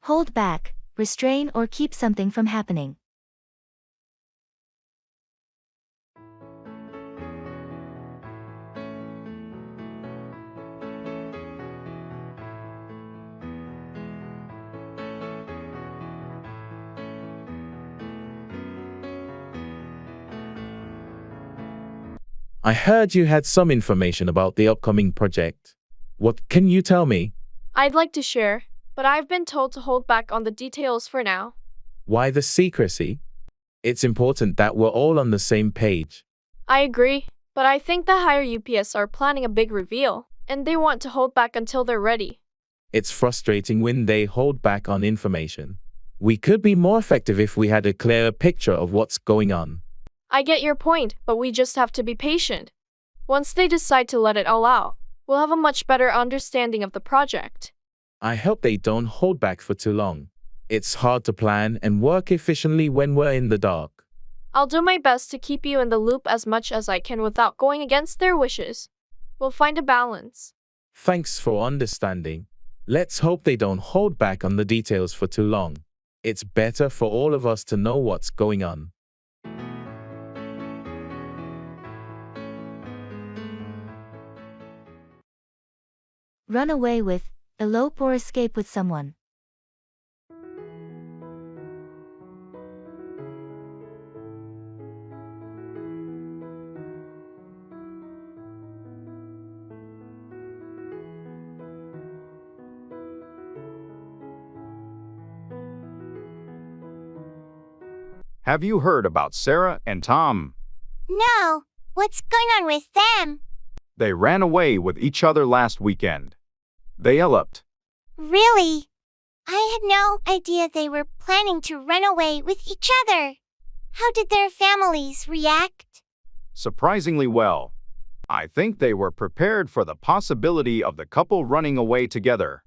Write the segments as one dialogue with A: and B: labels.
A: Hold back, restrain or keep something from happening.
B: I heard you had some information about the upcoming project. What can you tell me?
C: I'd like to share, but I've been told to hold back on the details for now.
B: Why the secrecy? It's important that we're all on the same page.
C: I agree, but I think the higher UPS are planning a big reveal, and they want to hold back until they're ready.
B: It's frustrating when they hold back on information. We could be more effective if we had a clearer picture of what's going on.
C: I get your point, but we just have to be patient. Once they decide to let it all out, we'll have a much better understanding of the project.
B: I hope they don't hold back for too long. It's hard to plan and work efficiently when we're in the dark.
C: I'll do my best to keep you in the loop as much as I can without going against their wishes. We'll find a balance.
B: Thanks for understanding. Let's hope they don't hold back on the details for too long. It's better for all of us to know what's going on.
A: Run away with, elope or escape with someone.
D: Have you heard about Sarah and Tom?
E: No, what's going on with them?
D: They ran away with each other last weekend. They eloped.
E: Really? I had no idea they were planning to run away with each other. How did their families react?
D: Surprisingly well. I think they were prepared for the possibility of the couple running away together.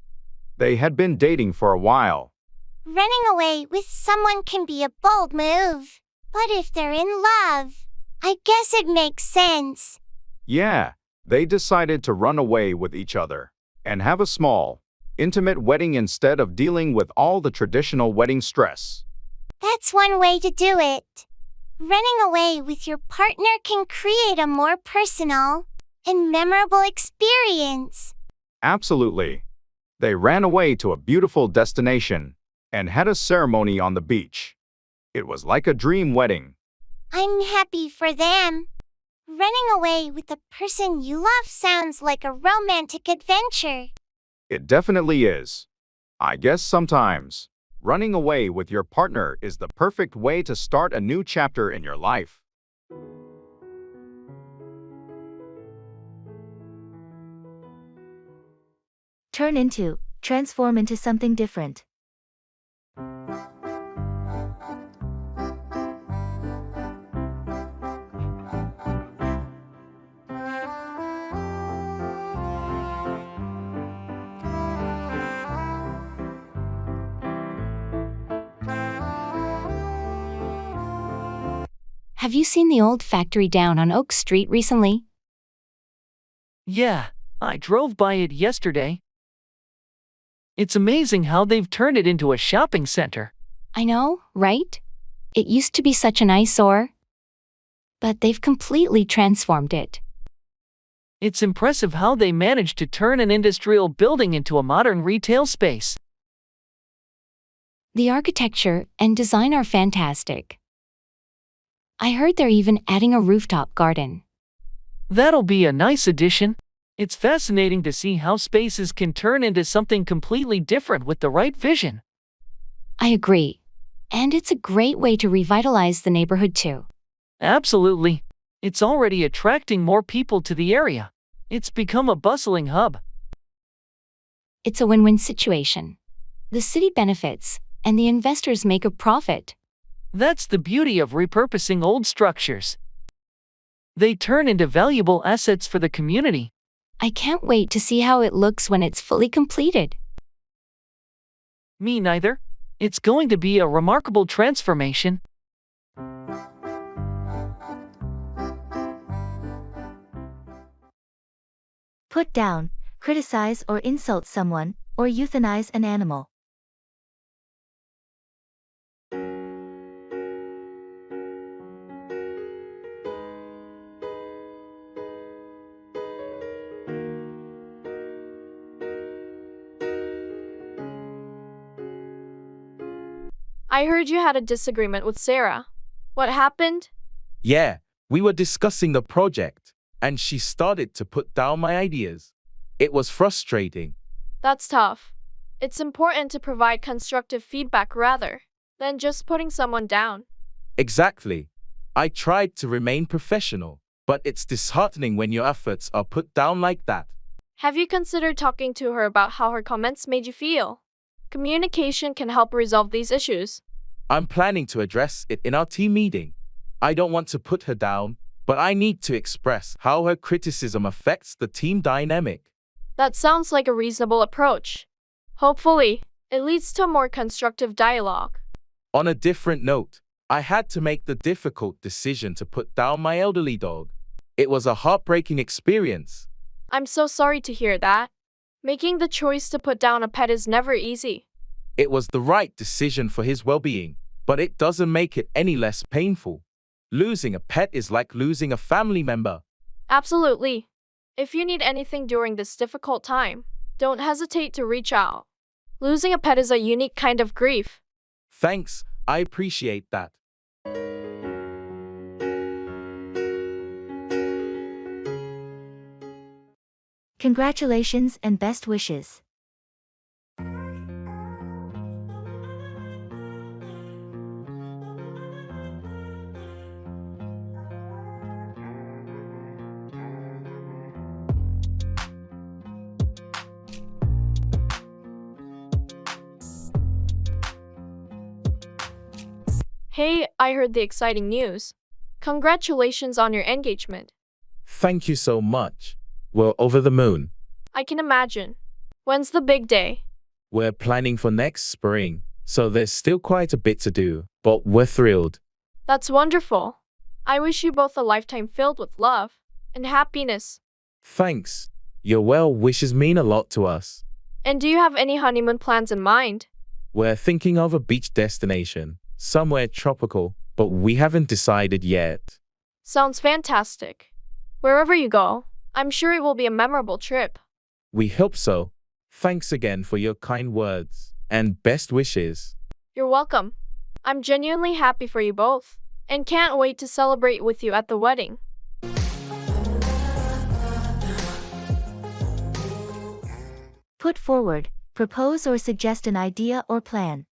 D: They had been dating for a while.
E: Running away with someone can be a bold move, but if they're in love, I guess it makes sense.
D: Yeah, they decided to run away with each other and have a small, intimate wedding instead of dealing with all the traditional wedding stress.
E: That's one way to do it. Running away with your partner can create a more personal and memorable experience.
D: Absolutely. They ran away to a beautiful destination and had a ceremony on the beach. It was like a dream wedding.
E: I'm happy for them. Running away with the person you love sounds like a romantic adventure.
D: It definitely is. I guess sometimes running away with your partner is the perfect way to start a new chapter in your life.
A: Transform into something different.
F: Have you seen the old factory down on Oak Street recently?
G: Yeah, I drove by it yesterday. It's amazing how they've turned it into a shopping center.
F: I know, right? It used to be such an eyesore, but they've completely transformed it.
G: It's impressive how they managed to turn an industrial building into a modern retail space.
F: The architecture and design are fantastic. I heard they're even adding a rooftop garden.
G: That'll be a nice addition. It's fascinating to see how spaces can turn into something completely different with the right vision.
F: I agree. And it's a great way to revitalize the neighborhood too.
G: Absolutely. It's already attracting more people to the area. It's become a bustling hub.
F: It's a win-win situation. The city benefits, and the investors make a profit.
G: That's the beauty of repurposing old structures. They turn into valuable assets for the community.
F: I can't wait to see how it looks when it's fully completed.
G: Me neither. It's going to be a remarkable transformation.
A: Put down, criticize or insult someone, or euthanize an animal.
C: I heard you had a disagreement with Sarah. What happened?
B: Yeah, we were discussing the project, and she started to put down my ideas. It was frustrating.
C: That's tough. It's important to provide constructive feedback rather than just putting someone down.
B: Exactly. I tried to remain professional, but it's disheartening when your efforts are put down like that.
C: Have you considered talking to her about how her comments made you feel? Communication can help resolve these issues.
B: I'm planning to address it in our team meeting. I don't want to put her down, but I need to express how her criticism affects the team dynamic.
C: That sounds like a reasonable approach. Hopefully, it leads to a more constructive dialogue.
B: On a different note, I had to make the difficult decision to put down my elderly dog. It was a heartbreaking experience.
C: I'm so sorry to hear that. Making the choice to put down a pet is never easy.
B: It was the right decision for his well-being, but it doesn't make it any less painful. Losing a pet is like losing a family member.
C: Absolutely. If you need anything during this difficult time, don't hesitate to reach out. Losing a pet is a unique kind of grief.
B: Thanks, I appreciate that.
A: Congratulations and best wishes.
C: Hey, I heard the exciting news. Congratulations on your engagement.
B: Thank you so much. We're over the moon.
C: I can imagine. When's the big day?
B: We're planning for next spring, so there's still quite a bit to do, but we're thrilled.
C: That's wonderful. I wish you both a lifetime filled with love and happiness.
B: Thanks. Your well wishes mean a lot to us.
C: And do you have any honeymoon plans in mind?
B: We're thinking of a beach destination, somewhere tropical, but we haven't decided yet.
C: Sounds fantastic. Wherever you go, I'm sure it will be a memorable trip.
B: We hope so. Thanks again for your kind words, and best wishes.
C: You're welcome. I'm genuinely happy for you both, and can't wait to celebrate with you at the wedding.
A: Put forward, propose or suggest an idea or plan.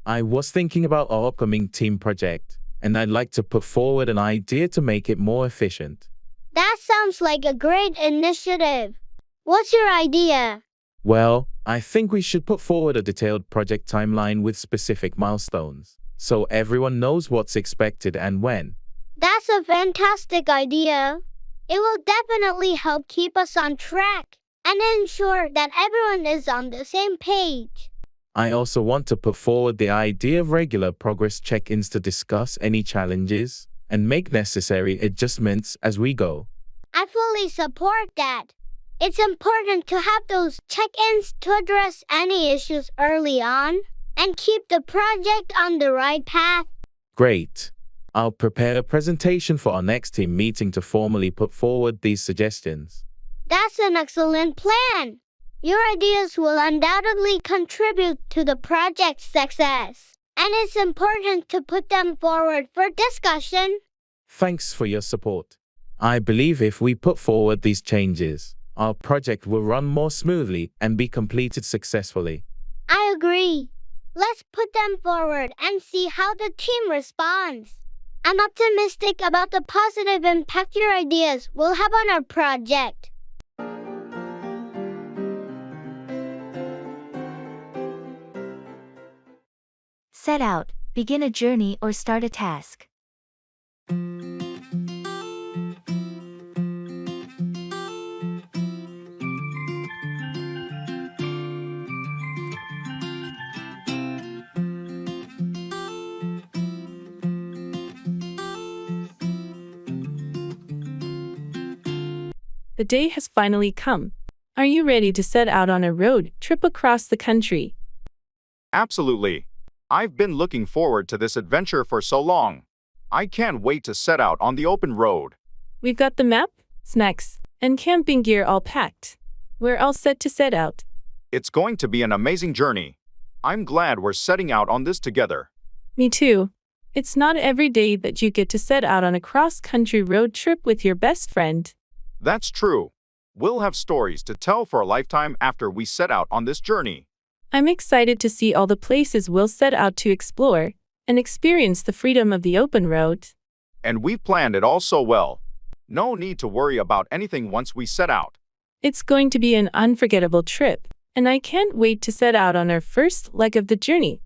B: I was thinking about our upcoming team project, and I'd like to put forward an idea to make it more efficient.
E: That sounds like a great initiative. What's your idea?
B: Well, I think we should put forward a detailed project timeline with specific milestones, so everyone knows what's expected and when.
E: That's a fantastic idea. It will definitely help keep us on track and ensure that everyone is on the same page.
B: I also want to put forward the idea of regular progress check-ins to discuss any challenges and make necessary adjustments as we go.
E: I fully support that. It's important to have those check-ins to address any issues early on and keep the project on the right path.
B: Great. I'll prepare a presentation for our next team meeting to formally put forward these suggestions.
E: That's an excellent plan. Your ideas will undoubtedly contribute to the project's success, and it's important to put them forward for discussion.
B: Thanks for your support. I believe if we put forward these changes, our project will run more smoothly and be completed successfully.
E: I agree. Let's put them forward and see how the team responds. I'm optimistic about the positive impact your ideas will have on our project.
A: Set out, begin a journey or start a task.
H: The day has finally come. Are you ready to set out on a road trip across the country?
D: Absolutely. I've been looking forward to this adventure for so long. I can't wait to set out on the open road.
H: We've got the map, snacks, and camping gear all packed. We're all set to set out.
D: It's going to be an amazing journey. I'm glad we're setting out on this together.
H: Me too. It's not every day that you get to set out on a cross-country road trip with your best friend.
D: That's true. We'll have stories to tell for a lifetime after we set out on this journey.
H: I'm excited to see all the places we'll set out to explore and experience the freedom of the open road.
D: And we've planned it all so well. No need to worry about anything once we set out.
H: It's going to be an unforgettable trip, and I can't wait to set out on our first leg of the journey.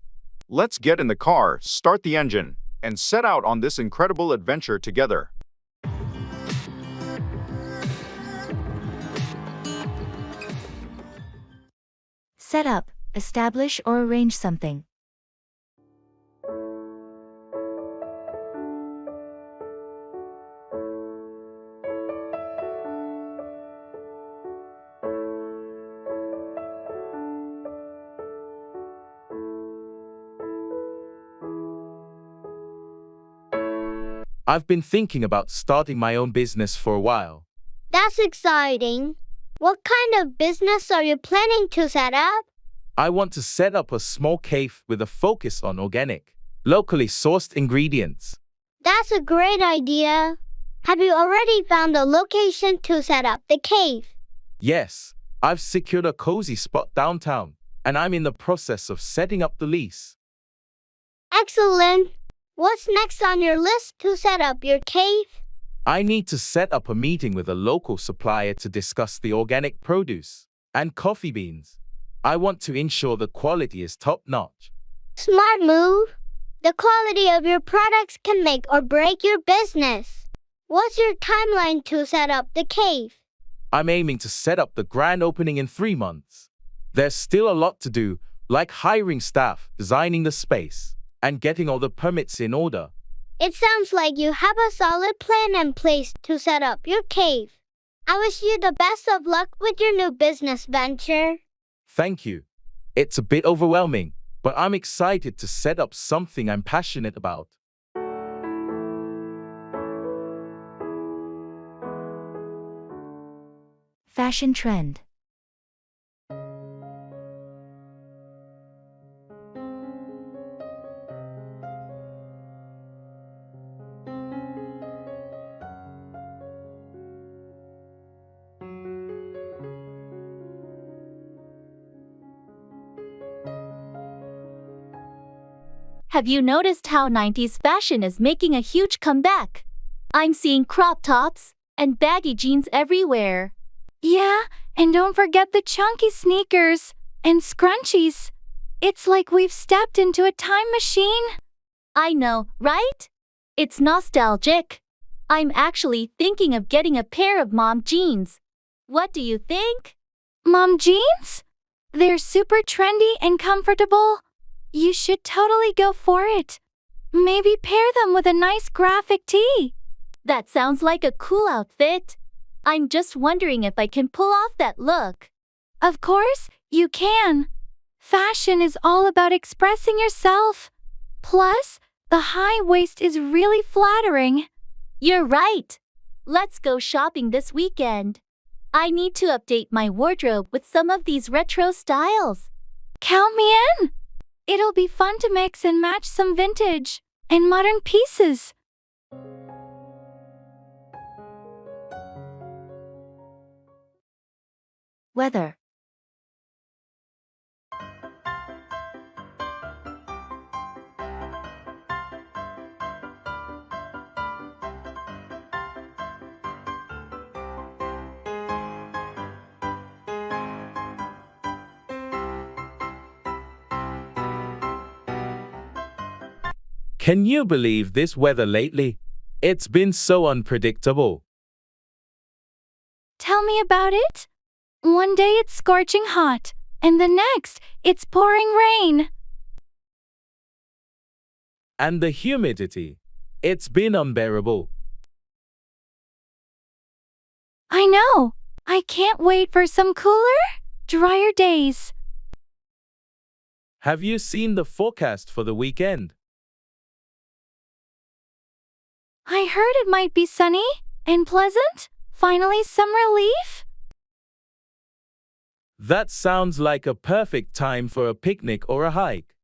D: Let's get in the car, start the engine, and set out on this incredible adventure together.
A: Set up, establish or arrange something.
B: I've been thinking about starting my own business for a while.
E: That's exciting. What kind of business are you planning to set up?
B: I want to set up a small cave with a focus on organic, locally sourced ingredients.
E: That's a great idea. Have you already found a location to set up the cave?
B: Yes, I've secured a cozy spot downtown, and I'm in the process of setting up the lease.
E: Excellent. What's next on your list to set up your cave?
B: I need to set up a meeting with a local supplier to discuss the organic produce and coffee beans. I want to ensure the quality is top-notch.
E: Smart move. The quality of your products can make or break your business. What's your timeline to set up the cave?
B: I'm aiming to set up the grand opening in 3 months. There's still a lot to do, like hiring staff, designing the space, and getting all the permits in order.
E: It sounds like you have a solid plan in place to set up your cave. I wish you the best of luck with your new business venture.
B: Thank you. It's a bit overwhelming, but I'm excited to set up something I'm passionate about.
A: Fashion trend.
I: Have you noticed how 90s fashion is making a huge comeback? I'm seeing crop tops and baggy jeans everywhere.
F: Yeah, and don't forget the chunky sneakers and scrunchies. It's like we've stepped into a time machine.
I: I know, right? It's nostalgic. I'm actually thinking of getting a pair of mom jeans. What do you think?
F: Mom jeans? They're super trendy and comfortable. You should totally go for it. Maybe pair them with a nice graphic tee.
I: That sounds like a cool outfit. I'm just wondering if I can pull off that look.
F: Of course, you can. Fashion is all about expressing yourself. Plus, the high waist is really flattering.
I: You're right. Let's go shopping this weekend. I need to update my wardrobe with some of these retro styles.
F: Count me in. It'll be fun to mix and match some vintage and modern pieces.
A: Weather.
B: Can you believe this weather lately? It's been so unpredictable.
F: Tell me about it. One day it's scorching hot, and the next it's pouring rain.
B: And the humidity. It's been unbearable.
F: I know. I can't wait for some cooler, drier days.
B: Have you seen the forecast for the weekend?
F: I heard it might be sunny and pleasant. Finally, some relief.
B: That sounds like a perfect time for a picnic or a hike.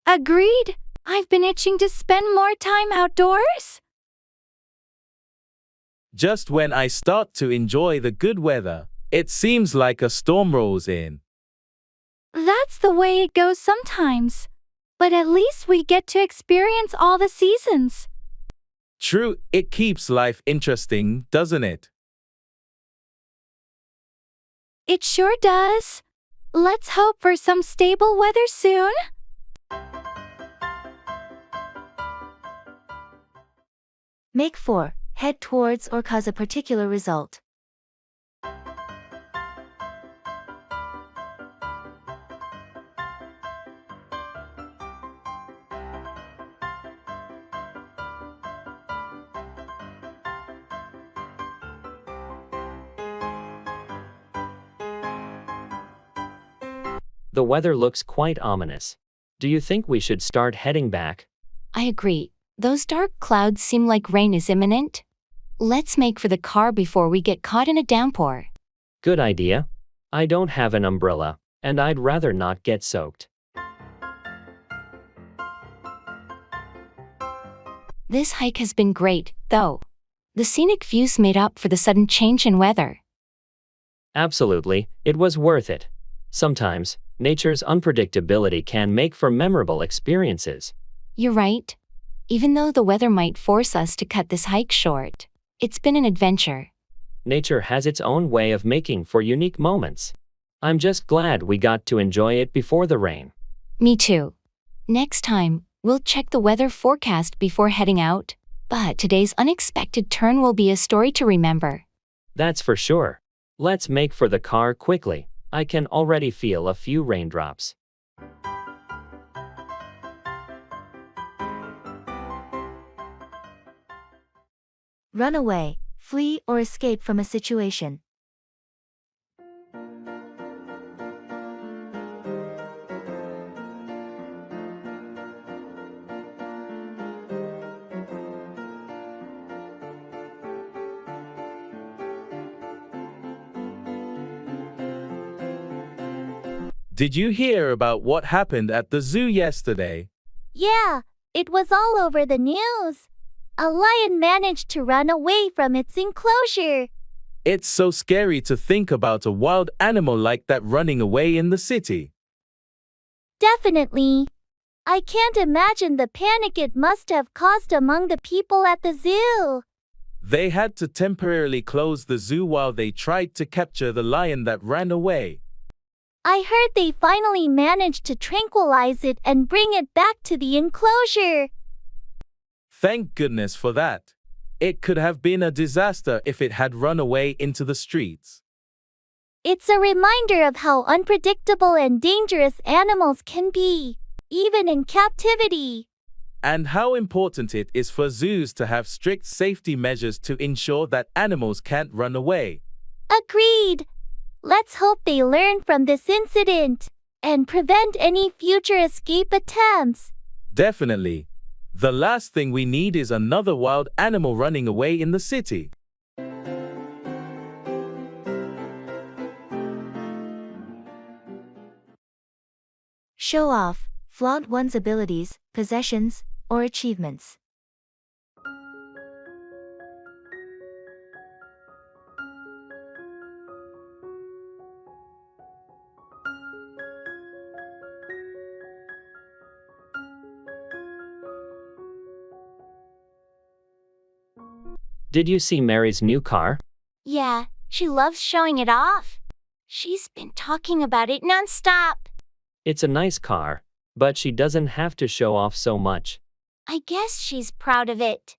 F: Agreed. I've been itching to spend more time outdoors.
B: Just when I start to enjoy the good weather, it seems like a storm rolls in.
F: That's the way it goes sometimes. But at least we get to experience all the seasons.
B: True, it keeps life interesting, doesn't it?
F: It sure does. Let's hope for some stable weather soon.
A: Make 4. Head towards or cause a particular result.
J: The weather looks quite ominous. Do you think we should start heading back?
I: I agree. Those dark clouds seem like rain is imminent. Let's make for the car before we get caught in a downpour.
J: Good idea. I don't have an umbrella, and I'd rather not get soaked.
I: This hike has been great, though. The scenic views made up for the sudden change in weather.
J: Absolutely, it was worth it. Sometimes, nature's unpredictability can make for memorable experiences.
I: You're right. Even though the weather might force us to cut this hike short, it's been an adventure.
J: Nature has its own way of making for unique moments. I'm just glad we got to enjoy it before the rain.
I: Me too. Next time, we'll check the weather forecast before heading out, but today's unexpected turn will be a story to remember.
J: That's for sure. Let's make for the car quickly. I can already feel a few raindrops.
A: Run away, flee or escape from a situation.
B: Did you hear about what happened at the zoo yesterday?
E: Yeah, it was all over the news. A lion managed to run away from its enclosure.
B: It's so scary to think about a wild animal like that running away in the city.
E: Definitely. I can't imagine the panic it must have caused among the people at the zoo.
B: They had to temporarily close the zoo while they tried to capture the lion that ran away.
E: I heard they finally managed to tranquilize it and bring it back to the enclosure.
B: Thank goodness for that. It could have been a disaster if it had run away into the streets.
E: It's a reminder of how unpredictable and dangerous animals can be, even in captivity.
B: And how important it is for zoos to have strict safety measures to ensure that animals can't run away.
E: Agreed. Let's hope they learn from this incident and prevent any future escape attempts.
B: Definitely. The last thing we need is another wild animal running away in the city.
A: Show off, flaunt one's abilities, possessions, or achievements.
J: Did you see Mary's new car?
E: Yeah, she loves showing it off. She's been talking about it nonstop.
J: It's a nice car, but she doesn't have to show off so much.
E: I guess she's proud of it.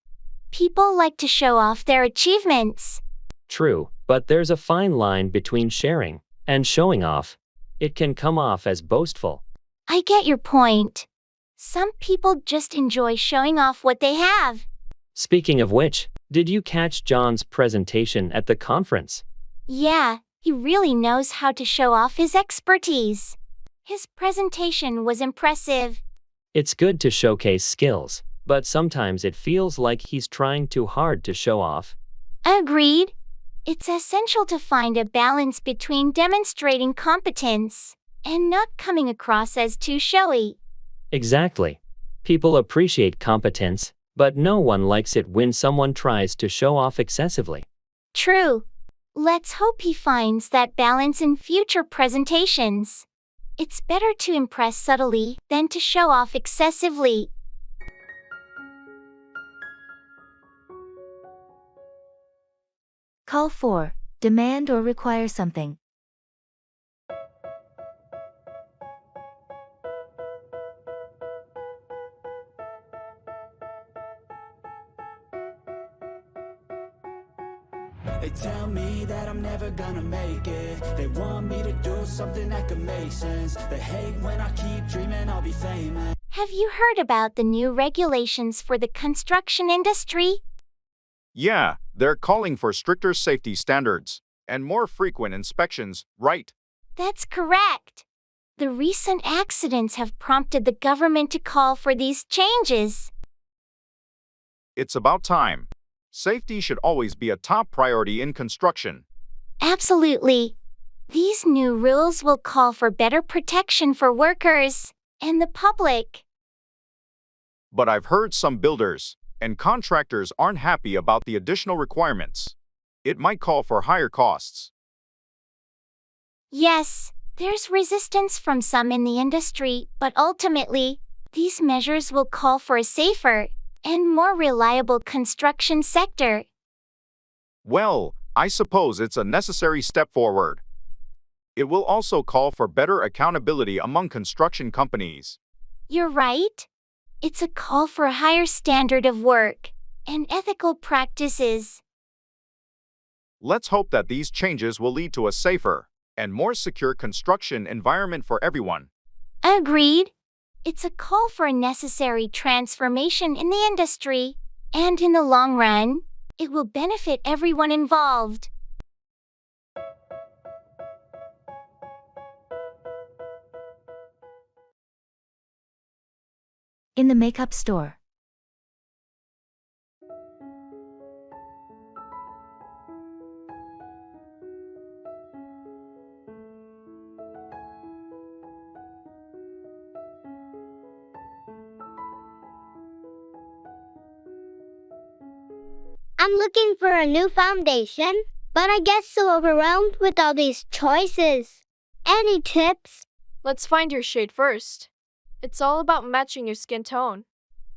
E: People like to show off their achievements.
J: True, but there's a fine line between sharing and showing off. It can come off as boastful.
E: I get your point. Some people just enjoy showing off what they have.
J: Speaking of which, Did you catch John's presentation at the conference?
F: Yeah, he really knows how to show off his expertise. His presentation was impressive.
J: It's good to showcase skills, but sometimes it feels like he's trying too hard to show off.
F: Agreed. It's essential to find a balance between demonstrating competence and not coming across as too showy.
J: Exactly. People appreciate competence, but no one likes it when someone tries to show off excessively.
F: True. Let's hope he finds that balance in future presentations. It's better to impress subtly than to show off excessively.
A: Call for, demand or require something.
K: They tell me that I'm never gonna make it. They want me to do something that could make sense. They hate when I keep dreaming I'll be famous.
F: Have you heard about the new regulations for the construction industry?
D: Yeah, they're calling for stricter safety standards and more frequent inspections, right?
F: That's correct. The recent accidents have prompted the government to call for these changes.
D: It's about time. Safety should always be a top priority in construction.
F: Absolutely. These new rules will call for better protection for workers and the public.
D: But I've heard some builders and contractors aren't happy about the additional requirements. It might call for higher costs.
F: Yes, there's resistance from some in the industry, but ultimately, these measures will call for a safer and more reliable construction sector.
D: Well, I suppose it's a necessary step forward. It will also call for better accountability among construction companies.
F: You're right. It's a call for a higher standard of work and ethical practices.
D: Let's hope that these changes will lead to a safer and more secure construction environment for everyone.
F: Agreed. It's a call for a necessary transformation in the industry, and in the long run, it will benefit everyone involved.
A: In the makeup store.
E: I'm looking for a new foundation, but I get so overwhelmed with all these choices. Any tips?
C: Let's find your shade first. It's all about matching your skin tone.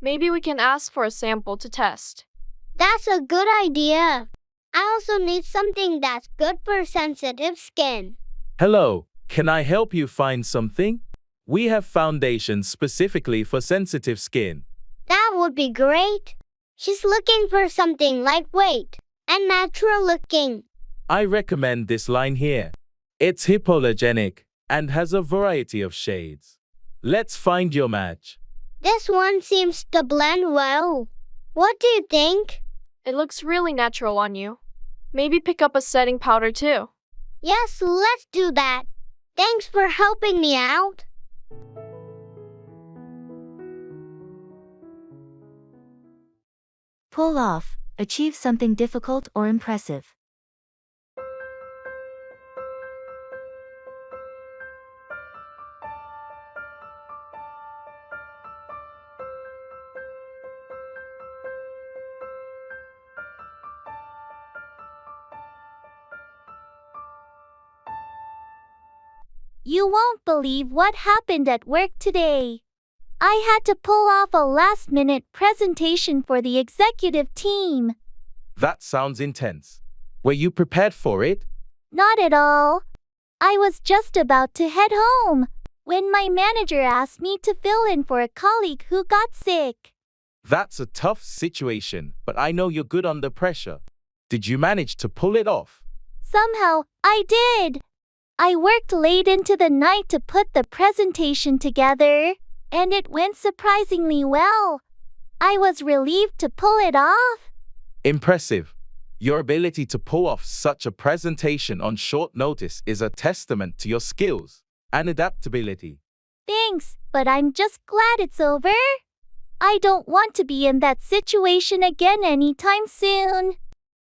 C: Maybe we can ask for a sample to test.
E: That's a good idea. I also need something that's good for sensitive skin.
B: Hello, can I help you find something? We have foundations specifically for sensitive skin.
E: That would be great. She's looking for something lightweight and natural looking.
B: I recommend this line here. It's hypoallergenic and has a variety of shades. Let's find your match.
E: This one seems to blend well. What do you think?
C: It looks really natural on you. Maybe pick up a setting powder too.
E: Yes, let's do that. Thanks for helping me out.
A: Pull off, achieve something difficult or impressive.
I: You won't believe what happened at work today. I had to pull off a last-minute presentation for the executive team.
B: That sounds intense. Were you prepared for it?
I: Not at all. I was just about to head home when my manager asked me to fill in for a colleague who got sick.
B: That's a tough situation, but I know you're good under pressure. Did you manage to pull it off?
I: Somehow, I did. I worked late into the night to put the presentation together, and it went surprisingly well. I was relieved to pull it off.
B: Impressive. Your ability to pull off such a presentation on short notice is a testament to your skills and adaptability.
I: Thanks, but I'm just glad it's over. I don't want to be in that situation again anytime soon.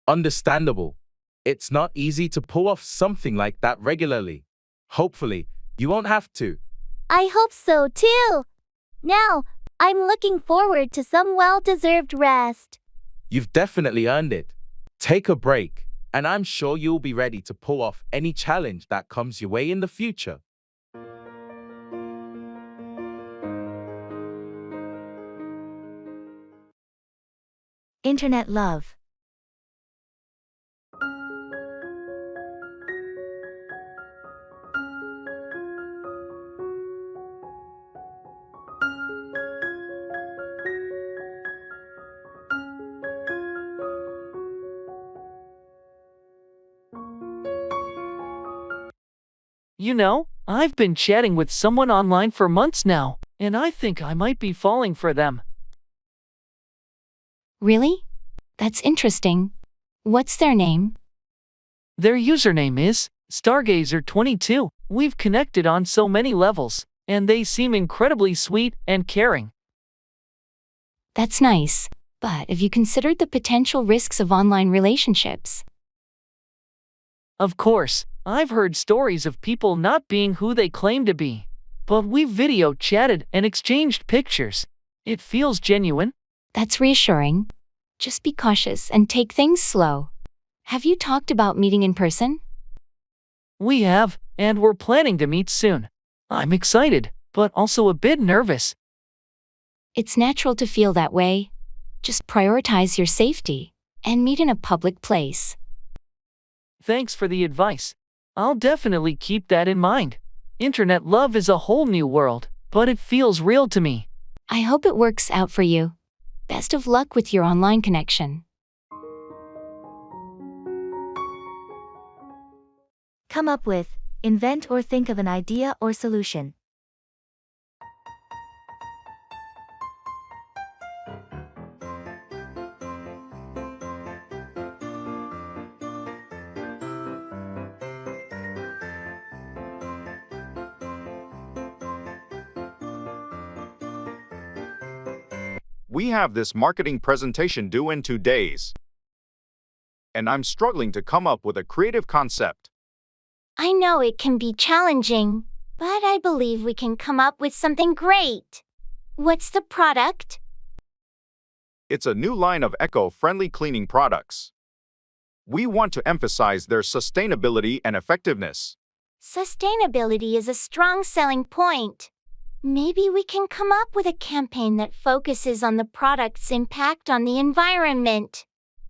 B: Understandable. It's not easy to pull off something like that regularly. Hopefully, you won't have to.
I: I hope so too. Now, I'm looking forward to some well-deserved rest.
B: You've definitely earned it. Take a break, and I'm sure you'll be ready to pull off any challenge that comes your way in the future.
A: Internet love.
G: You know, I've been chatting with someone online for months now, and I think I might be falling for them.
F: Really? That's interesting. What's their name?
G: Their username is Stargazer22. We've connected on so many levels, and they seem incredibly sweet and caring.
F: That's nice. But have you considered the potential risks of online relationships?
G: Of course, I've heard stories of people not being who they claim to be. But we've video chatted and exchanged pictures. It feels genuine.
F: That's reassuring. Just be cautious and take things slow. Have you talked about meeting in person?
G: We have, and we're planning to meet soon. I'm excited, but also a bit nervous.
F: It's natural to feel that way. Just prioritize your safety and meet in a public place.
G: Thanks for the advice. I'll definitely keep that in mind. Internet love is a whole new world, but it feels real to me.
F: I hope it works out for you. Best of luck with your online connection.
A: Come up with, invent or think of an idea or solution.
D: We have this marketing presentation due in 2 days. And I'm struggling to come up with a creative concept.
I: I know it can be challenging, but I believe we can come up with something great. What's the product?
D: It's a new line of eco-friendly cleaning products. We want to emphasize their sustainability and effectiveness.
I: Sustainability is a strong selling point. Maybe we can come up with a campaign that focuses on the product's impact on the environment.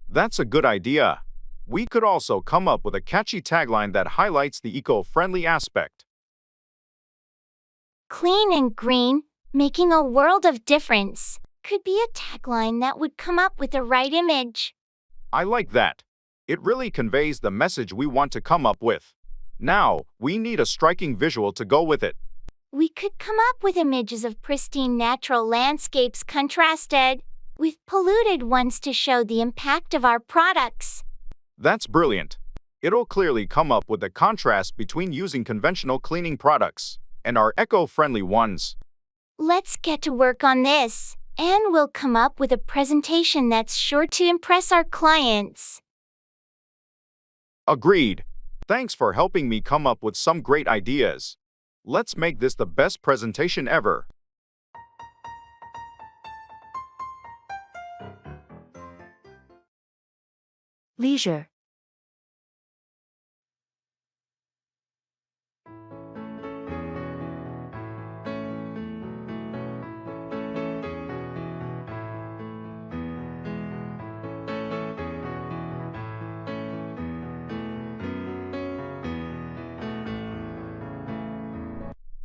D: That's a good idea. We could also come up with a catchy tagline that highlights the eco-friendly aspect.
I: Clean and green, making a world of difference, could be a tagline that would come up with the right image.
D: I like that. It really conveys the message we want to come up with. Now, we need a striking visual to go with it.
I: We could come up with images of pristine natural landscapes contrasted with polluted ones to show the impact of our products.
D: That's brilliant. It'll clearly come up with the contrast between using conventional cleaning products and our eco-friendly ones.
I: Let's get to work on this, and we'll come up with a presentation that's sure to impress our clients.
D: Agreed. Thanks for helping me come up with some great ideas. Let's make this the best presentation ever.
A: Leisure.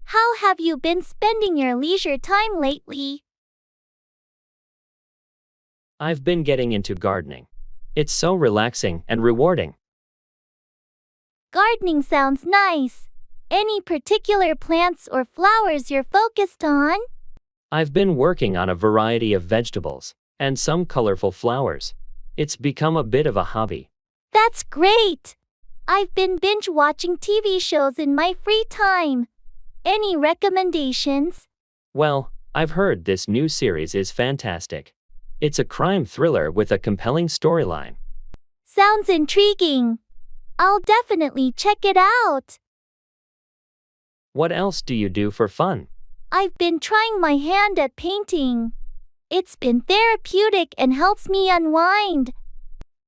I: How have you been spending your leisure time lately?
J: I've been getting into gardening. It's so relaxing and rewarding.
I: Gardening sounds nice. Any particular plants or flowers you're focused on?
J: I've been working on a variety of vegetables and some colorful flowers. It's become a bit of a hobby.
I: That's great! I've been binge watching TV shows in my free time. Any recommendations?
J: Well, I've heard this new series is fantastic. It's a crime thriller with a compelling storyline.
I: Sounds intriguing. I'll definitely check it out.
J: What else do you do for fun?
I: I've been trying my hand at painting. It's been therapeutic and helps me unwind.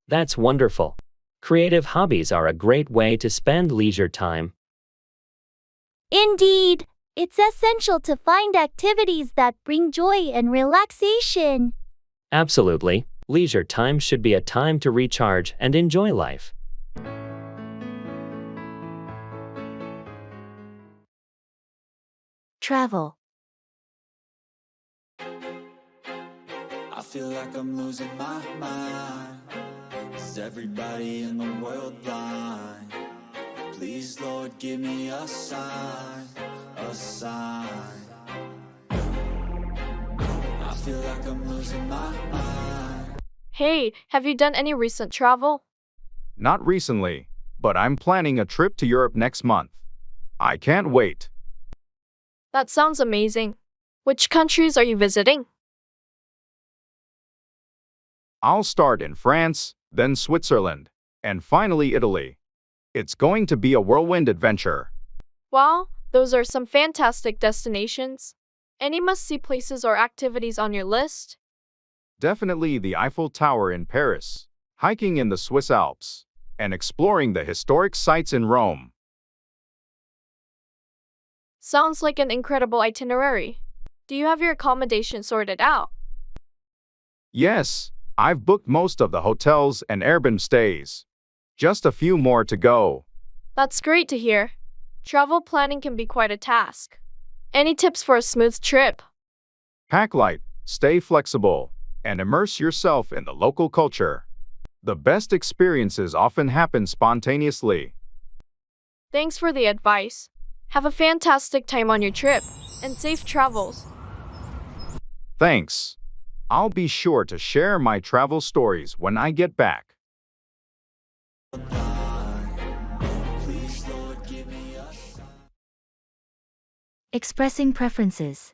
J: That's wonderful. Creative hobbies are a great way to spend leisure time.
I: Indeed, it's essential to find activities that bring joy and relaxation.
J: Absolutely. Leisure time should be a time to recharge and enjoy life.
A: Travel.
K: I feel like I'm losing my mind. Is everybody in the world blind? Please, Lord, give me a sign, a sign. I feel like I'm losing my mind.
C: Hey, have you done any recent travel?
D: Not recently, but I'm planning a trip to Europe next month. I can't wait.
C: That sounds amazing. Which countries are you visiting?
D: I'll start in France, then Switzerland, and finally Italy. It's going to be a whirlwind adventure.
C: Wow, those are some fantastic destinations. Any must-see places or activities on your list?
D: Definitely the Eiffel Tower in Paris, hiking in the Swiss Alps, and exploring the historic sites in Rome.
C: Sounds like an incredible itinerary. Do you have your accommodation sorted out?
D: Yes, I've booked most of the hotels and Airbnb stays. Just a few more to go.
C: That's great to hear. Travel planning can be quite a task. Any tips for a smooth trip?
D: Pack light, stay flexible, and immerse yourself in the local culture. The best experiences often happen spontaneously.
C: Thanks for the advice. Have a fantastic time on your trip, and safe travels.
D: Thanks. I'll be sure to share my travel stories when I get back.
A: Expressing preferences.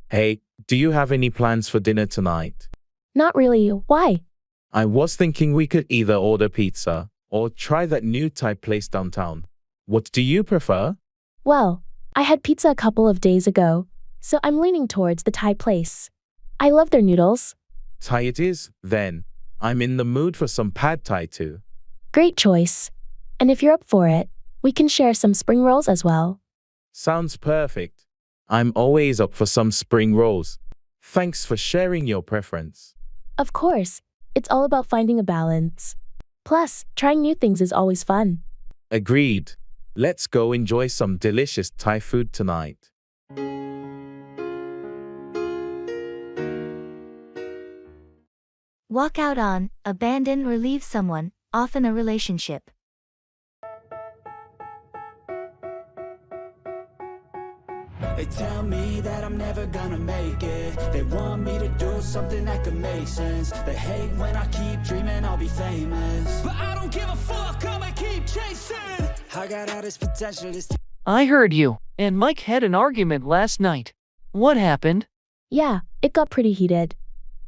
B: Hey, do you have any plans for dinner tonight?
H: Not really. Why?
B: I was thinking we could either order pizza or try that new Thai place downtown. What do you prefer?
H: Well, I had pizza a couple of days ago, so I'm leaning towards the Thai place. I love their noodles.
B: Thai it is, then. I'm in the mood for some pad Thai too.
H: Great choice. And if you're up for it, we can share some spring rolls as well.
B: Sounds perfect. I'm always up for some spring rolls. Thanks for sharing your preference.
H: Of course, it's all about finding a balance. Plus, trying new things is always fun.
B: Agreed. Let's go enjoy some delicious Thai food tonight.
A: Walk out on, abandon or leave someone, often a relationship.
K: They tell me that I'm never gonna make it. They want me to do something that could make sense. They hate when I keep dreaming I'll be famous, but I don't give a fuck, I'ma keep chasing. I got all this potential, this
G: I heard you and Mike had an argument last night. What happened?
H: Yeah, it got pretty heated.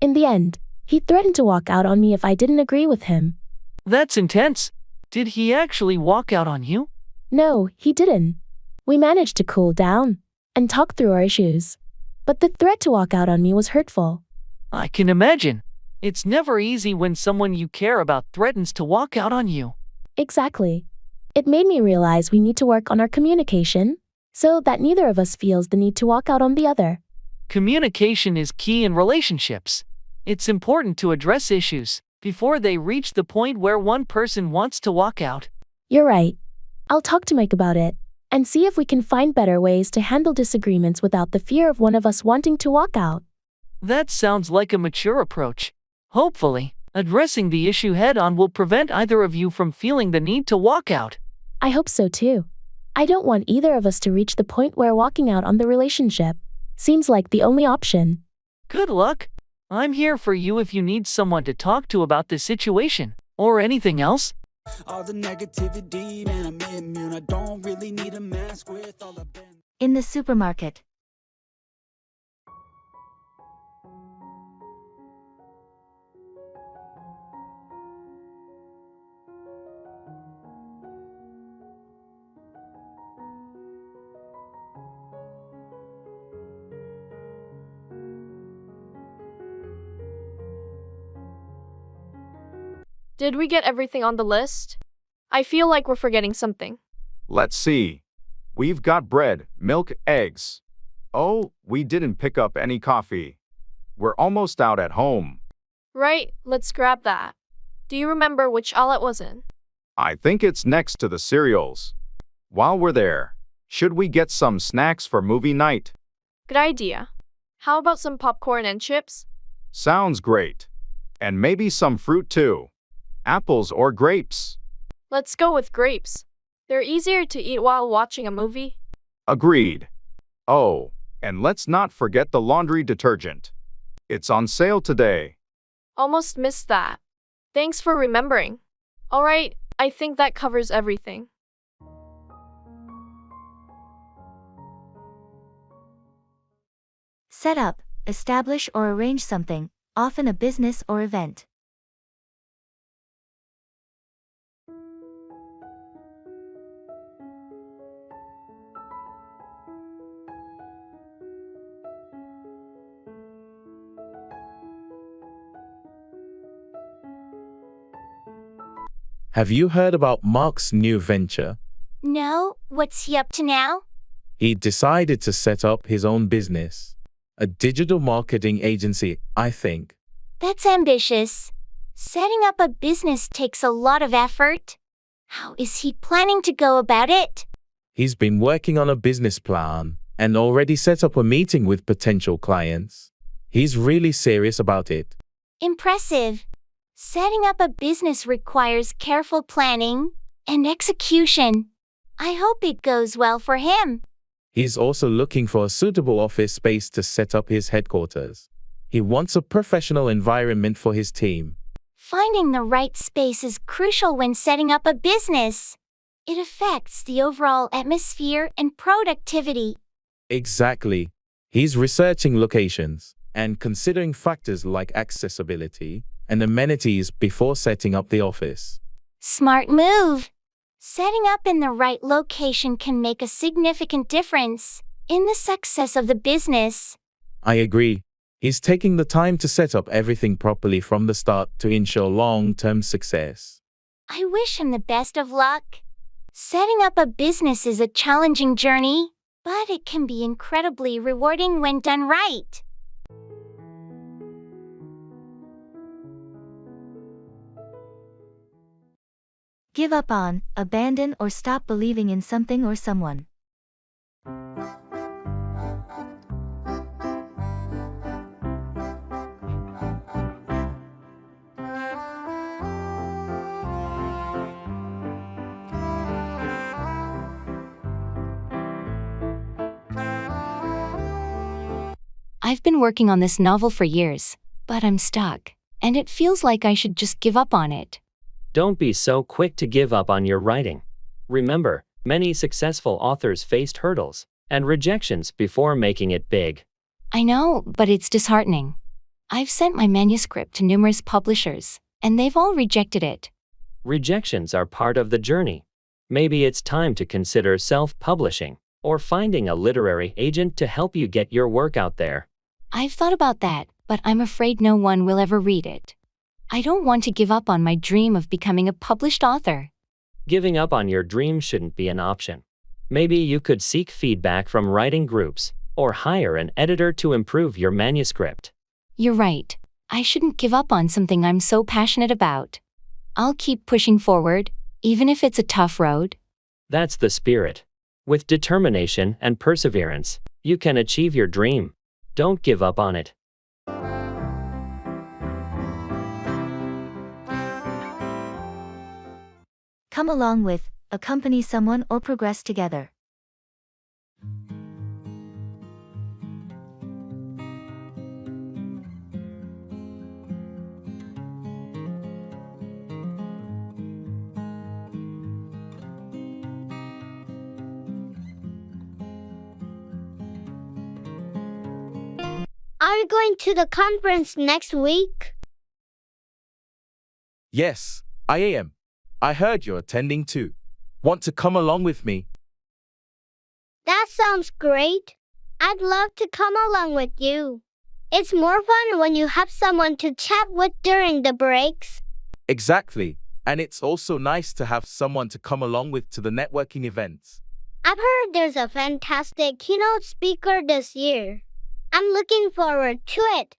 H: In the end, he threatened to walk out on me if I didn't agree with him.
G: That's intense. Did he actually walk out on you?
H: No, he didn't. We managed to cool down and talk through our issues. But the threat to walk out on me was hurtful.
G: I can imagine. It's never easy when someone you care about threatens to walk out on you.
H: Exactly. It made me realize we need to work on our communication so that neither of us feels the need to walk out on the other.
G: Communication is key in relationships. It's important to address issues before they reach the point where one person wants to walk out.
H: You're right. I'll talk to Mike about it and see if we can find better ways to handle disagreements without the fear of one of us wanting to walk out.
G: That sounds like a mature approach. Hopefully, Addressing the issue head-on will prevent either of you from feeling the need to walk out.
H: I hope so too. I don't want either of us to reach the point where walking out on the relationship seems like the only option.
G: Good luck. I'm here for you if you need someone to talk to about this situation, or anything else.
K: All the negativity, man, I'm immune. I don't really need a mask with all the been.
A: In the supermarket.
C: Did we get everything on the list? I feel like we're forgetting something.
D: Let's see. We've got bread, milk, eggs. Oh, we didn't pick up any coffee. We're almost out at home.
C: Right, let's grab that. Do you remember which aisle it was in?
D: I think it's next to the cereals. While we're there, should we get some snacks for movie night?
C: Good idea. How about some popcorn and chips?
D: Sounds great. And maybe some fruit too. Apples or grapes?
C: Let's go with grapes. They're easier to eat while watching a movie.
D: Agreed. Oh, and let's not forget the laundry detergent. It's on sale today.
C: Almost missed that. Thanks for remembering. Alright, I think that covers everything.
A: Set up, establish or arrange something, often a business or event.
B: Have you heard about Mark's new venture?
I: No, what's he up to now?
B: He decided to set up his own business. A digital marketing agency, I think.
I: That's ambitious. Setting up a business takes a lot of effort. How is he planning to go about it?
B: He's been working on a business plan and already set up a meeting with potential clients. He's really serious about it.
I: Impressive. Setting up a business requires careful planning and execution. I hope it goes well for him.
B: He's also looking for a suitable office space to set up his headquarters. He wants a professional environment for his team.
I: Finding the right space is crucial when setting up a business. It affects the overall atmosphere and productivity.
B: Exactly. He's researching locations and considering factors like accessibility and amenities before setting up the office.
I: Smart move. Setting up in the right location can make a significant difference in the success of the business.
B: I agree. He's taking the time to set up everything properly from the start to ensure long-term success.
I: I wish him the best of luck. Setting up a business is a challenging journey, but it can be incredibly rewarding when done right.
A: Give up on, abandon or stop believing in something or someone.
F: I've been working on this novel for years, but I'm stuck, and it feels like I should just give up on it.
J: Don't be so quick to give up on your writing. Remember, many successful authors faced hurdles and rejections before making it big.
F: I know, but it's disheartening. I've sent my manuscript to numerous publishers, and they've all rejected it.
J: Rejections are part of the journey. Maybe it's time to consider self-publishing or finding a literary agent to help you get your work out there.
F: I've thought about that, but I'm afraid no one will ever read it. I don't want to give up on my dream of becoming a published author.
J: Giving up on your dream shouldn't be an option. Maybe you could seek feedback from writing groups or hire an editor to improve your manuscript.
F: You're right. I shouldn't give up on something I'm so passionate about. I'll keep pushing forward, even if it's a tough road.
J: That's the spirit. With determination and perseverance, you can achieve your dream. Don't give up on it.
A: come along with, accompany someone or progress together.
E: Are you going to the conference next week?
B: Yes, I am. I heard you're attending too. Want to come along with me?
E: That sounds great. I'd love to come along with you. It's more fun when you have someone to chat with during the breaks.
B: Exactly. And it's also nice to have someone to come along with to the networking events.
E: I've heard there's a fantastic keynote speaker this year. I'm looking forward to it.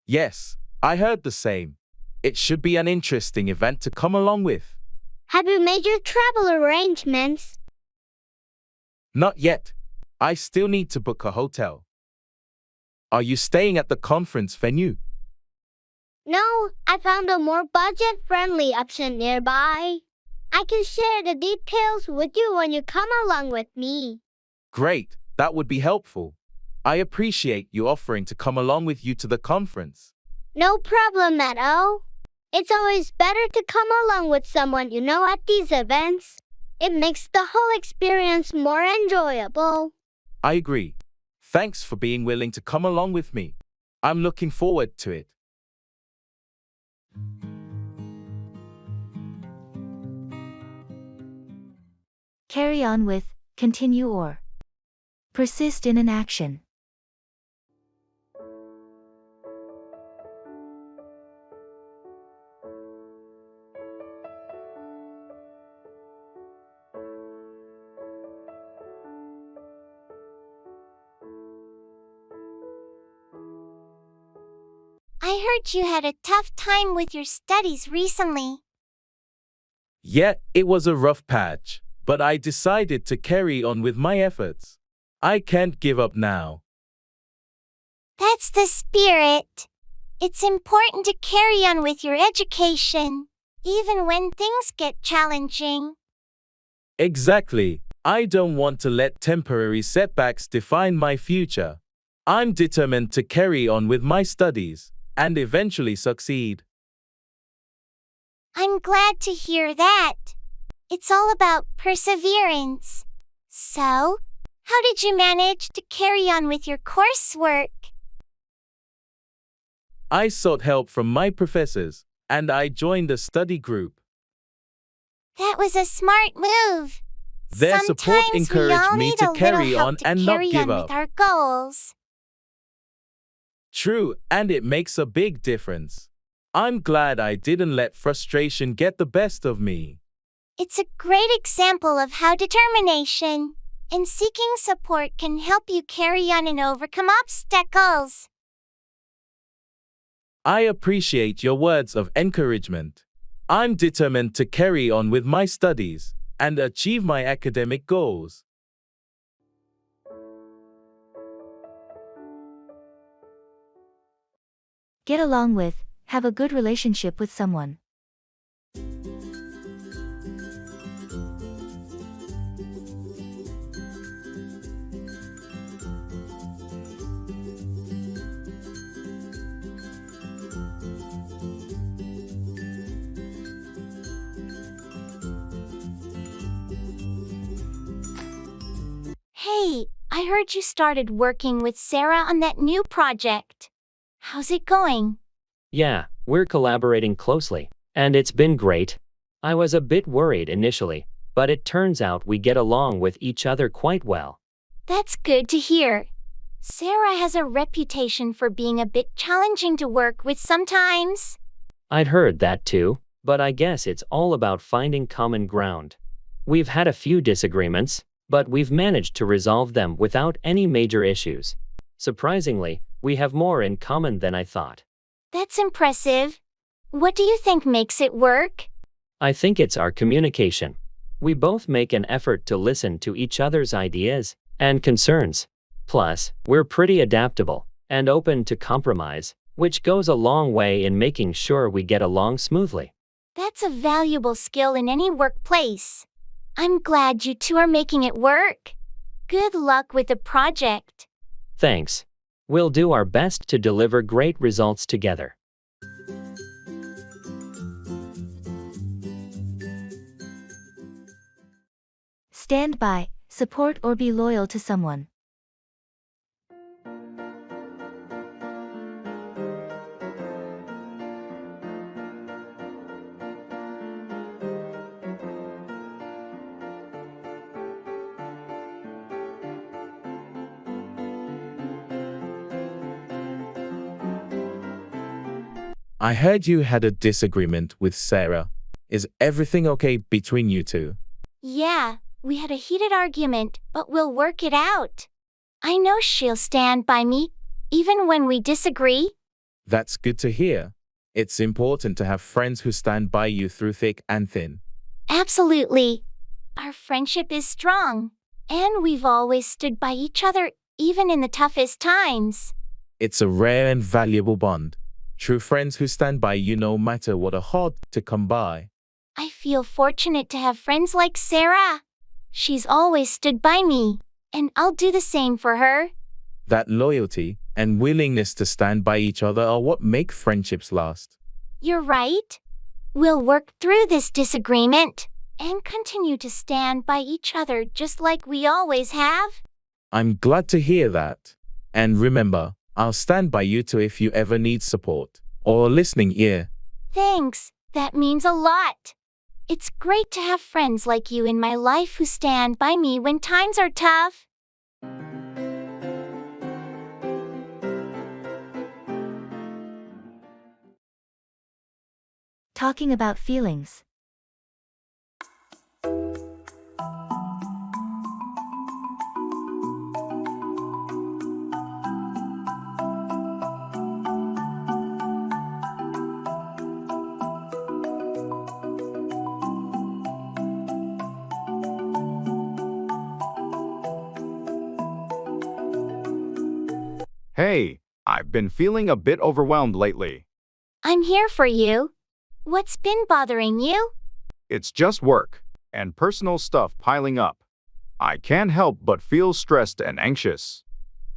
B: Yes, I heard the same. It should be an interesting event to come along with.
E: Have you made your travel arrangements?
B: Not yet. I still need to book a hotel. Are you staying at the conference venue?
E: No, I found a more budget-friendly option nearby. I can share the details with you when you come along with me.
B: Great, that would be helpful. I appreciate you offering to come along with you to the conference.
E: No problem at all. It's always better to come along with someone you know at these events. It makes the whole experience more enjoyable.
B: I agree. Thanks for being willing to come along with me. I'm looking forward to it.
A: Carry on with, continue or persist in an action.
I: I heard you had a tough time with your studies recently.
B: Yeah, it was a rough patch, but I decided to carry on with my efforts. I can't give up now.
I: That's the spirit. It's important to carry on with your education, even when things get challenging.
B: Exactly. I don't want to let temporary setbacks define my future. I'm determined to carry on with my studies and eventually succeed.
I: I'm glad to hear that. It's all about perseverance. So, how did you manage to carry on with your coursework?
B: I sought help from my professors, and I joined a study group.
I: That was a smart move.
B: Their support
I: Sometimes we all
B: encouraged me
I: need
B: to
I: a
B: carry
I: little help
B: on
I: to
B: and not
I: carry
B: give
I: on
B: up.
I: with our goals.
B: True, and it makes a big difference. I'm glad I didn't let frustration get the best of me.
I: It's a great example of how determination and seeking support can help you carry on and overcome obstacles.
B: I appreciate your words of encouragement. I'm determined to carry on with my studies and achieve my academic goals.
A: Get along with, have a good relationship with someone.
I: Hey, I heard you started working with Sarah on that new project. How's it going?
J: Yeah, we're collaborating closely, and it's been great. I was a bit worried initially, but it turns out we get along with each other quite well.
I: That's good to hear. Sarah has a reputation for being a bit challenging to work with sometimes.
J: I'd heard that too, but I guess it's all about finding common ground. We've had a few disagreements, but we've managed to resolve them without any major issues. Surprisingly, we have more in common than I thought.
I: That's impressive. What do you think makes it work?
J: I think it's our communication. We both make an effort to listen to each other's ideas and concerns. Plus, we're pretty adaptable and open to compromise, which goes a long way in making sure we get along smoothly.
I: That's a valuable skill in any workplace. I'm glad you two are making it work. Good luck with the project.
J: Thanks. We'll do our best to deliver great results together.
A: Stand by, support or be loyal to someone.
B: I heard you had a disagreement with Sarah. Is everything okay between you two?
I: Yeah, we had a heated argument, but we'll work it out. I know she'll stand by me, even when we disagree.
B: That's good to hear. It's important to have friends who stand by you through thick and thin.
I: Absolutely. Our friendship is strong, and we've always stood by each other, even in the toughest times.
B: It's a rare and valuable bond. True friends who stand by you no matter what are hard to come by.
I: I feel fortunate to have friends like Sarah. She's always stood by me, and I'll do the same for her.
B: That loyalty and willingness to stand by each other are what make friendships last.
I: You're right. We'll work through this disagreement and continue to stand by each other just like we always have.
B: I'm glad to hear that. And remember, I'll stand by you too if you ever need support or a listening ear.
I: Thanks, that means a lot. It's great to have friends like you in my life who stand by me when times are tough.
A: Talking about feelings.
D: Hey, I've been feeling a bit overwhelmed lately.
I: I'm here for you. What's been bothering you?
D: It's just work and personal stuff piling up. I can't help but feel stressed and anxious.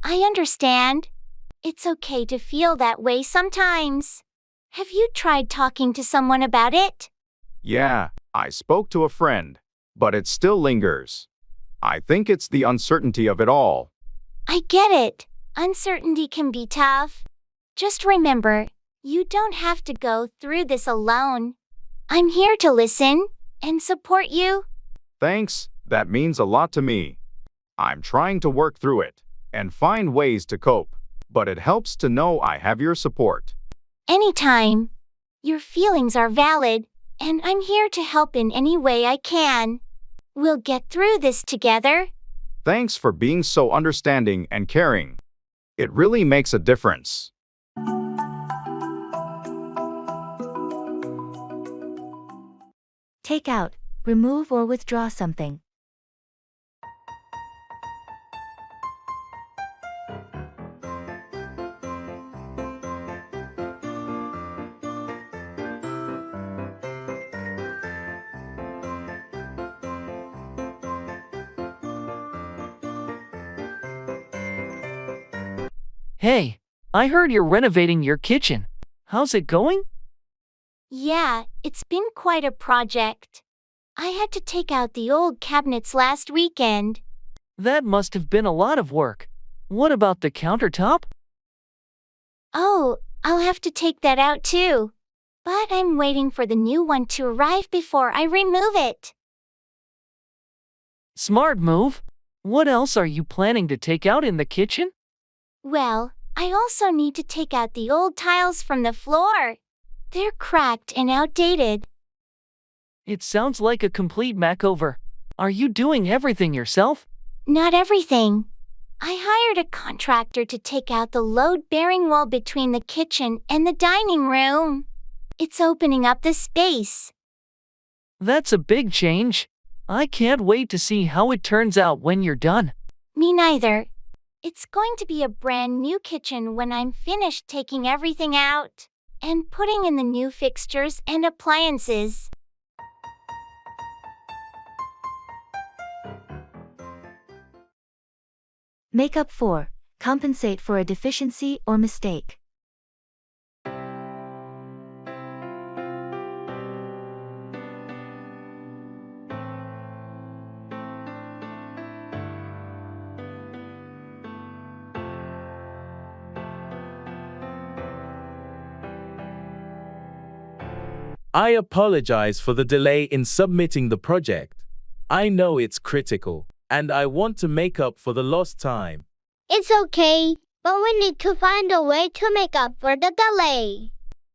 I: I understand. It's okay to feel that way sometimes. Have you tried talking to someone about it?
D: Yeah, I spoke to a friend, but it still lingers. I think it's the uncertainty of it all.
I: I get it. Uncertainty can be tough. Just remember, you don't have to go through this alone. I'm here to listen and support you.
D: Thanks, that means a lot to me. I'm trying to work through it and find ways to cope, but it helps to know I have your support.
I: Anytime. Your feelings are valid, and I'm here to help in any way I can. We'll get through this together.
D: Thanks for being so understanding and caring. It really makes a difference.
A: Take out, remove or withdraw something.
G: Hey, I heard you're renovating your kitchen. How's it going?
I: Yeah, it's been quite a project. I had to take out the old cabinets last weekend.
G: That must have been a lot of work. What about the countertop?
I: Oh, I'll have to take that out too. But I'm waiting for the new one to arrive before I remove it.
G: Smart move. What else are you planning to take out in the kitchen?
I: Well, I also need to take out the old tiles from the floor. They're cracked and outdated.
G: It sounds like a complete makeover. Are you doing everything yourself?
I: Not everything. I hired a contractor to take out the load-bearing wall between the kitchen and the dining room. It's opening up the space.
G: That's a big change. I can't wait to see how it turns out when you're done.
I: Me neither. It's going to be a brand new kitchen when I'm finished taking everything out. and putting in the new fixtures and appliances.
A: Make up for, compensate for a deficiency or mistake.
B: I apologize for the delay in submitting the project. I know it's critical, and I want to make up for the lost time.
E: It's okay, but we need to find a way to make up for the delay.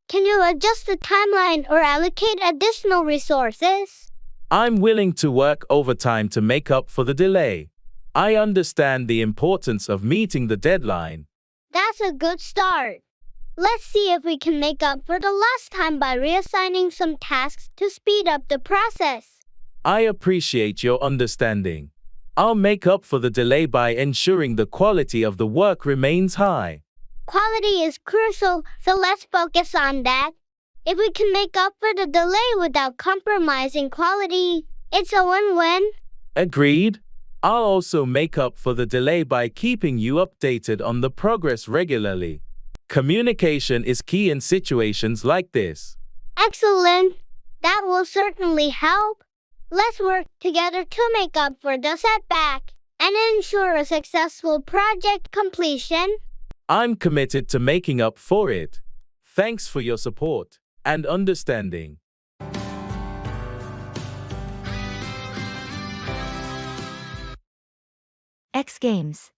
E: Can you adjust the timeline or allocate additional resources?
B: I'm willing to work overtime to make up for the delay. I understand the importance of meeting the deadline.
E: That's a good start. Let's see if we can make up for the lost time by reassigning some tasks to speed up the process.
B: I appreciate your understanding. I'll make up for the delay by ensuring the quality of the work remains high.
E: Quality is crucial, so let's focus on that. If we can make up for the delay without compromising quality, it's a win-win.
B: Agreed. I'll also make up for the delay by keeping you updated on the progress regularly. Communication is key in situations like this.
E: Excellent. That will certainly help. Let's work together to make up for the setback and ensure a successful project completion.
B: I'm committed to making up for it. Thanks for your support and understanding.
A: X Games.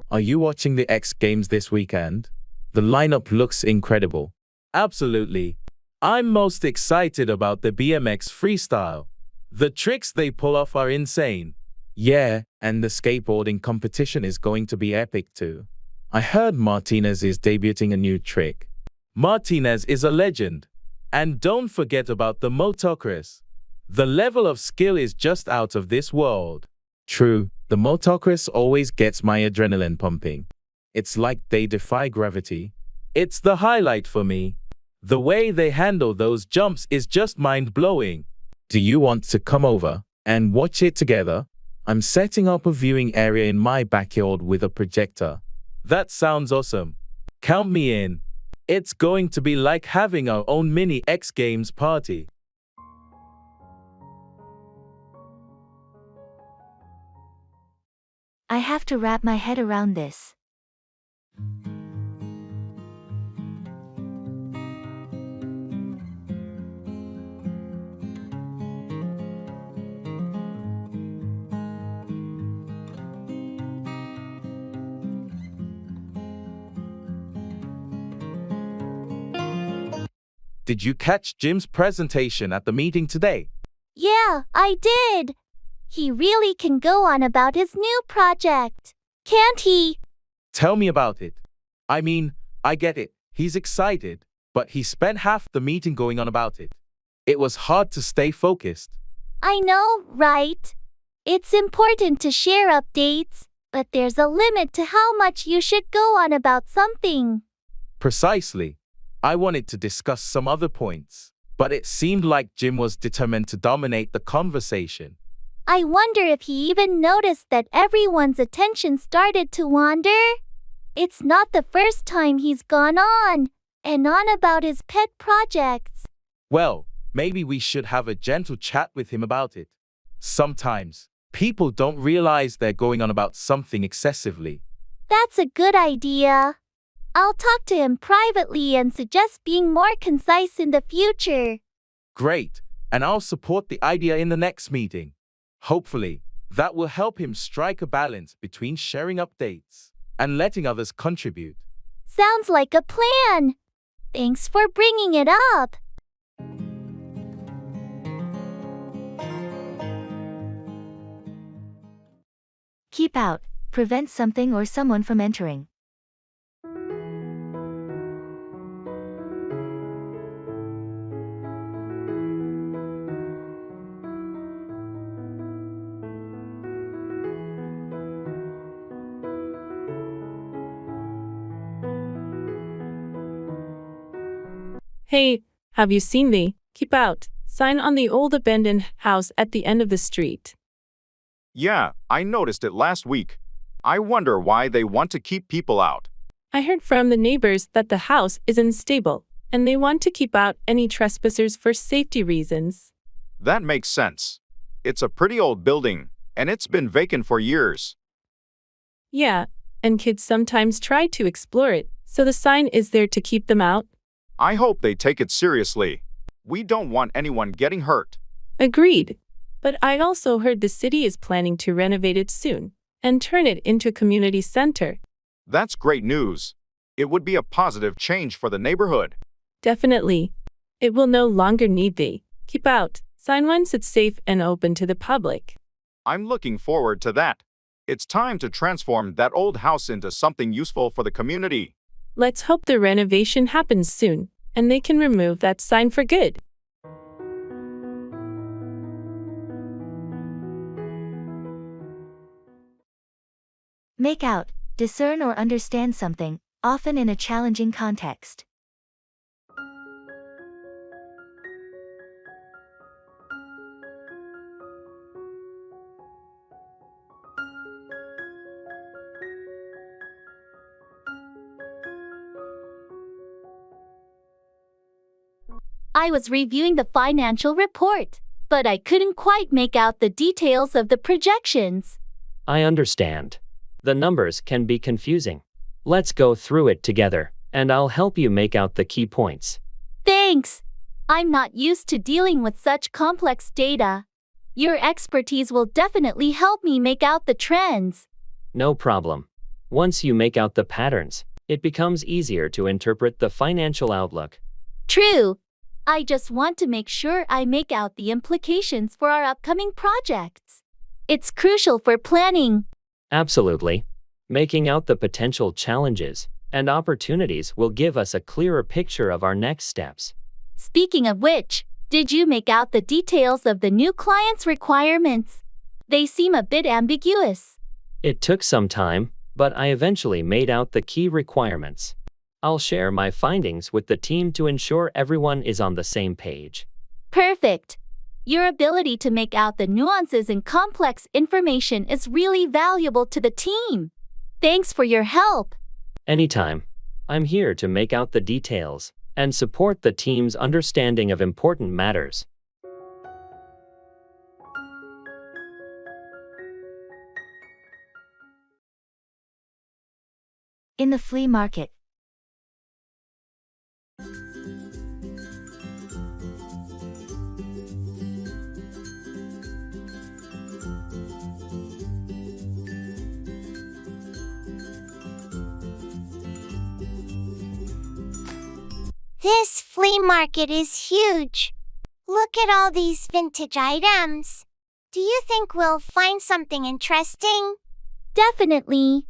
B: Are you watching the X Games this weekend? The lineup looks incredible. Absolutely. I'm most excited about the BMX freestyle. The tricks they pull off are insane. Yeah, and the skateboarding competition is going to be epic too. I heard Martinez is debuting a new trick. Martinez is a legend. And don't forget about the motocross. The level of skill is just out of this world. True, the motocross always gets my adrenaline pumping. It's like they defy gravity. It's the highlight for me. The way they handle those jumps is just mind-blowing. Do you want to come over and watch it together? I'm setting up a viewing area in my backyard with a projector. That sounds awesome. Count me in. It's going to be like having our own mini X Games party.
A: I have to wrap my head around this.
B: Did you catch Jim's presentation at the meeting today?
F: Yeah, I did. He really can go on about his new project, can't he?
B: Tell me about it. I mean, I get it. He's excited, but he spent half the meeting going on about it. It was hard to stay focused.
F: I know, right? It's important to share updates, but there's a limit to how much you should go on about something.
B: Precisely. I wanted to discuss some other points, but it seemed like Jim was determined to dominate the conversation.
F: I wonder if he even noticed that everyone's attention started to wander. It's not the first time he's gone on and on about his pet projects.
B: Well, maybe we should have a gentle chat with him about it. Sometimes, people don't realize they're going on about something excessively.
F: That's a good idea. I'll talk to him privately and suggest being more concise in the future.
B: Great, and I'll support the idea in the next meeting. Hopefully, that will help him strike a balance between sharing updates and letting others contribute.
F: Sounds like a plan. Thanks for bringing it up.
A: Keep out, prevent something or someone from entering.
L: Hey, have you seen the "Keep Out" sign on the old abandoned house at the end of the street?
D: Yeah, I noticed it last week. I wonder why they want to keep people out.
L: I heard from the neighbors that the house is unstable, and they want to keep out any trespassers for safety reasons.
D: That makes sense. It's a pretty old building, and it's been vacant for years.
L: Yeah, and kids sometimes try to explore it, so the sign is there to keep them out.
D: I hope they take it seriously. We don't want anyone getting hurt.
L: Agreed. But I also heard the city is planning to renovate it soon and turn it into a community center.
D: That's great news. It would be a positive change for the neighborhood.
L: Definitely. It will no longer need the "Keep Out" sign once it's safe and open to the public.
D: I'm looking forward to that. It's time to transform that old house into something useful for the community.
L: Let's hope the renovation happens soon, and they can remove that sign for good.
A: Make out, discern or understand something, often in a challenging context.
F: I was reviewing the financial report, but I couldn't quite make out the details of the projections.
J: I understand. The numbers can be confusing. Let's go through it together, and I'll help you make out the key points.
F: Thanks. I'm not used to dealing with such complex data. Your expertise will definitely help me make out the trends.
J: No problem. Once you make out the patterns, it becomes easier to interpret the financial outlook.
F: True. I just want to make sure I make out the implications for our upcoming projects. It's crucial for planning.
J: Absolutely. Making out the potential challenges and opportunities will give us a clearer picture of our next steps.
F: Speaking of which, did you make out the details of the new client's requirements? They seem a bit ambiguous.
J: It took some time, but I eventually made out the key requirements. I'll share my findings with the team to ensure everyone is on the same page.
F: Perfect. Your ability to make out the nuances in complex information is really valuable to the team. Thanks for your help.
J: Anytime. I'm here to make out the details and support the team's understanding of important matters.
A: In the flea market.
I: This flea market is huge. Look at all these vintage items. Do you think we'll find something interesting?
F: Definitely.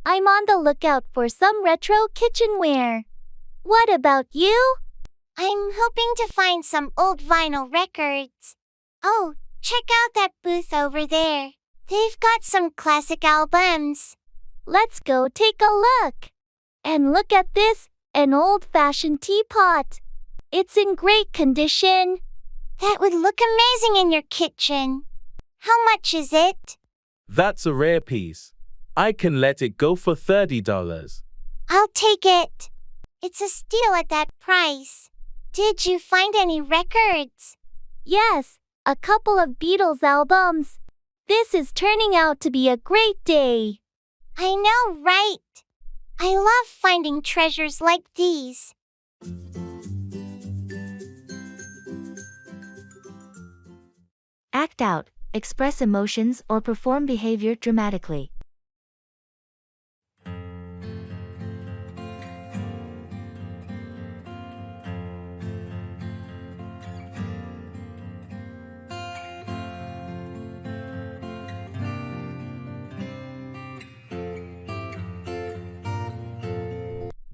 F: I'm on the lookout for some retro kitchenware. What about you?
I: I'm hoping to find some old vinyl records. Oh, check out that booth over there. They've got some classic albums.
F: Let's go take a look. And look at this, an old-fashioned teapot. It's in great condition.
I: That would look amazing in your kitchen. How much is it?
B: That's a rare piece. I can let it go for $30.
I: I'll take it. It's a steal at that price. Did you find any records?
F: Yes, a couple of Beatles albums. This is turning out to be a great day.
I: I know, right? I love finding treasures like these.
A: Act out, express emotions or perform behavior dramatically.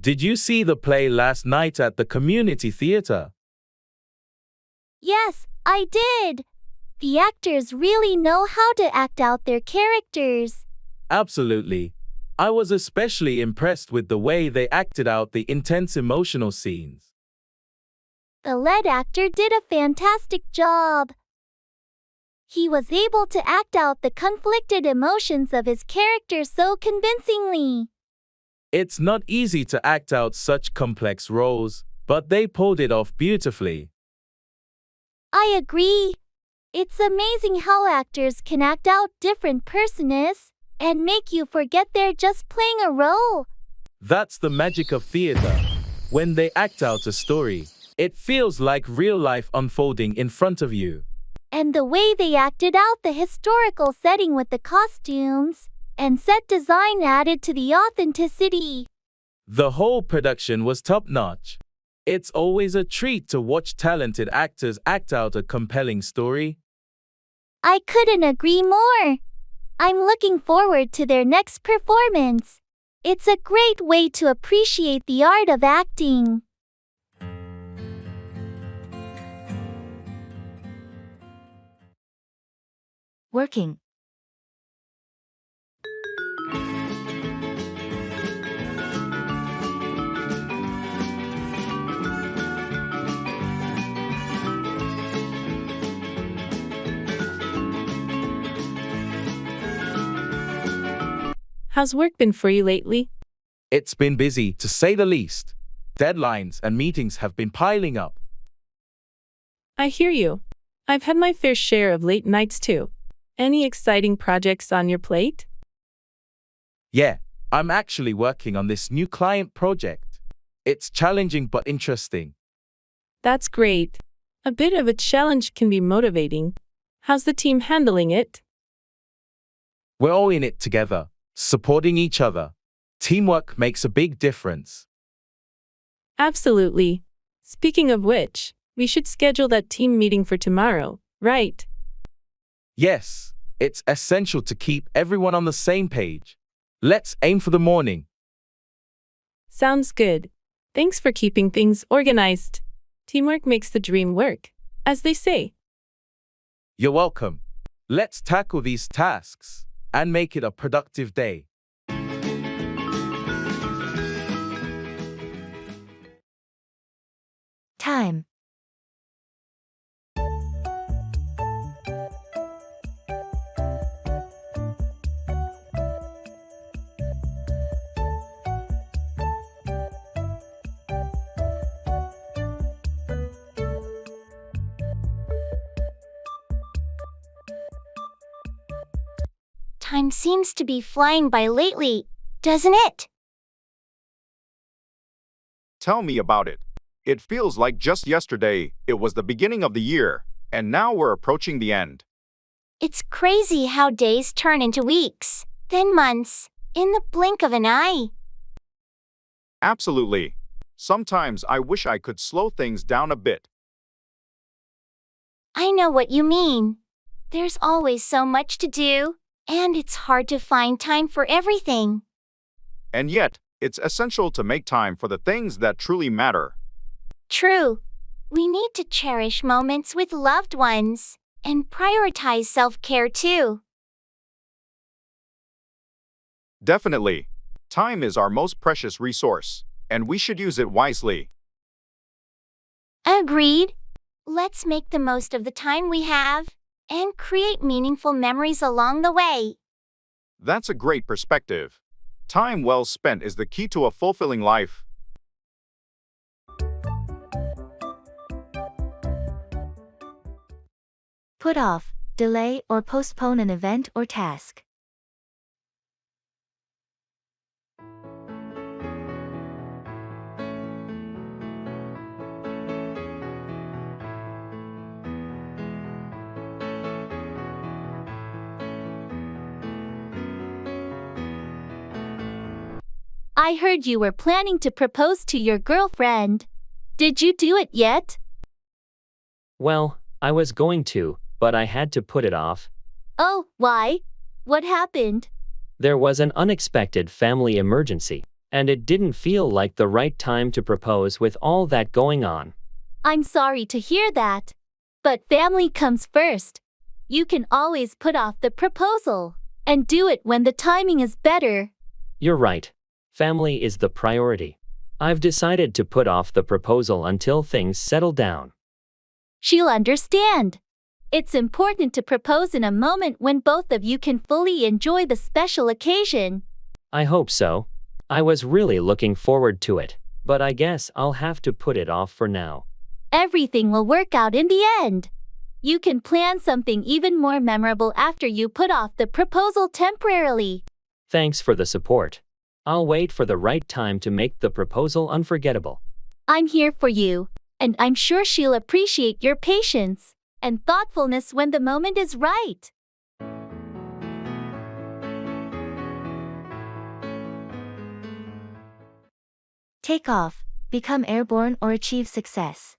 B: Did you see the play last night at the community theater?
F: Yes, I did. The actors really know how to act out their characters.
B: Absolutely. I was especially impressed with the way they acted out the intense emotional scenes.
F: The lead actor did a fantastic job. He was able to act out the conflicted emotions of his character so convincingly.
B: It's not easy to act out such complex roles, but they pulled it off beautifully.
F: I agree. It's amazing how actors can act out different personas and make you forget they're just playing a role.
B: That's the magic of theater. When they act out a story, it feels like real life unfolding in front of you.
F: And the way they acted out the historical setting with the costumes and set design added to the authenticity.
B: The whole production was top-notch. It's always a treat to watch talented actors act out a compelling story.
F: I couldn't agree more. I'm looking forward to their next performance. It's a great way to appreciate the art of acting.
A: Working.
L: How's work been for you lately?
B: It's been busy, to say the least. Deadlines and meetings have been piling up.
L: I hear you. I've had my fair share of late nights too. Any exciting projects on your plate?
B: Yeah, I'm actually working on this new client project. It's challenging but interesting.
L: That's great. A bit of a challenge can be motivating. How's the team handling it?
B: We're all in it together, supporting each other. Teamwork makes a big difference.
L: Absolutely. Speaking of which, we should schedule that team meeting for tomorrow, right?
B: Yes, it's essential to keep everyone on the same page. Let's aim for the morning.
L: Sounds good. Thanks for keeping things organized. Teamwork makes the dream work, as they say.
B: You're welcome. Let's tackle these tasks and make it a productive day.
A: Time.
I: Time seems to be flying by lately, doesn't it?
D: Tell me about it. It feels like just yesterday it was the beginning of the year, and now we're approaching the end.
I: It's crazy how days turn into weeks, then months, in the blink of an eye.
D: Absolutely. Sometimes I wish I could slow things down a bit.
I: I know what you mean. There's always so much to do, and it's hard to find time for everything.
D: And yet, it's essential to make time for the things that truly matter.
I: True. We need to cherish moments with loved ones and prioritize self-care too.
D: Definitely. Time is our most precious resource, and we should use it wisely.
I: Agreed. Let's make the most of the time we have and create meaningful memories along the way.
D: That's a great perspective. Time well spent is the key to a fulfilling life.
A: Put off, delay or postpone an event or task.
F: I heard you were planning to propose to your girlfriend. Did you do it yet?
J: Well, I was going to, but I had to put it off.
F: Oh, why? What happened?
J: There was an unexpected family emergency, and it didn't feel like the right time to propose with all that going on.
F: I'm sorry to hear that. But family comes first. You can always put off the proposal and do it when the timing is better.
J: You're right. Family is the priority. I've decided to put off the proposal until things settle down.
F: She'll understand. It's important to propose in a moment when both of you can fully enjoy the special occasion.
J: I hope so. I was really looking forward to it, but I guess I'll have to put it off for now.
F: Everything will work out in the end. You can plan something even more memorable after you put off the proposal temporarily.
J: Thanks for the support. I'll wait for the right time to make the proposal unforgettable.
F: I'm here for you, and I'm sure she'll appreciate your patience and thoughtfulness when the moment is right.
A: Take off, become airborne or achieve success.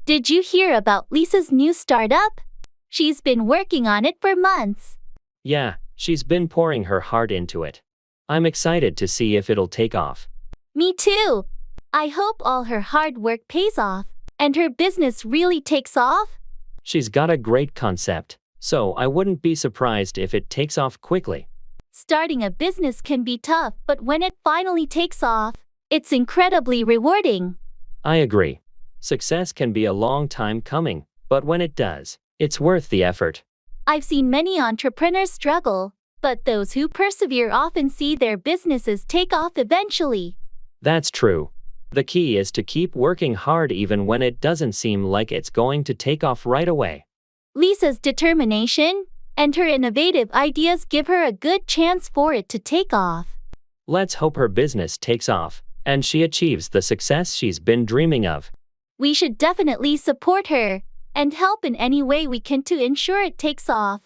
F: Did you hear about Lisa's new startup? She's been working on it for months.
J: Yeah, she's been pouring her heart into it. I'm excited to see if it'll take off.
F: Me too. I hope all her hard work pays off and her business really takes off.
J: She's got a great concept, so I wouldn't be surprised if it takes off quickly.
F: Starting a business can be tough, but when it finally takes off, it's incredibly rewarding.
J: I agree. Success can be a long time coming, but when it does, it's worth the effort.
F: I've seen many entrepreneurs struggle, but those who persevere often see their businesses take off eventually.
J: That's true. The key is to keep working hard even when it doesn't seem like it's going to take off right away.
F: Lisa's determination and her innovative ideas give her a good chance for it to take off.
J: Let's hope her business takes off, and she achieves the success she's been dreaming of.
F: We should definitely support her and help in any way we can to ensure it takes off.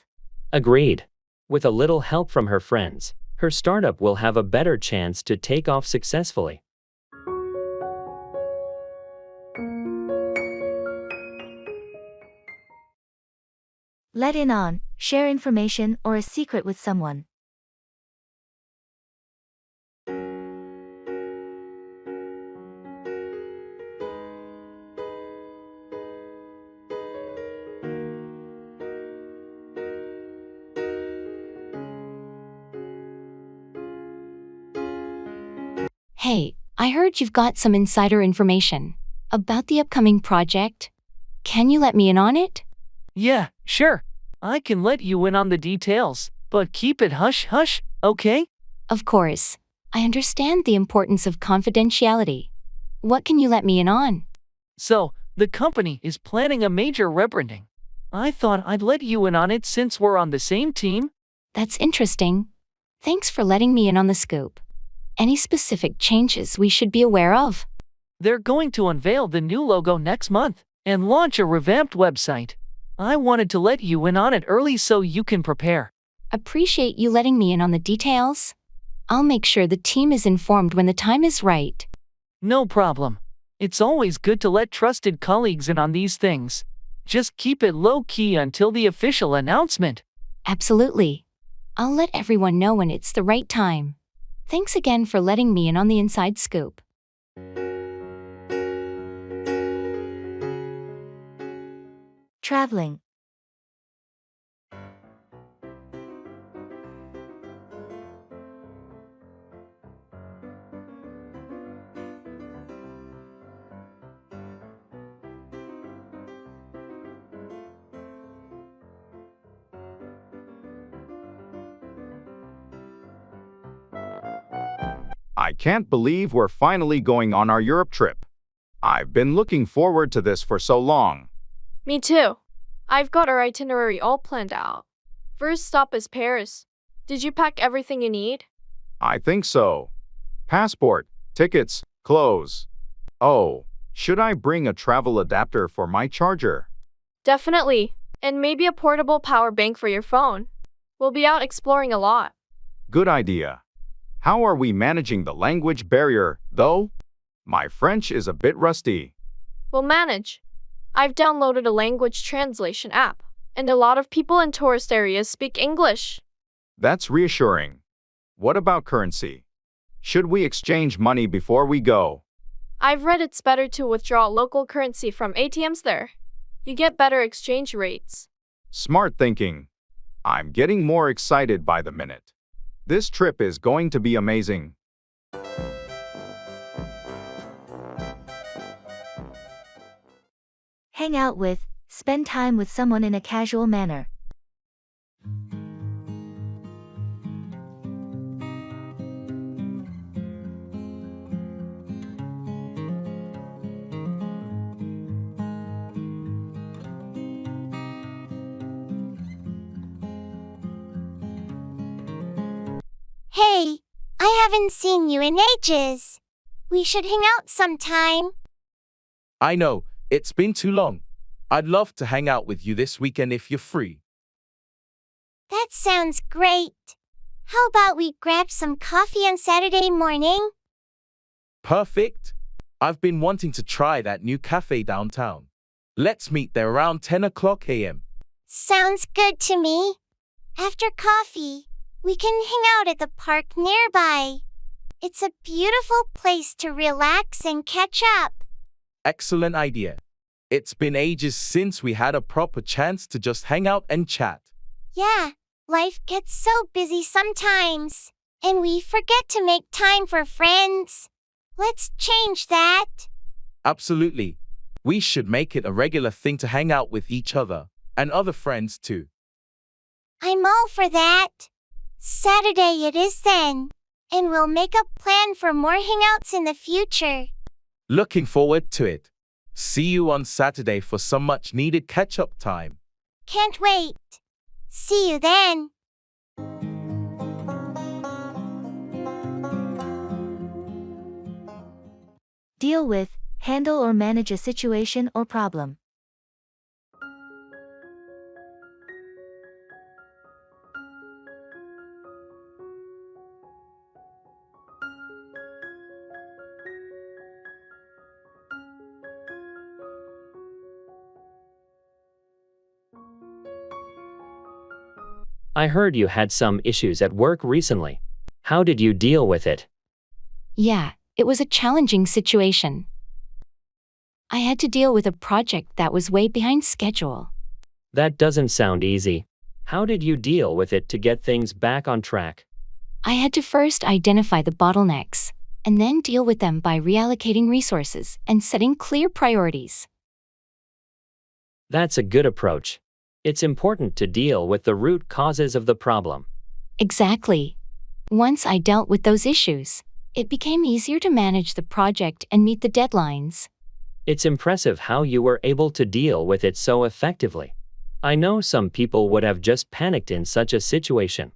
J: Agreed. With a little help from her friends, her startup will have a better chance to take off successfully.
A: Let in on, share information or a secret with someone.
M: Hey, I heard you've got some insider information about the upcoming project. Can you let me in on it?
G: Yeah, sure. I can let you in on the details, but keep it hush-hush, okay?
M: Of course. I understand the importance of confidentiality. What can you let me in on?
G: So, the company is planning a major rebranding. I thought I'd let you in on it since we're on the same team.
M: That's interesting. Thanks for letting me in on the scoop. Any specific changes we should be aware of?
G: They're going to unveil the new logo next month and launch a revamped website. I wanted to let you in on it early so you can prepare.
M: Appreciate you letting me in on the details. I'll make sure the team is informed when the time is right.
G: No problem. It's always good to let trusted colleagues in on these things. Just keep it low-key until the official announcement.
M: Absolutely. I'll let everyone know when it's the right time. Thanks again for letting me in on the inside scoop.
A: Traveling.
D: I can't believe we're finally going on our Europe trip. I've been looking forward to this for so long.
C: Me too. I've got our itinerary all planned out. First stop is Paris. Did you pack everything you need?
D: I think so. Passport, tickets, clothes. Oh, should I bring a travel adapter for my charger?
C: Definitely. And maybe a portable power bank for your phone. We'll be out exploring a lot.
D: Good idea. How are we managing the language barrier, though? My French is a bit rusty.
C: We'll manage. I've downloaded a language translation app, and a lot of people in tourist areas speak English.
D: That's reassuring. What about currency? Should we exchange money before we go?
C: I've read it's better to withdraw local currency from ATMs there. You get better exchange rates.
D: Smart thinking. I'm getting more excited by the minute. This trip is going to be amazing.
A: Hang out with, spend time with someone in a casual manner.
I: Hey, I haven't seen you in ages. We should hang out sometime.
B: I know, it's been too long. I'd love to hang out with you this weekend if you're free.
I: That sounds great. How about we grab some coffee on Saturday morning?
B: Perfect. I've been wanting to try that new cafe downtown. Let's meet there around 10 o'clock a.m.
I: Sounds good to me. After coffee, we can hang out at the park nearby. It's a beautiful place to relax and catch up.
B: Excellent idea. It's been ages since we had a proper chance to just hang out and chat.
I: Yeah, life gets so busy sometimes, and we forget to make time for friends. Let's change that.
B: Absolutely. We should make it a regular thing to hang out with each other, and other friends too.
I: I'm all for that. Saturday it is then, and we'll make a plan for more hangouts in the future.
B: Looking forward to it. See you on Saturday for some much-needed catch-up time.
I: Can't wait. See you then.
A: Deal with, handle or manage a situation or problem.
J: I heard you had some issues at work recently. How did you deal with it?
M: Yeah, it was a challenging situation. I had to deal with a project that was way behind schedule.
J: That doesn't sound easy. How did you deal with it to get things back on track?
M: I had to first identify the bottlenecks, and then deal with them by reallocating resources and setting clear priorities.
J: That's a good approach. It's important to deal with the root causes of the problem.
M: Exactly. Once I dealt with those issues, it became easier to manage the project and meet the deadlines.
J: It's impressive how you were able to deal with it so effectively. I know some people would have just panicked in such a situation.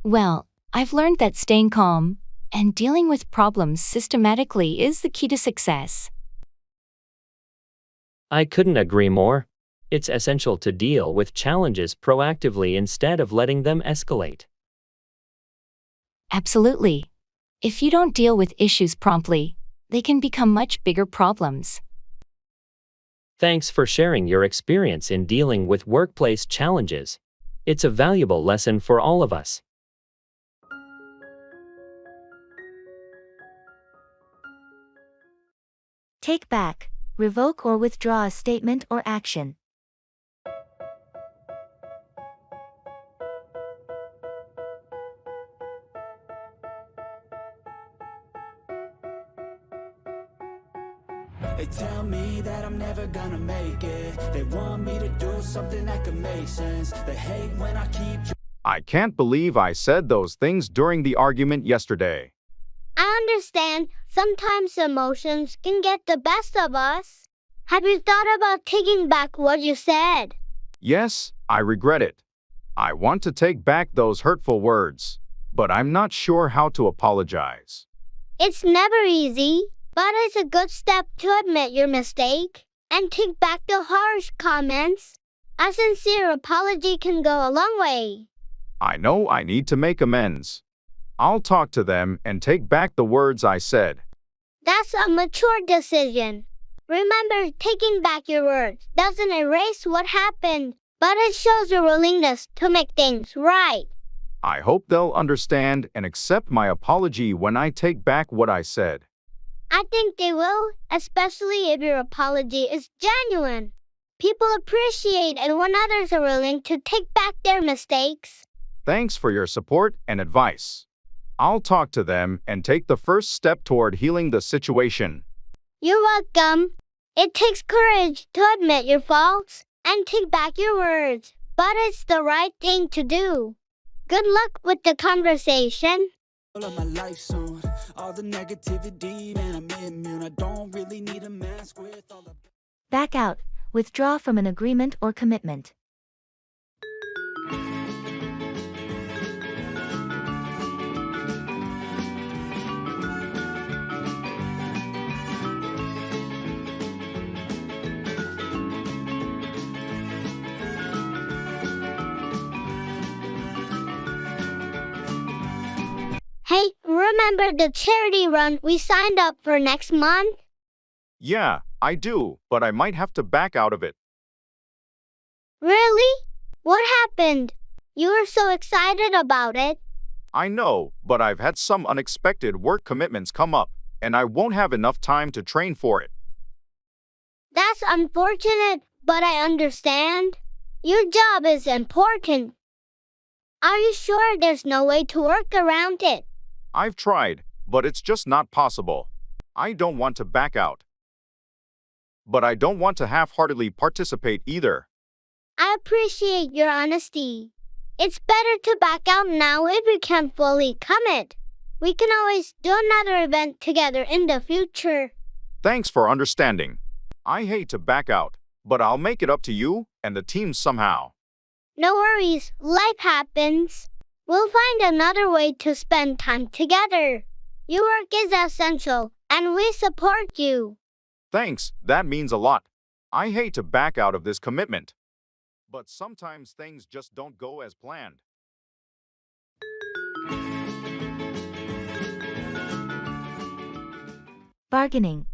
M: Well, I've learned that staying calm and dealing with problems systematically is the key to success.
J: I couldn't agree more. It's essential to deal with challenges proactively instead of letting them escalate.
M: Absolutely. If you don't deal with issues promptly, they can become much bigger problems.
J: Thanks for sharing your experience in dealing with workplace challenges. It's a valuable lesson for all of us.
A: Take back, revoke or withdraw a statement or action.
K: They tell me that I'm never gonna make it. They want me to do something that could make sense. They hate when I keep...
D: I can't believe I said those things during the argument yesterday.
E: I understand sometimes emotions can get the best of us. Have you thought about taking back what you said?
D: Yes, I regret it. I want to take back those hurtful words, but I'm not sure how to apologize.
E: It's never easy, but it's a good step to admit your mistake and take back the harsh comments. A sincere apology can go a long way.
D: I know I need to make amends. I'll talk to them and take back the words I said.
E: That's a mature decision. Remember, taking back your words doesn't erase what happened, but it shows your willingness to make things right.
D: I hope they'll understand and accept my apology when I take back what I said.
E: I think they will, especially if your apology is genuine. People appreciate it when others are willing to take back their mistakes.
D: Thanks for your support and advice. I'll talk to them and take the first step toward healing the situation.
E: You're welcome. It takes courage to admit your faults and take back your words, but it's the right thing to do. Good luck with the conversation.
K: All of my life soon. All the negativity, man, I'm immune. I don't really need a mask with all the...
A: Back out. Withdraw from an agreement or commitment.
E: Hey, remember the charity run we signed up for next month?
D: Yeah, I do, but I might have to back out of it.
E: Really? What happened? You were so excited about it.
D: I know, but I've had some unexpected work commitments come up, and I won't have enough time to train for it.
E: That's unfortunate, but I understand. Your job is important. Are you sure there's no way to work around it?
D: I've tried, but it's just not possible. I don't want to back out. But I don't want to half-heartedly participate either.
E: I appreciate your honesty. It's better to back out now if you can't fully commit. We can always do another event together in the future.
D: Thanks for understanding. I hate to back out, but I'll make it up to you and the team somehow.
E: No worries, life happens. We'll find another way to spend time together. Your work is essential, and we support you.
D: Thanks, that means a lot. I hate to back out of this commitment. But sometimes things just don't go as planned.
A: Bargaining.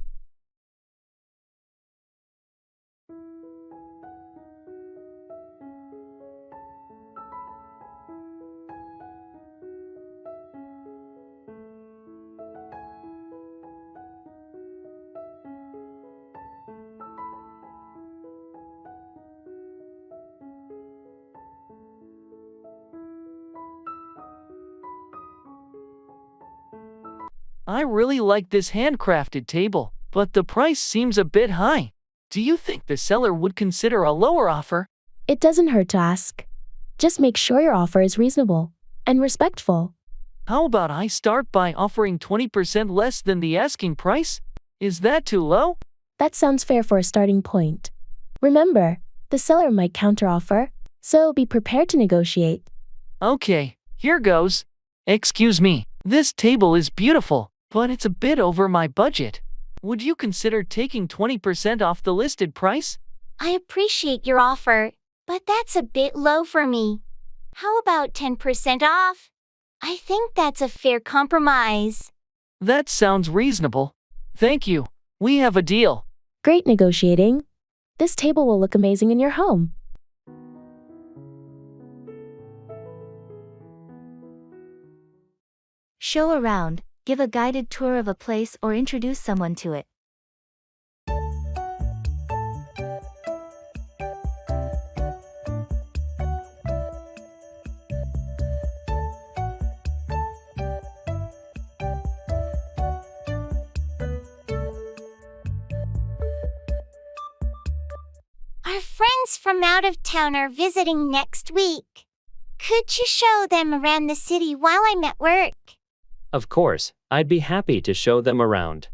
G: I really like this handcrafted table, but the price seems a bit high. Do you think the seller would consider a lower offer?
H: It doesn't hurt to ask. Just make sure your offer is reasonable and respectful.
G: How about I start by offering 20% less than the asking price? Is that too low?
H: That sounds fair for a starting point. Remember, the seller might counteroffer, so be prepared to negotiate.
G: Okay, here goes. Excuse me, this table is beautiful, but it's a bit over my budget. Would you consider taking 20% off the listed price?
I: I appreciate your offer, but that's a bit low for me. How about 10% off? I think that's a fair compromise.
G: That sounds reasonable. Thank you. We have a deal.
H: Great negotiating. This table will look amazing in your home.
A: Show around, give a guided tour of a place or introduce someone to it.
I: Our friends from out of town are visiting next week. Could you show them around the city while I'm at work?
J: Of course, I'd be happy to show them around.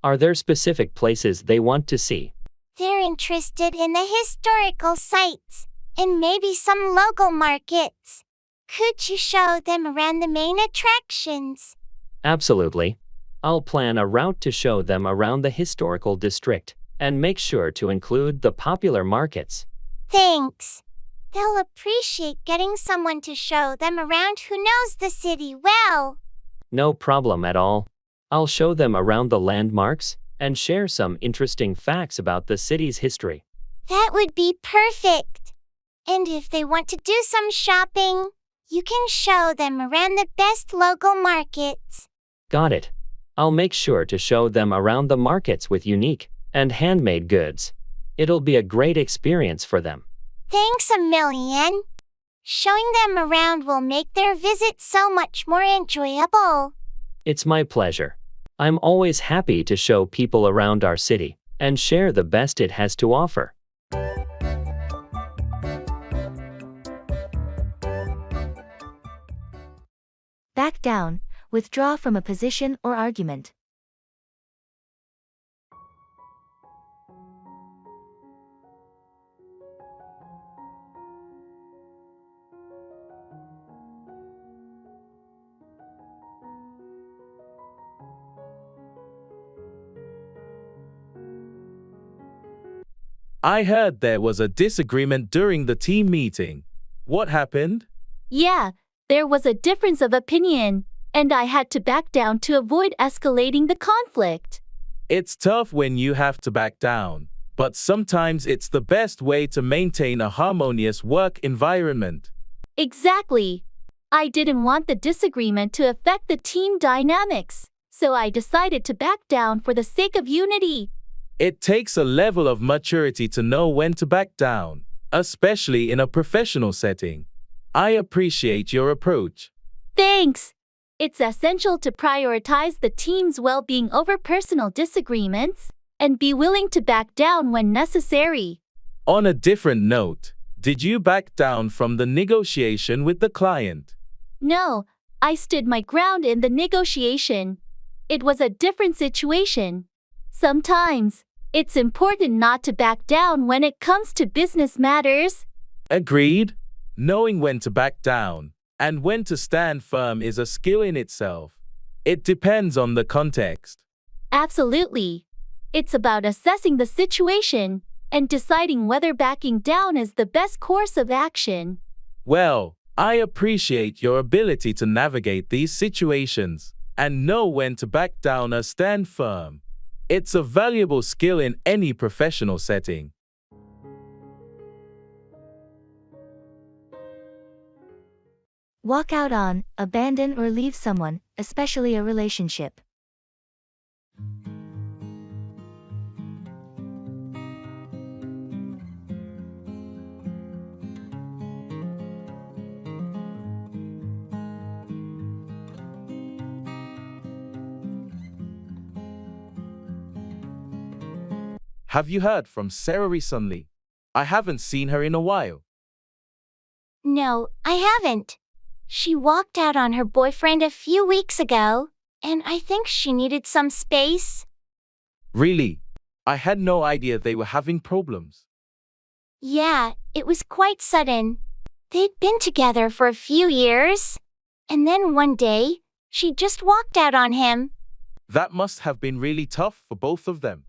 J: Are there specific places they want to see?
I: They're interested in the historical sites and maybe some local markets. Could you show them around the main attractions?
J: Absolutely. I'll plan a route to show them around the historical district and make sure to include the popular markets.
I: Thanks. They'll appreciate getting someone to show them around who knows the city well.
J: No problem at all. I'll show them around the landmarks and share some interesting facts about the city's history.
I: That would be perfect. And if they want to do some shopping, you can show them around the best local markets.
J: Got it. I'll make sure to show them around the markets with unique and handmade goods. It'll be a great experience for them.
I: Thanks a million. Showing them around will make their visit so much more enjoyable.
J: It's my pleasure. I'm always happy to show people around our city and share the best it has to offer.
A: Back down, withdraw from a position or argument.
B: I heard there was a disagreement during the team meeting. What happened?
F: Yeah, there was a difference of opinion, and I had to back down to avoid escalating the conflict.
B: It's tough when you have to back down, but sometimes it's the best way to maintain a harmonious work environment.
F: Exactly. I didn't want the disagreement to affect the team dynamics, so I decided to back down for the sake of unity.
B: It takes a level of maturity to know when to back down, especially in a professional setting. I appreciate your approach.
F: Thanks. It's essential to prioritize the team's well-being over personal disagreements and be willing to back down when necessary.
B: On a different note, did you back down from the negotiation with the client?
F: No, I stood my ground in the negotiation. It was a different situation. Sometimes, it's important not to back down when it comes to business matters.
B: Agreed. Knowing when to back down and when to stand firm is a skill in itself. It depends on the context.
F: Absolutely. It's about assessing the situation and deciding whether backing down is the best course of action.
B: Well, I appreciate your ability to navigate these situations and know when to back down or stand firm. It's a valuable skill in any professional setting.
A: Walk out on, abandon or leave someone, especially a relationship.
B: Have you heard from Sarah recently? I haven't seen her in a while.
I: No, I haven't. She walked out on her boyfriend a few weeks ago, and I think she needed some space.
B: Really? I had no idea they were having problems.
I: Yeah, it was quite sudden. They'd been together for a few years, and then one day, she just walked out on him.
B: That must have been really tough for both of them.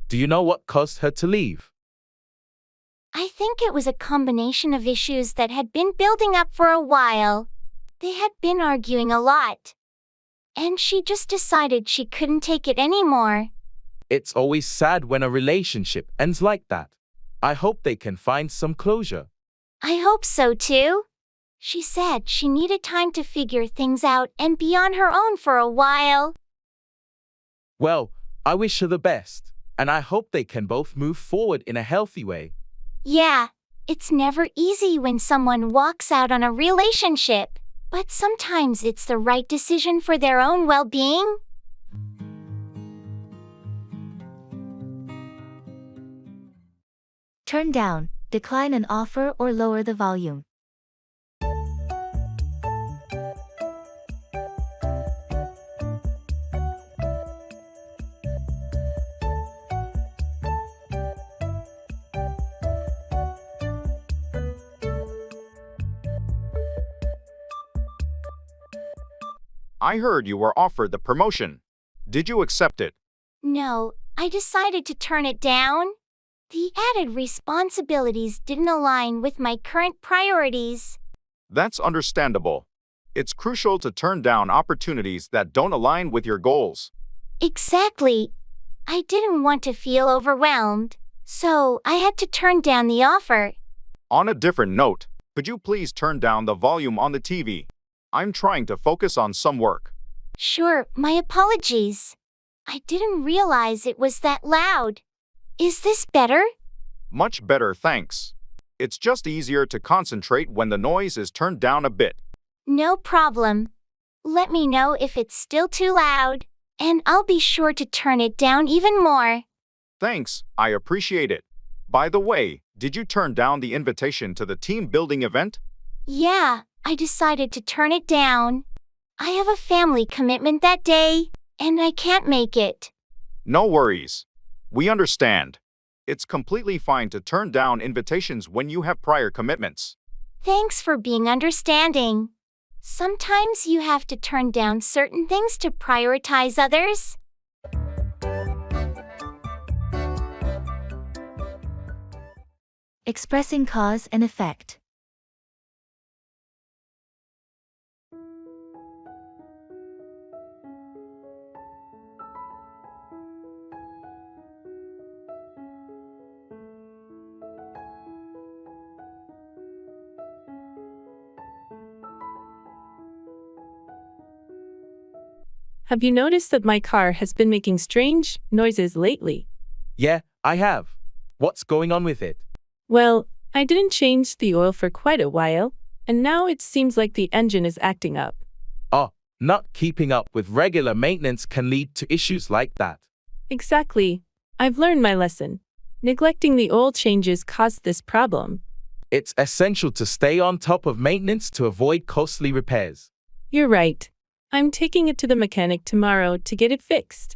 B: Do you know what caused her to leave?
I: I think it was a combination of issues that had been building up for a while. They had been arguing a lot. And she just decided she couldn't take it anymore.
B: It's always sad when a relationship ends like that. I hope they can find some closure.
I: I hope so too. She said she needed time to figure things out and be on her own for a while.
B: Well, I wish her the best, and I hope they can both move forward in a healthy way.
I: Yeah, it's never easy when someone walks out on a relationship, but sometimes it's the right decision for their own well-being.
A: Turn down, decline an offer or lower the volume.
D: I heard you were offered the promotion. Did you accept it?
I: No, I decided to turn it down. The added responsibilities didn't align with my current priorities.
D: That's understandable. It's crucial to turn down opportunities that don't align with your goals.
I: Exactly. I didn't want to feel overwhelmed, so I had to turn down the offer.
D: On a different note, could you please turn down the volume on the TV? I'm trying to focus on some work.
I: Sure, my apologies. I didn't realize it was that loud. Is this better?
D: Much better, thanks. It's just easier to concentrate when the noise is turned down a bit.
I: No problem. Let me know if it's still too loud, and I'll be sure to turn it down even more.
D: Thanks, I appreciate it. By the way, did you turn down the invitation to the team building event?
I: Yeah, I decided to turn it down. I have a family commitment that day, and I can't make it.
D: No worries. We understand. It's completely fine to turn down invitations when you have prior commitments.
I: Thanks for being understanding. Sometimes you have to turn down certain things to prioritize others.
A: Expressing cause and effect.
L: Have you noticed that my car has been making strange noises lately?
B: Yeah, I have. What's going on with it?
L: Well, I didn't change the oil for quite a while, and now it seems like the engine is acting up.
B: Oh, not keeping up with regular maintenance can lead to issues like that.
L: Exactly. I've learned my lesson. Neglecting the oil changes caused this problem.
B: It's essential to stay on top of maintenance to avoid costly repairs.
L: You're right. I'm taking it to the mechanic tomorrow to get it fixed.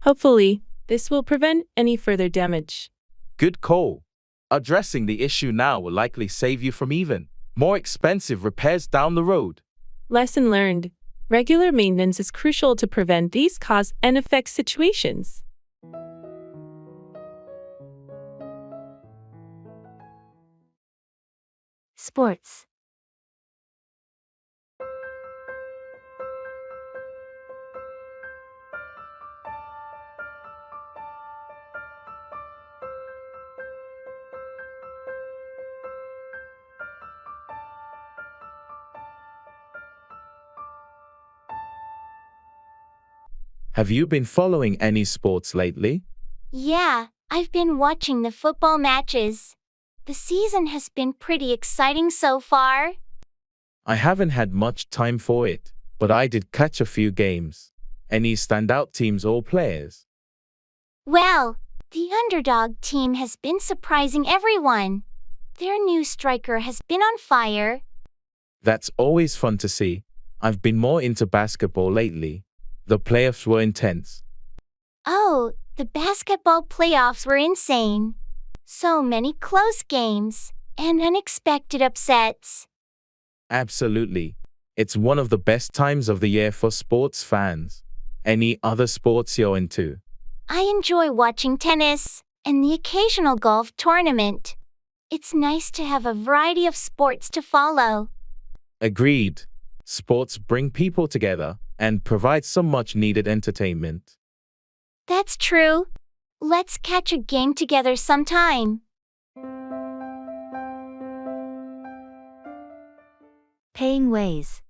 L: Hopefully, this will prevent any further damage.
B: Good call. Addressing the issue now will likely save you from even more expensive repairs down the road.
L: Lesson learned. Regular maintenance is crucial to prevent these cause and effect situations.
A: Sports.
B: Have you been following any sports lately?
I: Yeah, I've been watching the football matches. The season has been pretty exciting so far.
B: I haven't had much time for it, but I did catch a few games. Any standout teams or players?
I: Well, the underdog team has been surprising everyone. Their new striker has been on fire.
B: That's always fun to see. I've been more into basketball lately. The playoffs were intense.
I: Oh, the basketball playoffs were insane. So many close games and unexpected upsets.
B: Absolutely. It's one of the best times of the year for sports fans. Any other sports you're into?
I: I enjoy watching tennis and the occasional golf tournament. It's nice to have a variety of sports to follow.
B: Agreed. Sports bring people together and provide some much-needed entertainment.
I: That's true. Let's catch a game together sometime.
A: Paying ways.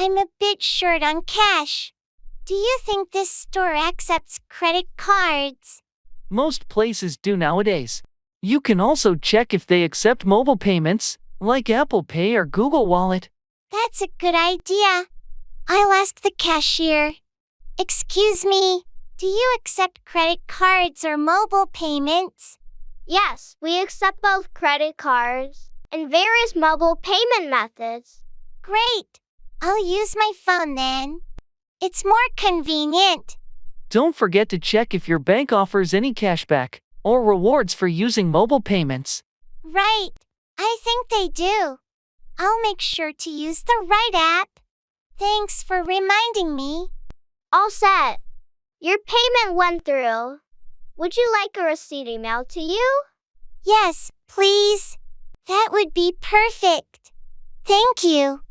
I: I'm a bit short on cash. Do you think this store accepts credit cards?
G: Most places do nowadays. You can also check if they accept mobile payments, like Apple Pay or Google Wallet.
I: That's a good idea. I'll ask the cashier. Excuse me, do you accept credit cards or mobile payments?
E: Yes, we accept both credit cards and various mobile payment methods.
I: Great. I'll use my phone then. It's more convenient.
G: Don't forget to check if your bank offers any cashback. or rewards for using mobile payments.
I: Right. I think they do. I'll make sure to use the right app. Thanks for reminding me.
E: All set. Your payment went through. Would you like a receipt emailed to you?
I: Yes, please. That would be perfect. Thank you.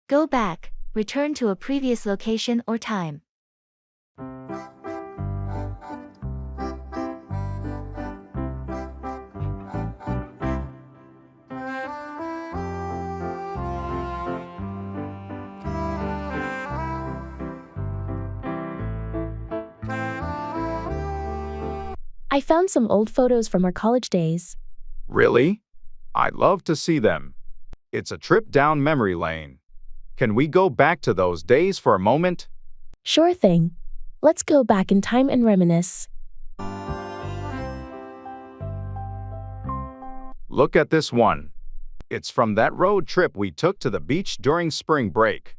A: Go back, return to a previous location or time.
H: I found some old photos from our college days.
D: Really? I'd love to see them. It's a trip down memory lane. Can we go back to those days for a moment?
H: Sure thing. Let's go back in time and reminisce.
D: Look at this one. It's from that road trip we took to the beach during spring break.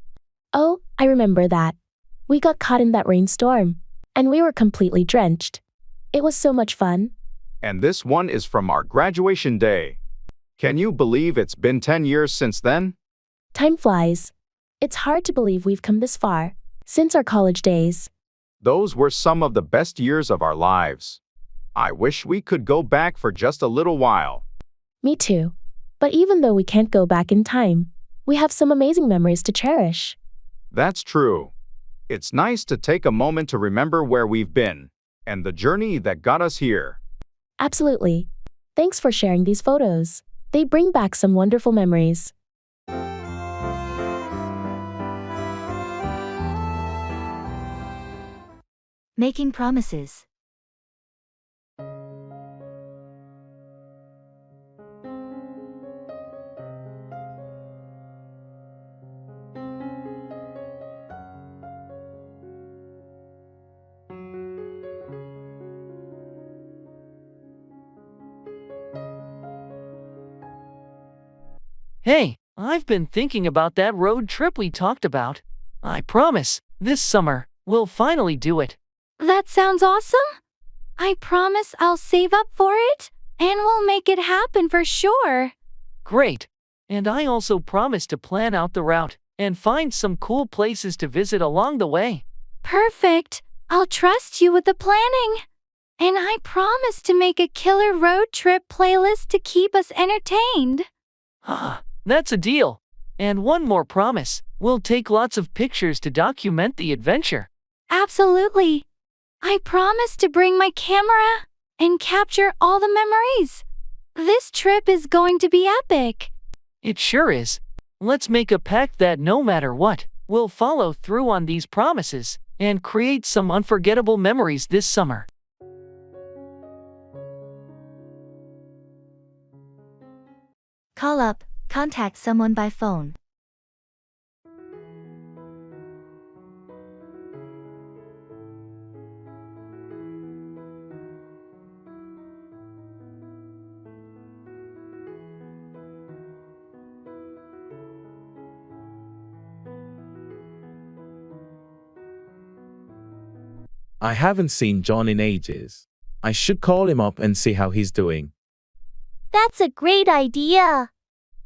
H: Oh, I remember that. We got caught in that rainstorm, and we were completely drenched. It was so much fun.
D: And this one is from our graduation day. Can you believe it's been 10 years since then?
H: Time flies. It's hard to believe we've come this far since our college days.
D: Those were some of the best years of our lives. I wish we could go back for just a little while.
H: Me too. But even though we can't go back in time, we have some amazing memories to cherish.
D: That's true. It's nice to take a moment to remember where we've been and the journey that got us here.
H: Absolutely. Thanks for sharing these photos. They bring back some wonderful memories.
A: Making promises.
G: Hey, I've been thinking about that road trip we talked about. I promise, this summer, we'll finally do it.
F: That sounds awesome. I promise I'll save up for it, and we'll make it happen for sure.
G: Great. And I also promise to plan out the route and find some cool places to visit along the way.
F: Perfect. I'll trust you with the planning. And I promise to make a killer road trip playlist to keep us entertained.
G: That's a deal. And one more promise. We'll take lots of pictures to document the adventure.
F: Absolutely. I promise to bring my camera and capture all the memories. This trip is going to be epic.
G: It sure is. Let's make a pact that no matter what, we'll follow through on these promises and create some unforgettable memories this summer.
A: Call up, contact someone by phone.
B: I haven't seen John in ages. I should call him up and see how he's doing.
F: That's a great idea.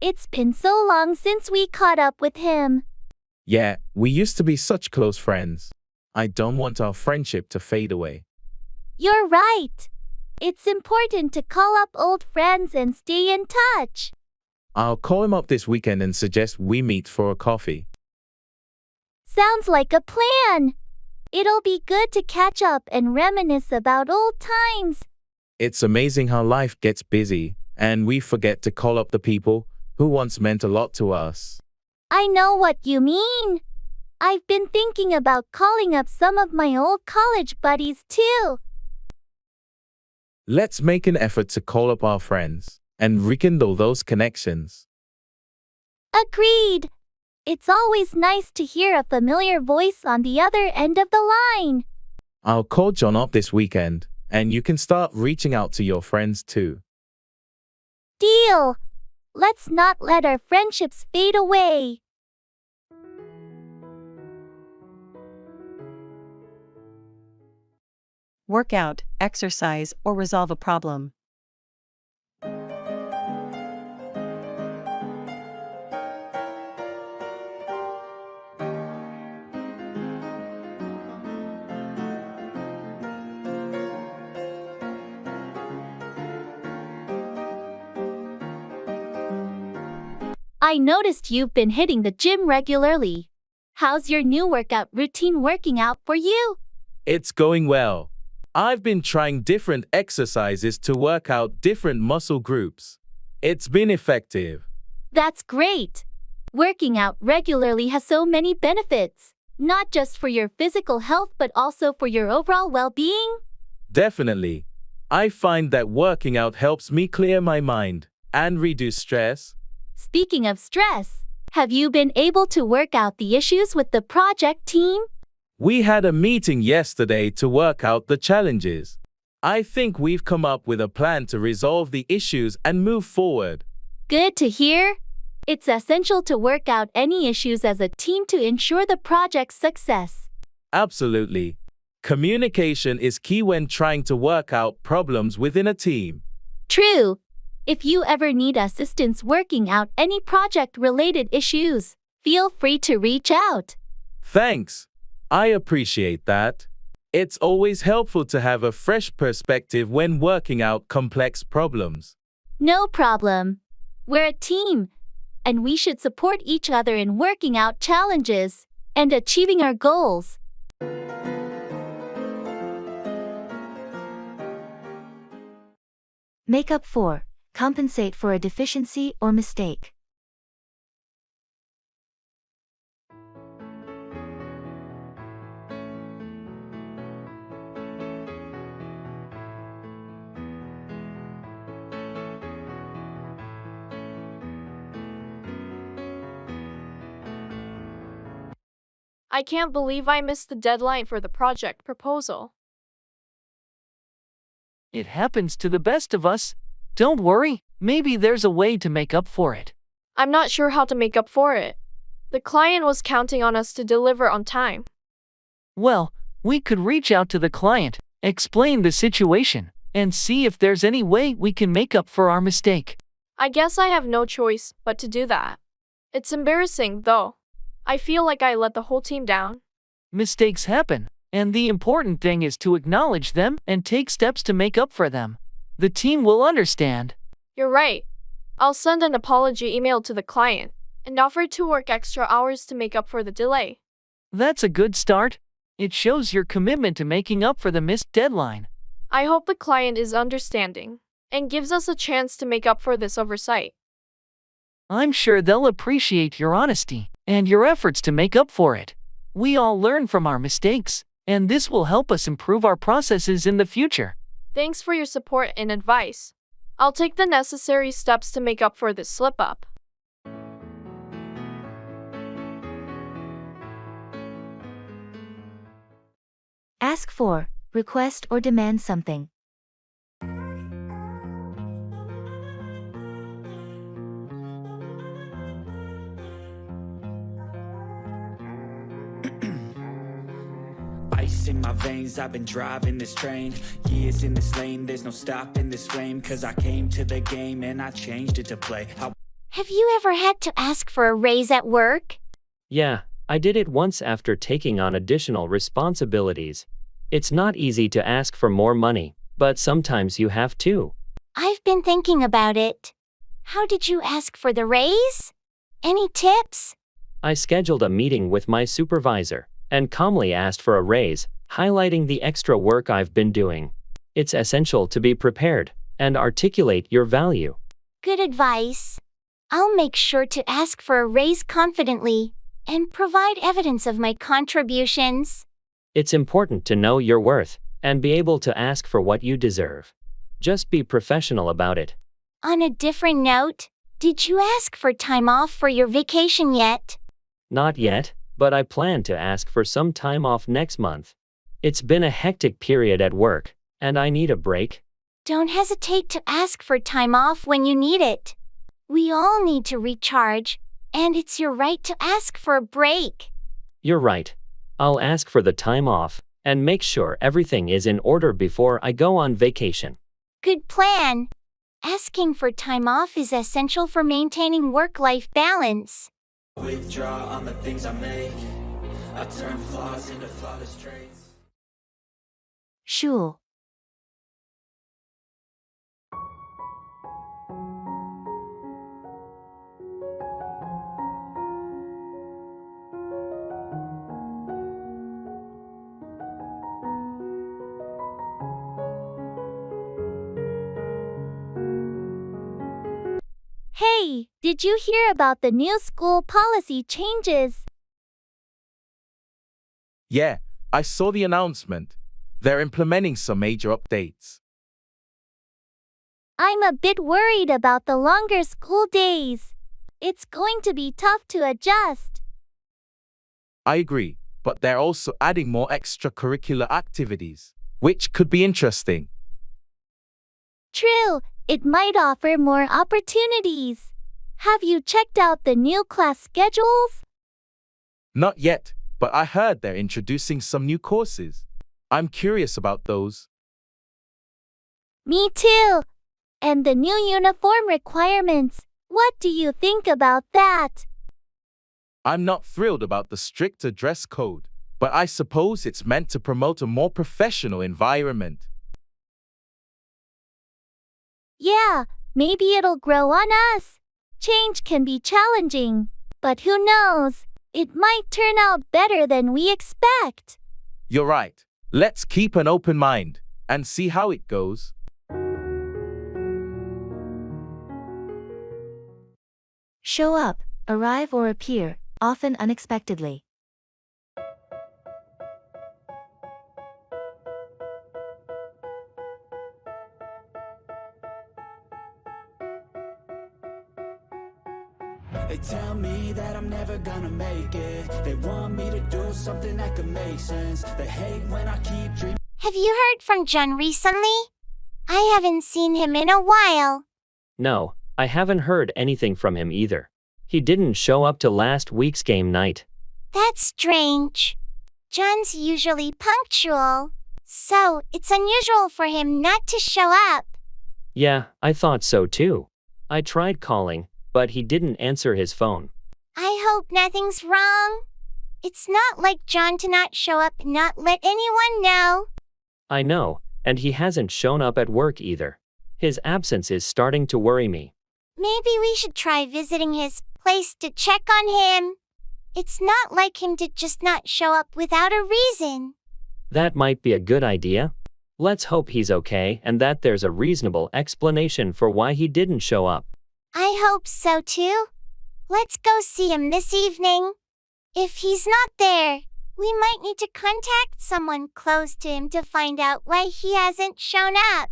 F: It's been so long since we caught up with him.
B: Yeah, we used to be such close friends. I don't want our friendship to fade away.
F: You're right. It's important to call up old friends and stay in touch.
B: I'll call him up this weekend and suggest we meet for a coffee.
F: Sounds like a plan. It'll be good to catch up and reminisce about old times.
B: It's amazing how life gets busy, and we forget to call up the people who once meant a lot to us.
F: I know what you mean. I've been thinking about calling up some of my old college buddies too.
B: Let's make an effort to call up our friends and rekindle those connections.
F: Agreed. It's always nice to hear a familiar voice on the other end of the line.
B: I'll call John up this weekend, and you can start reaching out to your friends too.
F: Deal. Let's not let our friendships fade away.
N: work out, exercise, or resolve a problem.
F: I noticed you've been hitting the gym regularly. How's your new workout routine working out for you?
B: It's going well. I've been trying different exercises to work out different muscle groups. It's been effective.
F: That's great. Working out regularly has so many benefits, not just for your physical health but also for your overall well-being.
B: Definitely. I find that working out helps me clear my mind and reduce stress.
F: Speaking of stress, have you been able to work out the issues with the project team?
B: We had a meeting yesterday to work out the challenges. I think we've come up with a plan to resolve the issues and move forward.
F: Good to hear. It's essential to work out any issues as a team to ensure the project's success.
B: Absolutely. Communication is key when trying to work out problems within a team.
F: True. If you ever need assistance working out any project-related issues, feel free to reach out.
B: Thanks. I appreciate that. It's always helpful to have a fresh perspective when working out complex problems.
F: No problem. We're a team, and we should support each other in working out challenges and achieving our goals.
A: Make up for. Compensate for a deficiency or mistake.
C: I can't believe I missed the deadline for the project proposal.
G: It happens to the best of us. Don't worry, maybe there's a way to make up for it.
C: I'm not sure how to make up for it. The client was counting on us to deliver on time.
G: Well, we could reach out to the client, explain the situation, and see if there's any way we can make up for our mistake.
C: I guess I have no choice but to do that. It's embarrassing, though. I feel like I let the whole team down.
G: Mistakes happen, and the important thing is to acknowledge them and take steps to make up for them. The team will understand.
C: You're right. I'll send an apology email to the client and offer to work extra hours to make up for the delay.
G: That's a good start. It shows your commitment to making up for the missed deadline.
C: I hope the client is understanding and gives us a chance to make up for this oversight.
G: I'm sure they'll appreciate your honesty and your efforts to make up for it. We all learn from our mistakes, and this will help us improve our processes in the future.
C: Thanks for your support and advice. I'll take the necessary steps to make up for this slip-up.
A: Ask for, request or demand something.
K: Ice in my veins, I've been driving this train. Years in this lane, there's no stopping this flame. Cause I came to the game and I changed it to play.
I: Have you ever had to ask for a raise at work?
J: Yeah, I did it once after taking on additional responsibilities. It's not easy to ask for more money, but sometimes you have to.
I: I've been thinking about it. How did you ask for the raise? Any tips?
J: I scheduled a meeting with my supervisor and calmly asked for a raise, highlighting the extra work I've been doing. It's essential to be prepared and articulate your value.
I: Good advice. I'll make sure to ask for a raise confidently and provide evidence of my contributions.
J: It's important to know your worth and be able to ask for what you deserve. Just be professional about it.
I: On a different note, did you ask for time off for your vacation yet?
J: Not yet, but I plan to ask for some time off next month. It's been a hectic period at work, and I need a break.
I: Don't hesitate to ask for time off when you need it. We all need to recharge, and it's your right to ask for a break.
J: You're right. I'll ask for the time off, And make sure everything is in order before I go on vacation.
I: Good plan. Asking for time off is essential for maintaining work-life balance.
K: Withdraw on the things I make. I turn flaws into flawless traits.
A: Sure.
F: Hey, did you hear about the new school policy changes?
B: Yeah, I saw the announcement. They're implementing some major updates.
F: I'm a bit worried about the longer school days. It's going to be tough to adjust.
B: I agree, but they're also adding more extracurricular activities, which could be interesting.
F: True, it might offer more opportunities. Have you checked out the new class schedules?
B: Not yet, but I heard they're introducing some new courses. I'm curious about those.
F: Me too. And the new uniform requirements. What do you think about that?
B: I'm not thrilled about the stricter dress code, but I suppose it's meant to promote a more professional environment.
F: Yeah, maybe it'll grow on us. Change can be challenging, but who knows? It might turn out better than we expect.
B: You're right. Let's keep an open mind and see how it goes.
A: Show up, arrive or appear, often unexpectedly.
K: They tell me that I'm never gonna make it. They want me to do something that could make sense. They hate when I keep dreaming.
I: Have you heard from John recently? I haven't seen him in a while.
J: No, I haven't heard anything from him either. He didn't show up to last week's game night.
I: That's strange. John's usually punctual, so it's unusual for him not to show up.
J: Yeah, I thought so too. I tried calling, but he didn't answer his phone.
I: I hope nothing's wrong. It's not like John to not show up and not let anyone know.
J: I know, and he hasn't shown up at work either. His absence is starting to worry me.
I: Maybe we should try visiting his place to check on him. It's not like him to just not show up without a reason.
J: That might be a good idea. Let's hope he's okay and that there's a reasonable explanation for why he didn't show up.
I: I hope so too. Let's go see him this evening. If he's not there, we might need to contact someone close to him to find out why he hasn't shown up.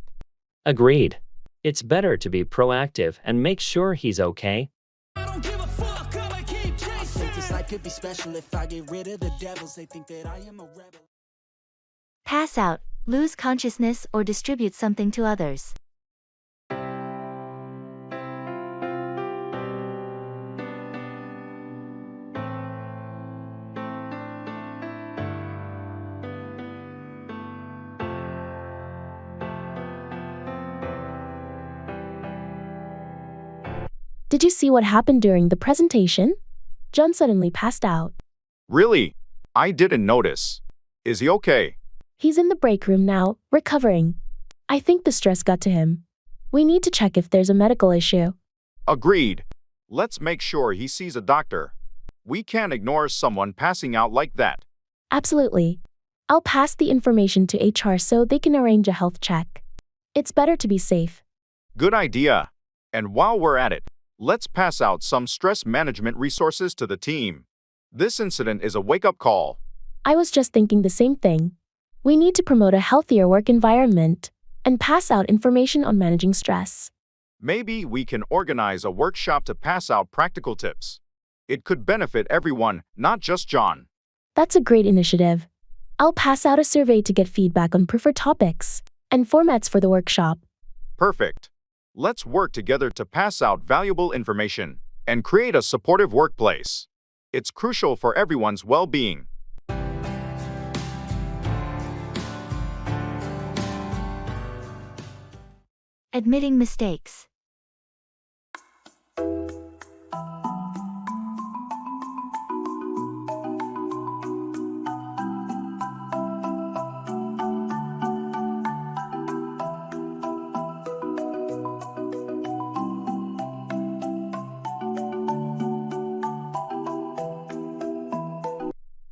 J: Agreed. It's better to be proactive and make sure he's okay.
K: I don't give a fuck, I'ma keep chasing. I think this life could be special if I get rid of the devils. They think that I am a rebel.
A: Pass out, lose consciousness or distribute something to others.
H: Did you see what happened during the presentation? John suddenly passed out.
D: Really? I didn't notice. Is he okay?
H: He's in the break room now, recovering. I think the stress got to him. We need to check if there's a medical issue.
D: Agreed. Let's make sure he sees a doctor. We can't ignore someone passing out like that.
H: Absolutely. I'll pass the information to HR so they can arrange a health check. It's better to be safe.
D: Good idea. And while we're at it, let's pass out some stress management resources to the team. This incident is a wake-up call.
H: I was just thinking the same thing. We need to promote a healthier work environment and pass out information on managing stress.
D: Maybe we can organize a workshop to pass out practical tips. It could benefit everyone, not just John.
H: That's a great initiative. I'll pass out a survey to get feedback on preferred topics and formats for the workshop.
D: Perfect. Let's work together to pass out valuable information and create a supportive workplace. It's crucial for everyone's well-being.
A: Admitting mistakes.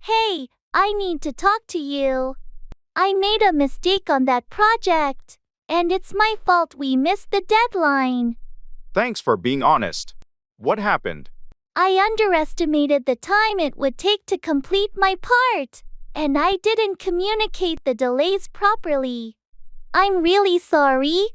F: Hey, I need to talk to you. I made a mistake on that project, and it's my fault we missed the deadline.
D: Thanks for being honest. What happened?
F: I underestimated the time it would take to complete my part, and I didn't communicate the delays properly. I'm really sorry.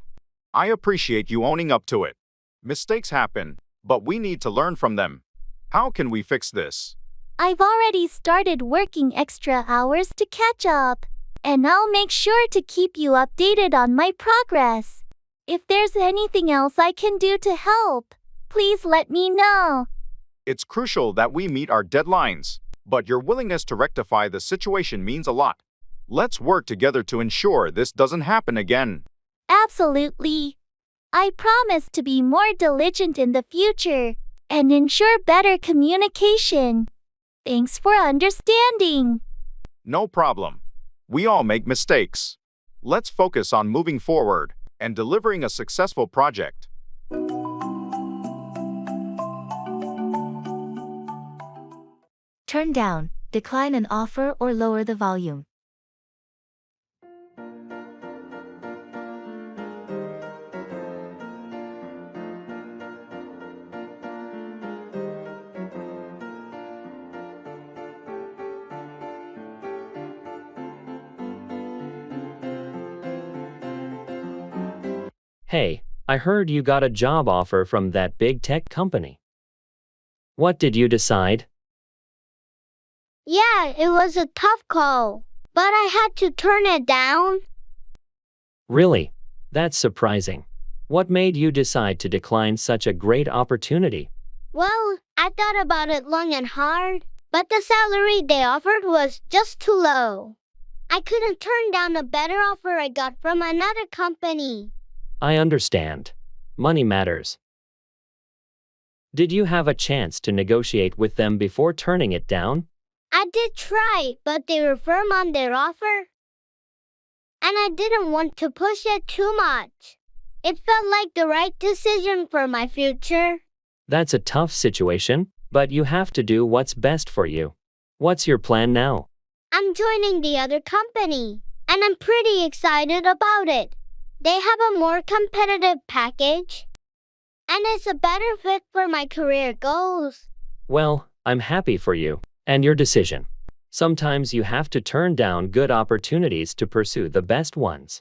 D: I appreciate you owning up to it. Mistakes happen, but we need to learn from them. How can we fix this?
F: I've already started working extra hours to catch up, and I'll make sure to keep you updated on my progress. If there's anything else I can do to help, please let me know.
D: It's crucial that we meet our deadlines, but your willingness to rectify the situation means a lot. Let's work together to ensure this doesn't happen again.
F: Absolutely. I promise to be more diligent in the future and ensure better communication. Thanks for understanding.
D: No problem. We all make mistakes. Let's focus on moving forward and delivering a successful project.
A: Turn down, decline an offer or lower the volume.
J: Hey, I heard you got a job offer from that big tech company. What did you decide?
E: Yeah, it was a tough call, but I had to turn it down.
J: Really? That's surprising. What made you decide to decline such a great opportunity?
E: Well, I thought about it long and hard, but the salary they offered was just too low. I couldn't turn down a better offer I got from another company.
J: I understand. Money matters. Did you have a chance to negotiate with them before turning it down?
E: I did try, but they were firm on their offer. And I didn't want to push it too much. It felt like the right decision for my future.
J: That's a tough situation, but you have to do what's best for you. What's your plan now?
E: I'm joining the other company, and I'm pretty excited about it. They have a more competitive package, and it's a better fit for my career goals.
J: Well, I'm happy for you and your decision. Sometimes you have to turn down good opportunities to pursue the best ones.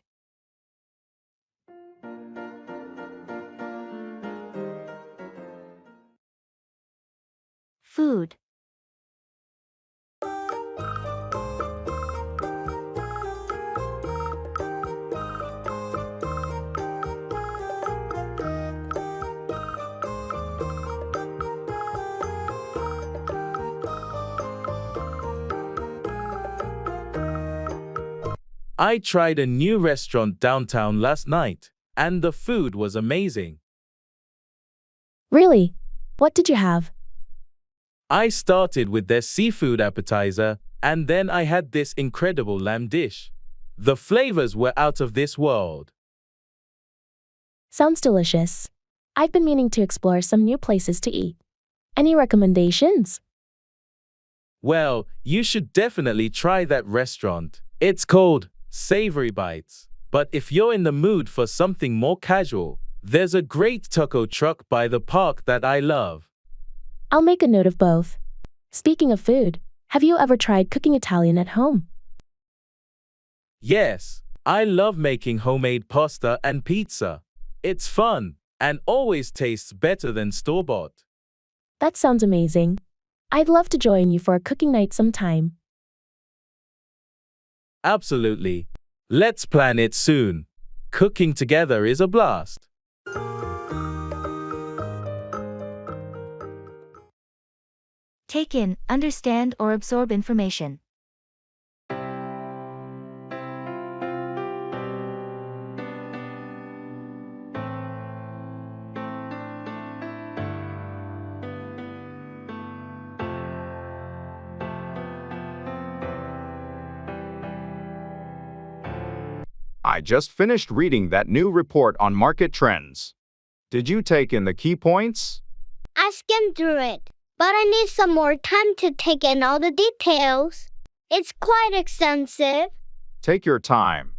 A: Food.
B: I tried a new restaurant downtown last night, and the food was amazing.
H: Really? What did you have?
B: I started with their seafood appetizer, and then I had this incredible lamb dish. The flavors were out of this world.
H: Sounds delicious. I've been meaning to explore some new places to eat. Any recommendations?
B: Well, you should definitely try that restaurant. It's called Savory Bites. But if you're in the mood for something more casual, there's a great taco truck by the park that I love.
H: I'll make a note of both. Speaking of food, have you ever tried cooking Italian at home?
B: Yes, I love making homemade pasta and pizza. It's fun and always tastes better than store-bought.
H: That sounds amazing. I'd love to join you for a cooking night sometime.
B: Absolutely. Let's plan it soon. Cooking together is a blast.
A: Take in, understand or absorb information.
D: I just finished reading that new report on market trends. Did you take in the key points?
E: I skimmed through it, but I need some more time to take in all the details. It's quite extensive.
D: Take your time.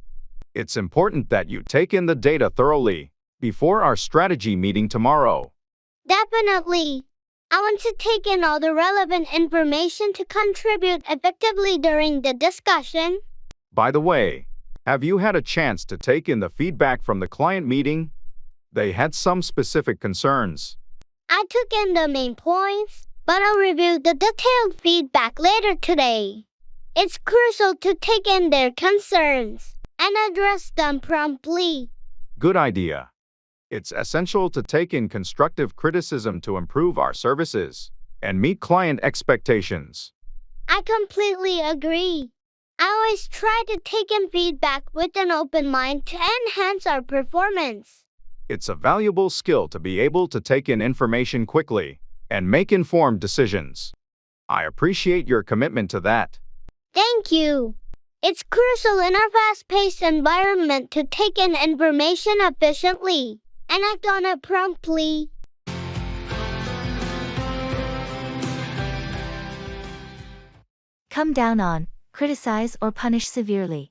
D: It's important that you take in the data thoroughly before our strategy meeting tomorrow.
E: Definitely. I want to take in all the relevant information to contribute effectively during the discussion.
D: By the way, have you had a chance to take in the feedback from the client meeting? They had some specific concerns.
E: I took in the main points, but I'll review the detailed feedback later today. It's crucial to take in their concerns and address them promptly.
D: Good idea. It's essential to take in constructive criticism to improve our services and meet client expectations.
E: I completely agree. I always try to take in feedback with an open mind to enhance our performance.
D: It's a valuable skill to be able to take in information quickly and make informed decisions. I appreciate your commitment to that.
E: Thank you. It's crucial in our fast-paced environment to take in information efficiently and act on it promptly.
A: Come down on, criticize or punish severely.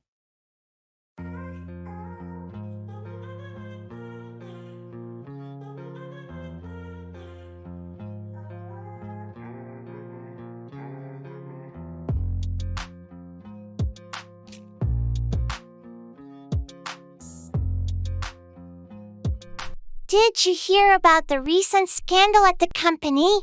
I: Did you hear about the recent scandal at the company?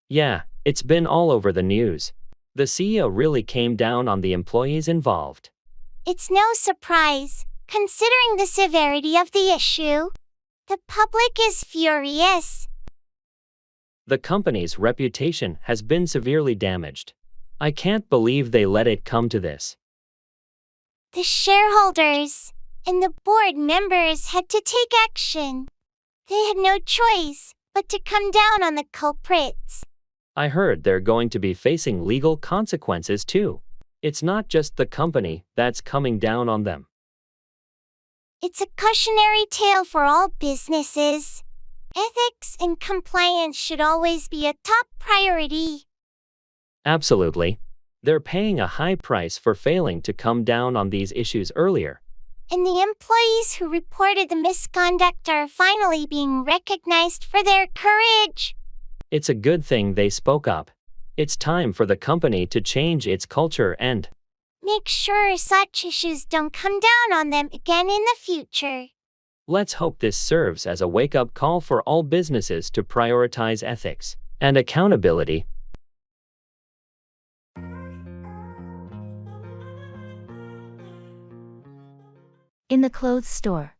J: Yeah, it's been all over the news. The CEO really came down on the employees involved.
I: It's no surprise, considering the severity of the issue. The public is furious.
J: The company's reputation has been severely damaged. I can't believe they let it come to this.
I: The shareholders and the board members had to take action. They had no choice but to come down on the culprits.
J: I heard they're going to be facing legal consequences too. It's not just the company that's coming down on them.
I: It's a cautionary tale for all businesses. Ethics and compliance should always be a top priority.
J: Absolutely. They're paying a high price for failing to come down on these issues earlier.
I: And the employees who reported the misconduct are finally being recognized for their courage.
J: It's a good thing they spoke up. It's time for the company to change its culture and
I: make sure such issues don't come down on them again in the future.
J: Let's hope this serves as a wake-up call for all businesses to prioritize ethics and accountability.
A: In the clothes store.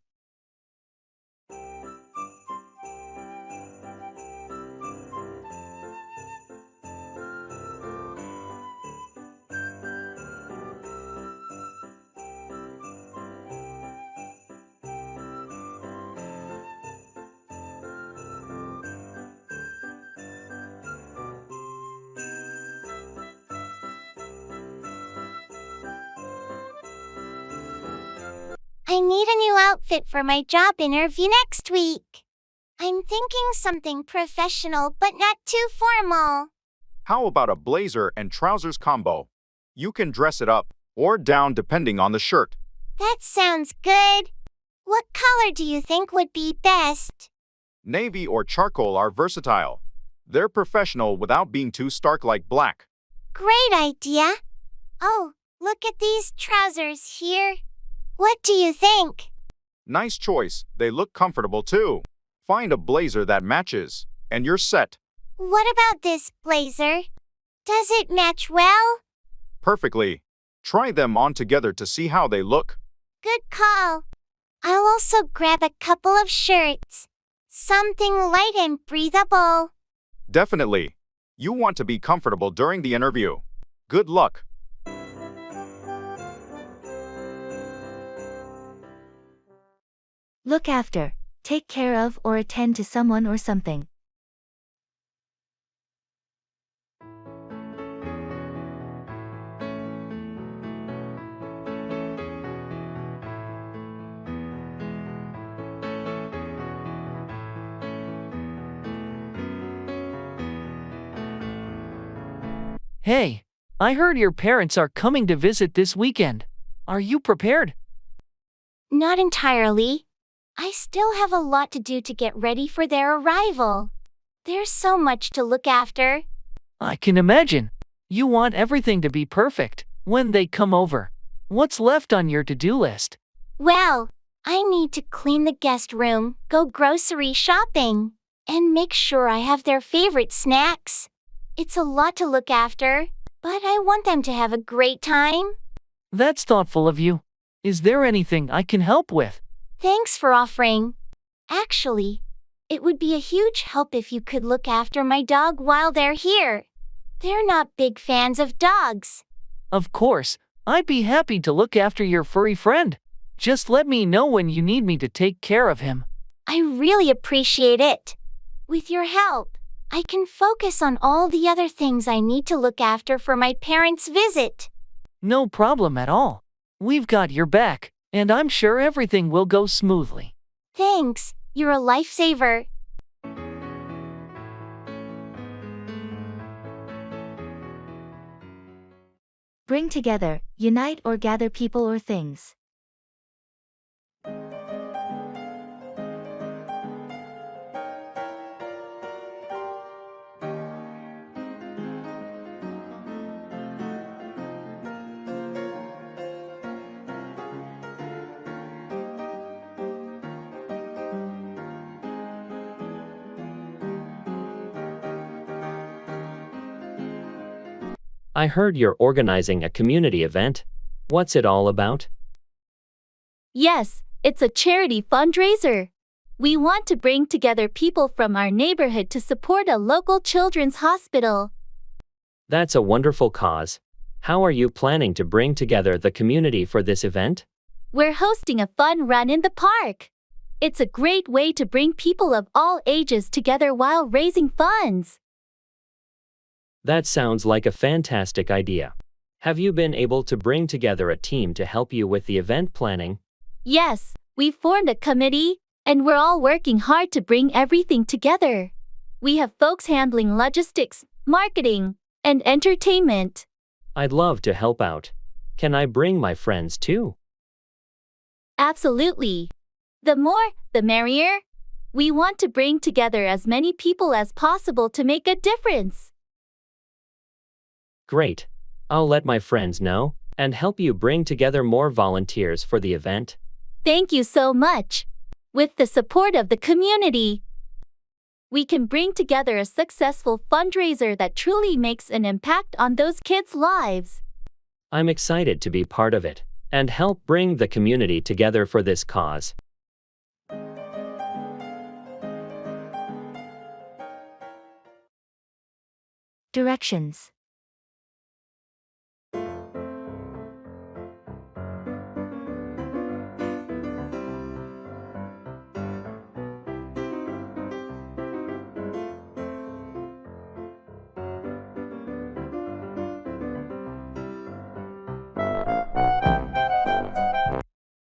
I: I need a new outfit for my job interview next week. I'm thinking something professional but not too formal.
D: How about a blazer and trousers combo? You can dress it up or down depending on the shirt.
I: That sounds good. What color do you think would be best?
D: Navy or charcoal are versatile. They're professional without being too stark like black.
I: Great idea. Oh, look at these trousers here. What do you think?
D: Nice choice. They look comfortable too. Find a blazer that matches, and you're set.
I: What about this blazer? Does it match well?
D: Perfectly. Try them on together to see how they look.
I: Good call. I'll also grab a couple of shirts. Something light and breathable.
D: Definitely. You want to be comfortable during the interview. Good luck.
A: Look after, take care of or attend to someone or something.
G: Hey, I heard your parents are coming to visit this weekend. Are you prepared?
I: Not entirely. I still have a lot to do to get ready for their arrival. There's so much to look after.
G: I can imagine. You want everything to be perfect when they come over. What's left on your to-do list?
I: Well, I need to clean the guest room, go grocery shopping, and make sure I have their favorite snacks. It's a lot to look after, but I want them to have a great time.
G: That's thoughtful of you. Is there anything I can help with?
I: Thanks for offering. Actually, it would be a huge help if you could look after my dog while they're here. They're not big fans of dogs.
G: Of course, I'd be happy to look after your furry friend. Just let me know when you need me to take care of him.
I: I really appreciate it. With your help, I can focus on all the other things I need to look after for my parents' visit.
G: No problem at all. We've got your back, and I'm sure everything will go smoothly.
I: Thanks, you're a lifesaver.
A: Bring together, unite or gather people or things.
J: I heard you're organizing a community event. What's it all about?
F: Yes, it's a charity fundraiser. We want to bring together people from our neighborhood to support a local children's hospital.
J: That's a wonderful cause. How are you planning to bring together the community for this event?
F: We're hosting a fun run in the park. It's a great way to bring people of all ages together while raising funds.
J: That sounds like a fantastic idea. Have you been able to bring together a team to help you with the event planning?
F: Yes, we formed a committee, and we're all working hard to bring everything together. We have folks handling logistics, marketing, and entertainment.
J: I'd love to help out. Can I bring my friends too?
F: Absolutely. The more, the merrier. We want to bring together as many people as possible to make a difference.
J: Great. I'll let my friends know and help you bring together more volunteers for the event.
F: Thank you so much. With the support of the community, we can bring together a successful fundraiser that truly makes an impact on those kids' lives.
J: I'm excited to be part of it and help bring the community together for this cause.
A: Directions.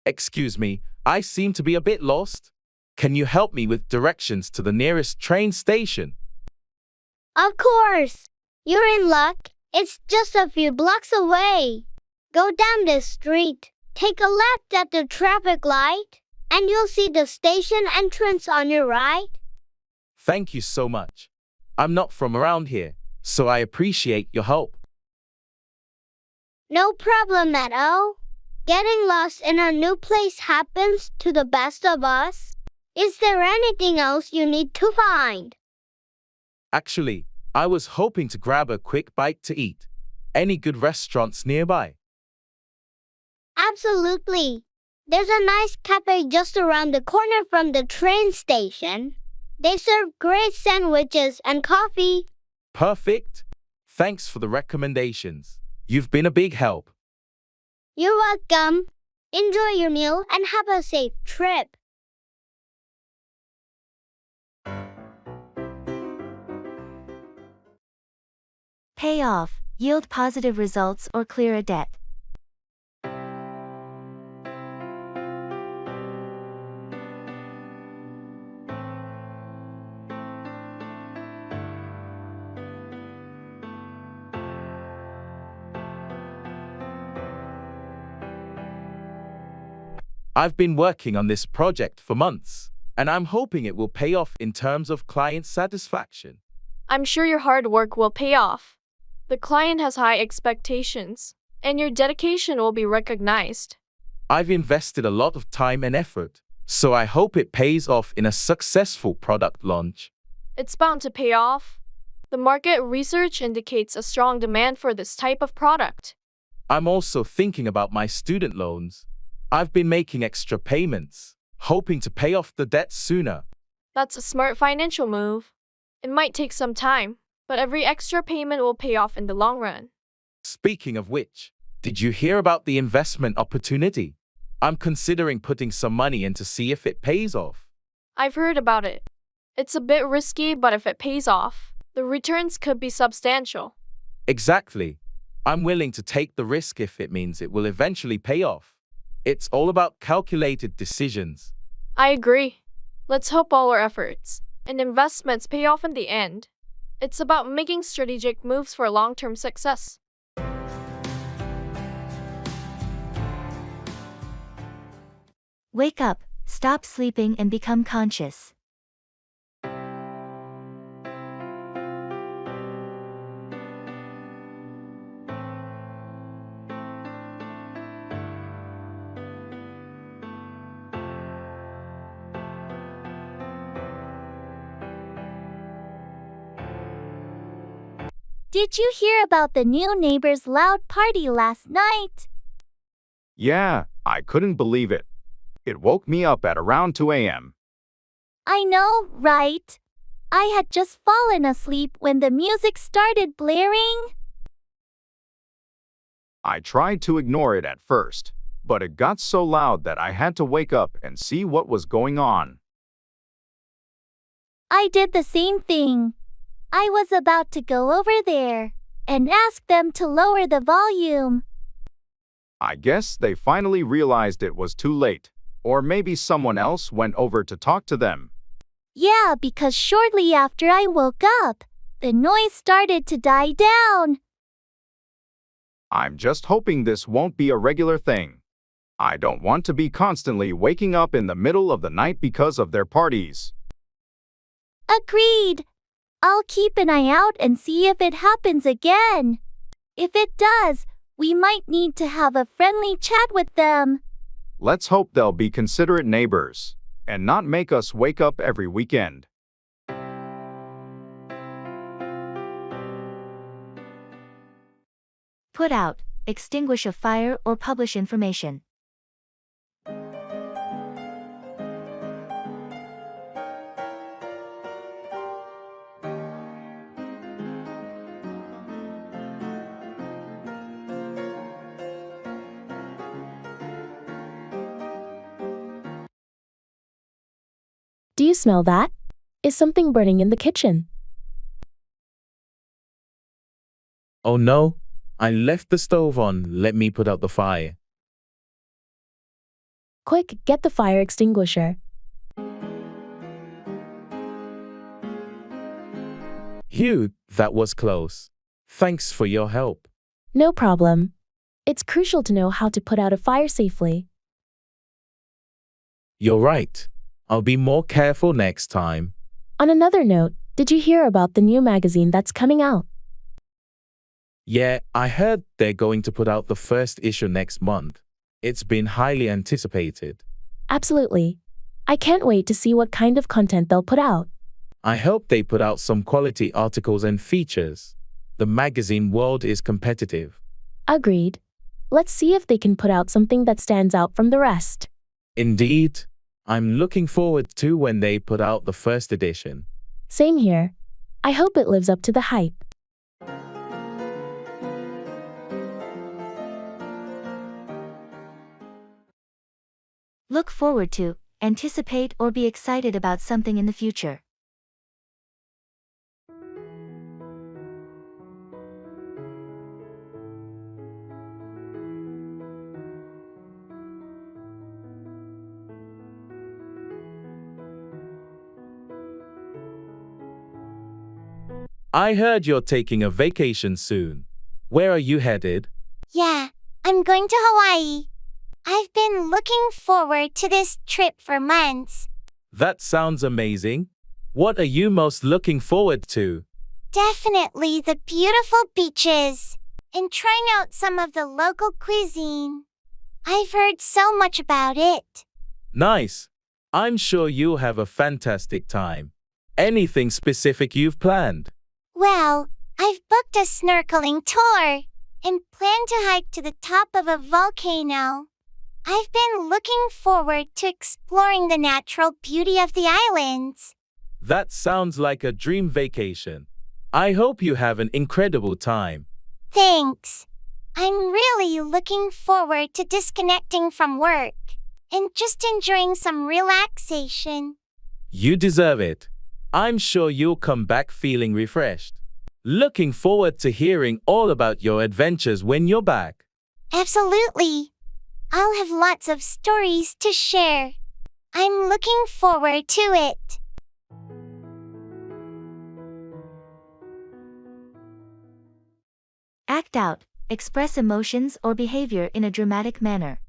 B: Excuse me, I seem to be a bit lost. Can you help me with directions to the nearest train station?
E: Of course. You're in luck. It's just a few blocks away. Go down this street, take a left at the traffic light, and you'll see the station entrance on your right.
B: Thank you so much. I'm not from around here, so I appreciate your help.
E: No problem at all. Getting lost in a new place happens to the best of us. Is there anything else you need to find?
B: Actually, I was hoping to grab a quick bite to eat. Any good restaurants nearby?
E: Absolutely. There's a nice cafe just around the corner from the train station. They serve great sandwiches and coffee.
B: Perfect. Thanks for the recommendations. You've been a big help.
E: You're welcome. Enjoy your meal and have a safe trip.
A: Pay off, yield positive results or clear a debt.
B: I've been working on this project for months, and I'm hoping it will pay off in terms of client satisfaction.
C: I'm sure your hard work will pay off. The client has high expectations, and your dedication will be recognized.
B: I've invested a lot of time and effort, so I hope it pays off in a successful product launch.
C: It's bound to pay off. The market research indicates a strong demand for this type of product.
B: I'm also thinking about my student loans. I've been making extra payments, hoping to pay off the debt sooner.
C: That's a smart financial move. It might take some time, but every extra payment will pay off in the long run.
B: Speaking of which, did you hear about the investment opportunity? I'm considering putting some money in to see if it pays off.
C: I've heard about it. It's a bit risky, but if it pays off, the returns could be substantial.
B: Exactly. I'm willing to take the risk if it means it will eventually pay off. It's all about calculated decisions.
C: I agree. Let's hope all our efforts and investments pay off in the end. It's about making strategic moves for long-term success.
A: Wake up, stop sleeping and become conscious.
F: Did you hear about the new neighbor's loud party last night?
D: Yeah, I couldn't believe it. It woke me up at around 2 a.m.
F: I know, right? I had just fallen asleep when the music started blaring.
D: I tried to ignore it at first, but it got so loud that I had to wake up and see what was going on.
F: I did the same thing. I was about to go over there and ask them to lower the volume.
D: I guess they finally realized it was too late, or maybe someone else went over to talk to them.
F: Yeah, because shortly after I woke up, the noise started to die down.
D: I'm just hoping this won't be a regular thing. I don't want to be constantly waking up in the middle of the night because of their parties.
F: Agreed. I'll keep an eye out and see if it happens again. If it does, we might need to have a friendly chat with them.
D: Let's hope they'll be considerate neighbors and not make us wake up every weekend.
A: Put out, extinguish a fire or publish information.
H: Do you smell that? Is something burning in the kitchen?
B: Oh no, I left the stove on. Let me put out the fire.
H: Quick, get the fire extinguisher.
B: Hugh, that was close. Thanks for your help.
H: No problem. It's crucial to know how to put out a fire safely.
B: You're right. I'll be more careful next time.
H: On another note, did you hear about the new magazine that's coming out?
B: Yeah, I heard they're going to put out the first issue next month. It's been highly anticipated.
H: Absolutely. I can't wait to see what kind of content they'll put out.
B: I hope they put out some quality articles and features. The magazine world is competitive.
H: Agreed. Let's see if they can put out something that stands out from the rest.
B: Indeed. I'm looking forward to when they put out the first edition.
H: Same here. I hope it lives up to the hype.
A: Look forward to, anticipate or be excited about something in the future.
B: I heard you're taking a vacation soon. Where are you headed?
I: Yeah, I'm going to Hawaii. I've been looking forward to this trip for months.
B: That sounds amazing. What are you most looking forward to?
I: Definitely the beautiful beaches and trying out some of the local cuisine. I've heard so much about it.
B: Nice. I'm sure you'll have a fantastic time. Anything specific you've planned?
I: Well, I've booked a snorkeling tour and plan to hike to the top of a volcano. I've been looking forward to exploring the natural beauty of the islands.
B: That sounds like a dream vacation. I hope you have an incredible time.
I: Thanks. I'm really looking forward to disconnecting from work and just enjoying some relaxation.
B: You deserve it. I'm sure you'll come back feeling refreshed. Looking forward to hearing all about your adventures when you're back.
I: Absolutely. I'll have lots of stories to share. I'm looking forward to it.
A: Act out. Express emotions or behavior in a dramatic manner.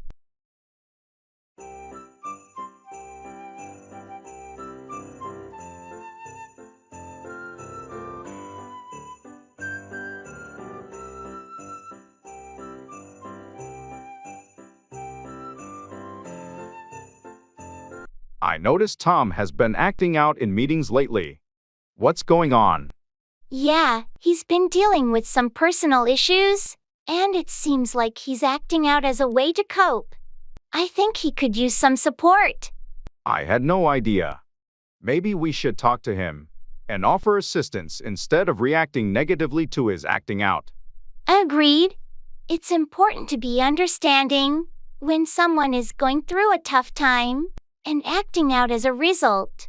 D: I noticed Tom has been acting out in meetings lately. What's going on?
I: Yeah, he's been dealing with some personal issues, and it seems like he's acting out as a way to cope. I think he could use some support.
D: I had no idea. Maybe we should talk to him and offer assistance instead of reacting negatively to his acting out.
I: Agreed. It's important to be understanding when someone is going through a tough time and acting out as a result.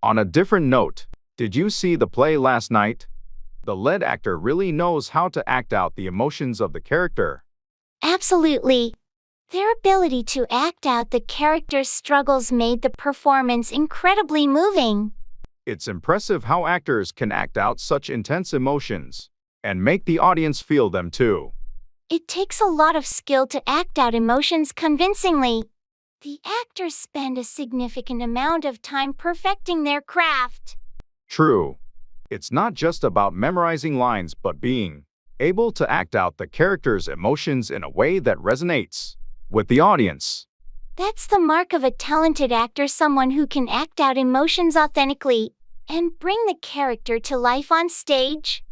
D: On a different note, did you see the play last night? The lead actor really knows how to act out the emotions of the character.
I: Absolutely. Their ability to act out the character's struggles made the performance incredibly moving.
D: It's impressive how actors can act out such intense emotions and make the audience feel them too.
I: It takes a lot of skill to act out emotions convincingly. The actors spend a significant amount of time perfecting their craft.
D: True. It's not just about memorizing lines but being able to act out the character's emotions in a way that resonates with the audience.
I: That's the mark of a talented actor, someone who can act out emotions authentically and bring the character to life on stage.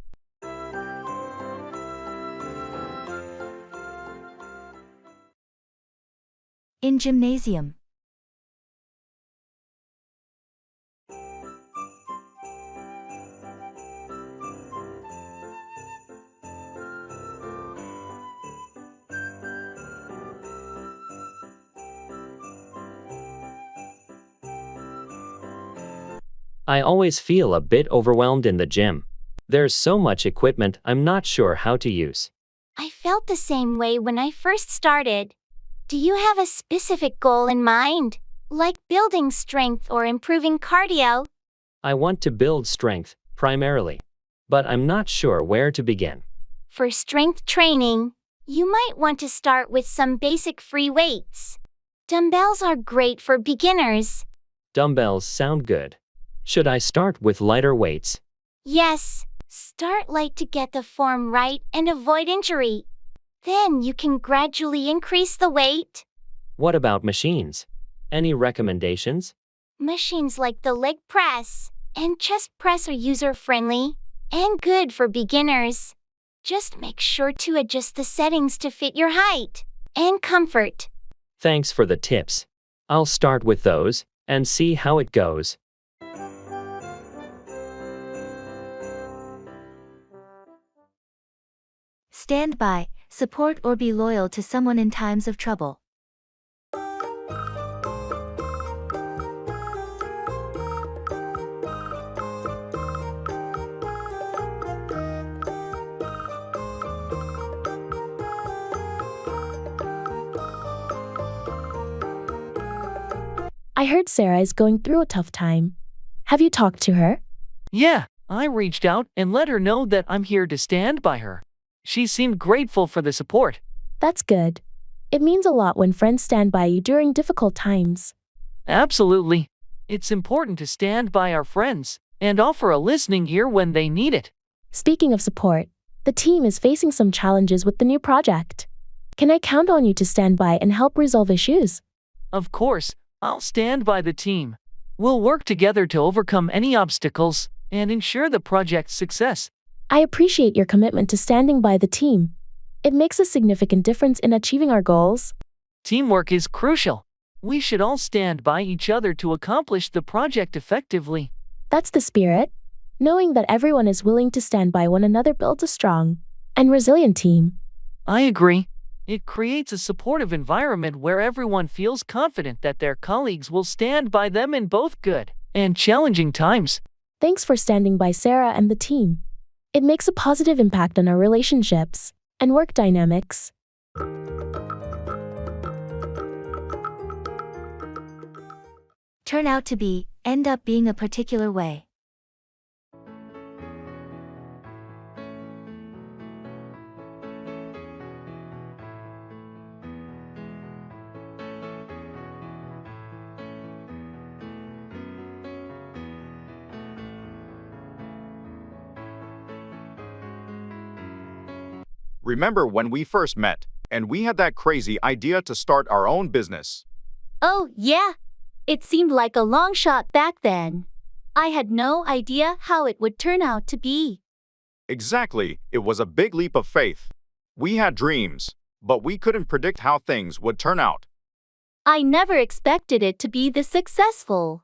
A: In gymnasium.
J: I always feel a bit overwhelmed in the gym. There's so much equipment I'm not sure how to use.
I: I felt the same way when I first started. Do you have a specific goal in mind, like building strength or improving cardio?
J: I want to build strength, primarily. But I'm not sure where to begin.
I: For strength training, you might want to start with some basic free weights. Dumbbells are great for beginners.
J: Dumbbells sound good. Should I start with lighter weights?
I: Yes, start light to get the form right and avoid injury. Then you can gradually increase the weight.
J: What about machines? Any recommendations?
I: Machines like the leg press and chest press are user-friendly and good for beginners. Just make sure to adjust the settings to fit your height and comfort.
J: Thanks for the tips. I'll start with those and see how it goes.
A: Stand by, support or be loyal to someone in times of trouble.
H: I heard Sarah is going through a tough time. Have you talked to her?
G: Yeah, I reached out and let her know that I'm here to stand by her. She seemed grateful for the support.
H: That's good. It means a lot when friends stand by you during difficult times.
G: Absolutely. It's important to stand by our friends and offer a listening ear when they need it.
H: Speaking of support, the team is facing some challenges with the new project. Can I count on you to stand by and help resolve issues?
G: Of course, I'll stand by the team. We'll work together to overcome any obstacles and ensure the project's success.
H: I appreciate your commitment to standing by the team. It makes a significant difference in achieving our goals.
G: Teamwork is crucial. We should all stand by each other to accomplish the project effectively.
H: That's the spirit. Knowing that everyone is willing to stand by one another builds a strong and resilient team.
G: I agree. It creates a supportive environment where everyone feels confident that their colleagues will stand by them in both good and challenging times.
H: Thanks for standing by Sarah and the team. It makes a positive impact on our relationships and work dynamics.
A: Turn out to be, end up being a particular way.
D: Remember when we first met, and we had that crazy idea to start our own business?
F: Oh, yeah. It seemed like a long shot back then. I had no idea how it would turn out to be.
D: Exactly, it was a big leap of faith. We had dreams, but we couldn't predict how things would turn out.
F: I never expected it to be this successful.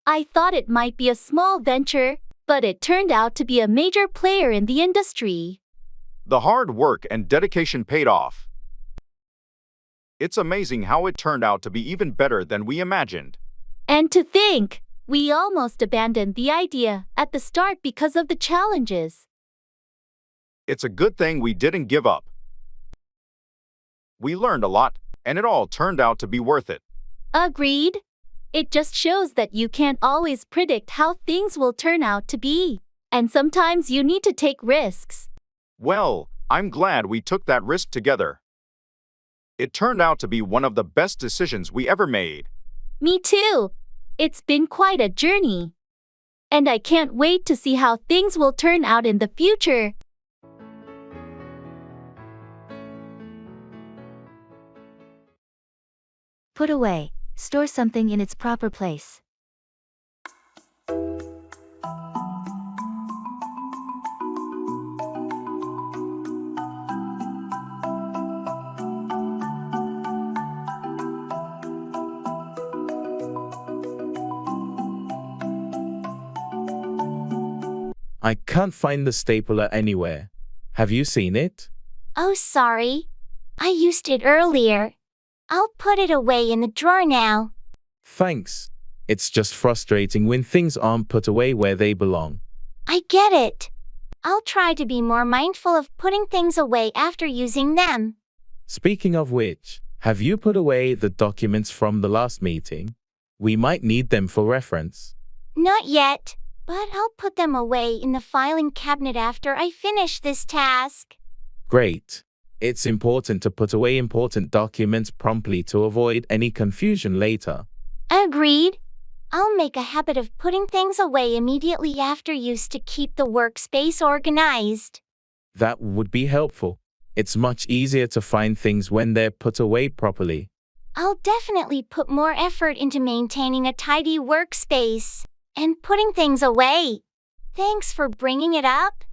F: I thought it might be a small venture, but it turned out to be a major player in the industry.
D: The hard work and dedication paid off. It's amazing how it turned out to be even better than we imagined.
F: And to think, we almost abandoned the idea at the start because of the challenges.
D: It's a good thing we didn't give up. We learned a lot, and it all turned out to be worth it.
F: Agreed. It just shows that you can't always predict how things will turn out to be. And sometimes you need to take risks.
D: Well, I'm glad we took that risk together. It turned out to be one of the best decisions we ever made.
F: Me too. It's been quite a journey. And I can't wait to see how things will turn out in the future.
A: Put away, store something in its proper place.
B: I can't find the stapler anywhere. Have you seen it?
I: Oh, sorry. I used it earlier. I'll put it away in the drawer now.
B: Thanks. It's just frustrating when things aren't put away where they belong.
I: I get it. I'll try to be more mindful of putting things away after using them.
B: Speaking of which, have you put away the documents from the last meeting? We might need them for reference.
I: Not yet, but I'll put them away in the filing cabinet after I finish this task.
B: Great. It's important to put away important documents promptly to avoid any confusion later.
I: Agreed. I'll make a habit of putting things away immediately after use to keep the workspace organized.
B: That would be helpful. It's much easier to find things when they're put away properly.
I: I'll definitely put more effort into maintaining a tidy workspace and putting things away. Thanks for bringing it up.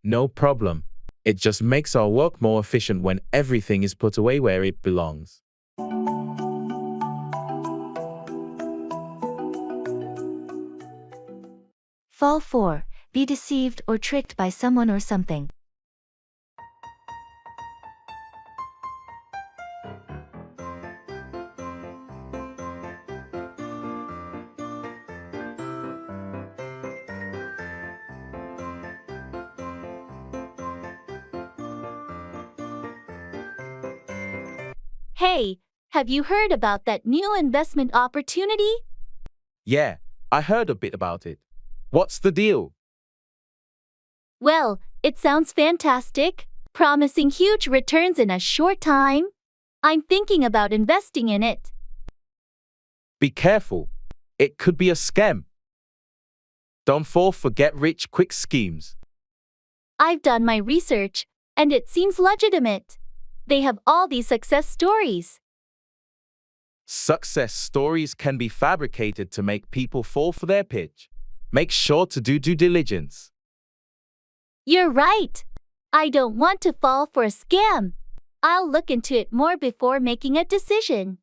B: No problem. It just makes our work more efficient when everything is put away where it belongs.
A: Fall 4. Be deceived or tricked by someone or something.
F: Hey, have you heard about that new investment opportunity?
B: Yeah, I heard a bit about it. What's the deal?
F: Well, it sounds fantastic, promising huge returns in a short time. I'm thinking about investing in it.
B: Be careful. It could be a scam. Don't fall for get-rich-quick schemes.
F: I've done my research, and it seems legitimate. They have all these success stories.
B: Success stories can be fabricated to make people fall for their pitch. Make sure to do due diligence.
F: You're right. I don't want to fall for a scam. I'll look into it more before making a decision.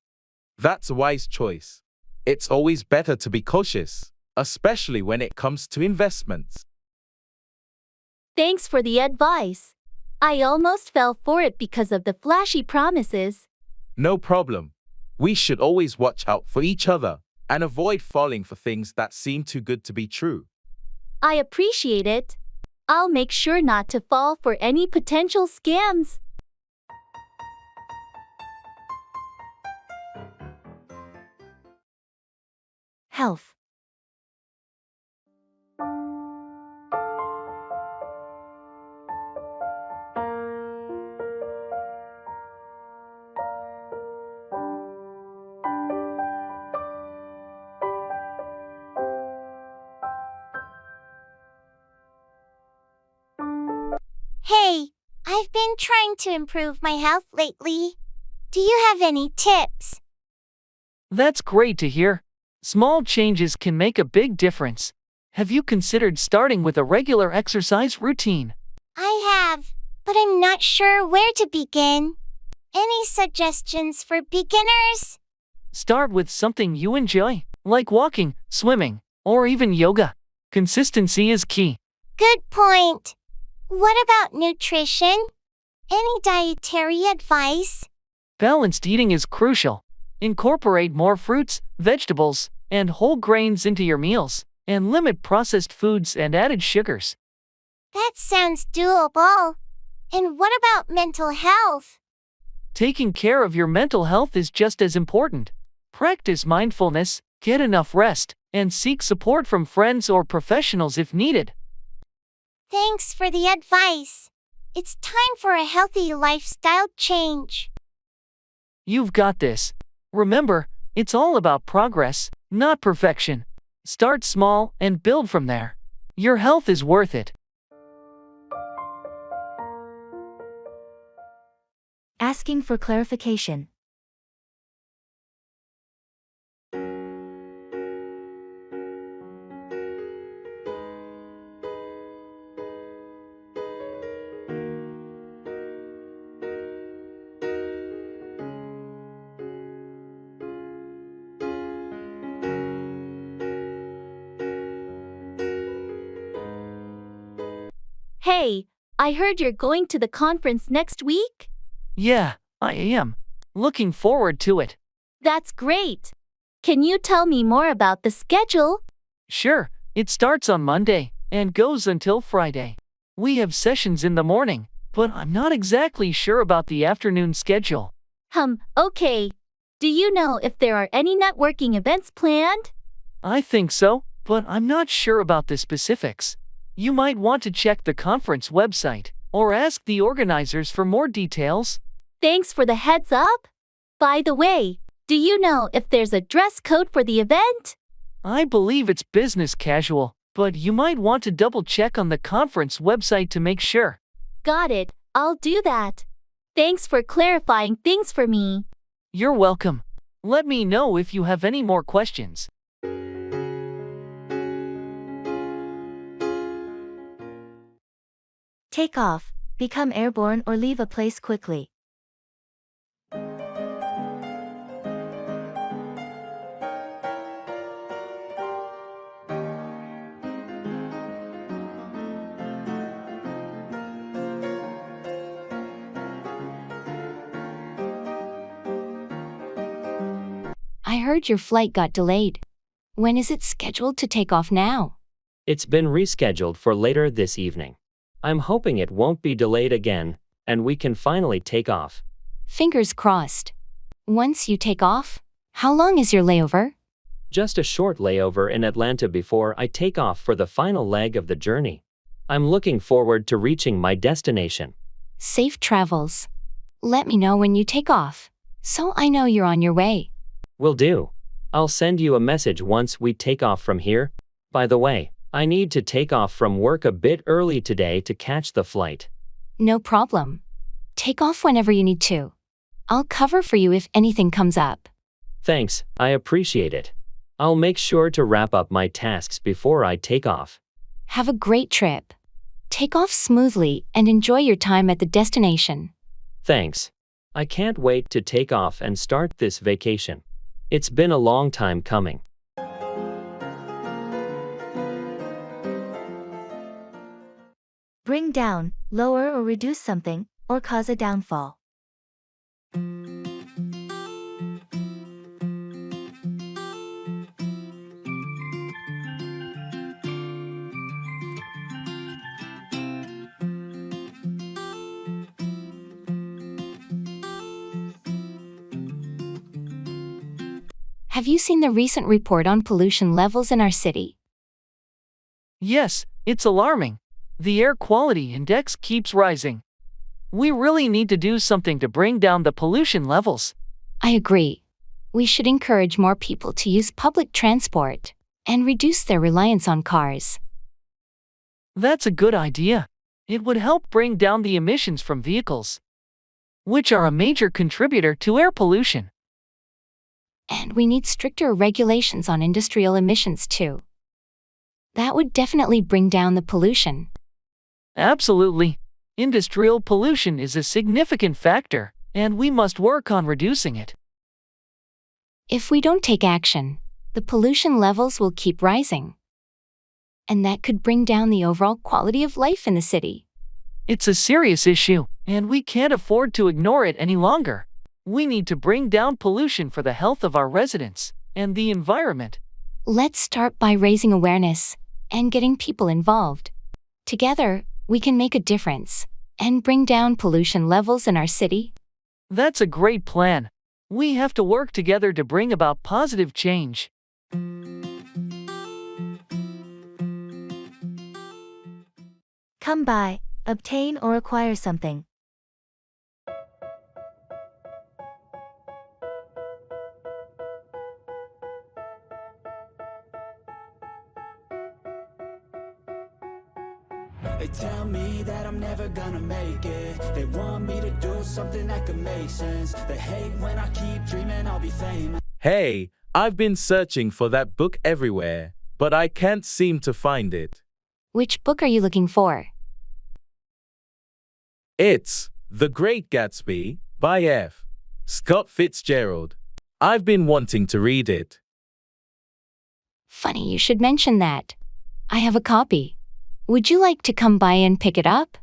B: That's a wise choice. It's always better to be cautious, especially when it comes to investments.
F: Thanks for the advice. I almost fell for it because of the flashy promises.
B: No problem. We should always watch out for each other and avoid falling for things that seem too good to be true.
F: I appreciate it. I'll make sure not to fall for any potential scams.
A: Health.
I: Hey, I've been trying to improve my health lately. Do you have any tips?
G: That's great to hear. Small changes can make a big difference. Have you considered starting with a regular exercise routine?
I: I have, but I'm not sure where to begin. Any suggestions for beginners?
G: Start with something you enjoy, like walking, swimming, or even yoga. Consistency is key.
I: Good point. What about nutrition? Any dietary advice?
G: Balanced eating is crucial. Incorporate more fruits, vegetables, and whole grains into your meals, and limit processed foods and added sugars.
I: That sounds doable. And what about mental health?
G: Taking care of your mental health is just as important. Practice mindfulness, get enough rest, and seek support from friends or professionals if needed.
I: Thanks for the advice. It's time for a healthy lifestyle change.
G: You've got this. Remember, it's all about progress, not perfection. Start small and build from there. Your health is worth it.
A: Asking for clarification.
F: Hey, I heard you're going to the conference next week?
G: Yeah, I am. Looking forward to it.
F: That's great. Can you tell me more about the schedule?
G: Sure, it starts on Monday and goes until Friday. We have sessions in the morning, but I'm not exactly sure about the afternoon schedule.
F: Okay. Do you know if there are any networking events planned?
G: I think so, but I'm not sure about the specifics. You might want to check the conference website or ask the organizers for more details.
F: Thanks for the heads up. By the way, do you know if there's a dress code for the event?
G: I believe it's business casual, but you might want to double check on the conference website to make sure.
F: Got it. I'll do that. Thanks for clarifying things for me.
G: You're welcome. Let me know if you have any more questions.
A: Take off, become airborne or leave a place quickly.
M: I heard your flight got delayed. When is it scheduled to take off now?
J: It's been rescheduled for later this evening. I'm hoping it won't be delayed again, and we can finally take off.
M: Fingers crossed. Once you take off, how long is your layover?
J: Just a short layover in Atlanta before I take off for the final leg of the journey. I'm looking forward to reaching my destination.
M: Safe travels. Let me know when you take off.
I: so I know you're on your way.
J: Will do. I'll send you a message once we take off from here. By the way, I need to take off from work a bit early today to catch the flight.
I: No problem. Take off whenever you need to. I'll cover for you if anything comes up.
J: Thanks, I appreciate it. I'll make sure to wrap up my tasks before I take off.
I: Have a great trip. Take off smoothly and enjoy your time at the destination.
J: Thanks. I can't wait to take off and start this vacation. It's been a long time coming.
A: Bring down, lower or reduce something, or cause a downfall.
I: Have you seen the recent report on pollution levels in our city?
G: Yes, it's alarming. The air quality index keeps rising. We really need to do something to bring down the pollution levels.
I: I agree. We should encourage more people to use public transport and reduce their reliance on cars.
G: That's a good idea. It would help bring down the emissions from vehicles, which are a major contributor to air pollution.
I: And we need stricter regulations on industrial emissions too. That would definitely bring down the pollution.
G: Absolutely. Industrial pollution is a significant factor, and we must work on reducing it.
I: If we don't take action, the pollution levels will keep rising. And that could bring down the overall quality of life in the city.
G: It's a serious issue, and we can't afford to ignore it any longer. We need to bring down pollution for the health of our residents and the environment.
I: Let's start by raising awareness and getting people involved. Together, we can make a difference and bring down pollution levels in our city.
G: That's a great plan. We have to work together to bring about positive change.
A: Come by, obtain or acquire something.
K: They tell me that I'm never gonna make it. They want me to do something that could make sense. They hate when I keep dreaming I'll be famous.
B: Hey, I've been searching for that book everywhere, but I can't seem to find it.
I: Which book are you looking for?
B: It's The Great Gatsby by F. Scott Fitzgerald. I've been wanting to read it.
I: Funny you should mention that. I have a copy. Would you like to come by and pick it up?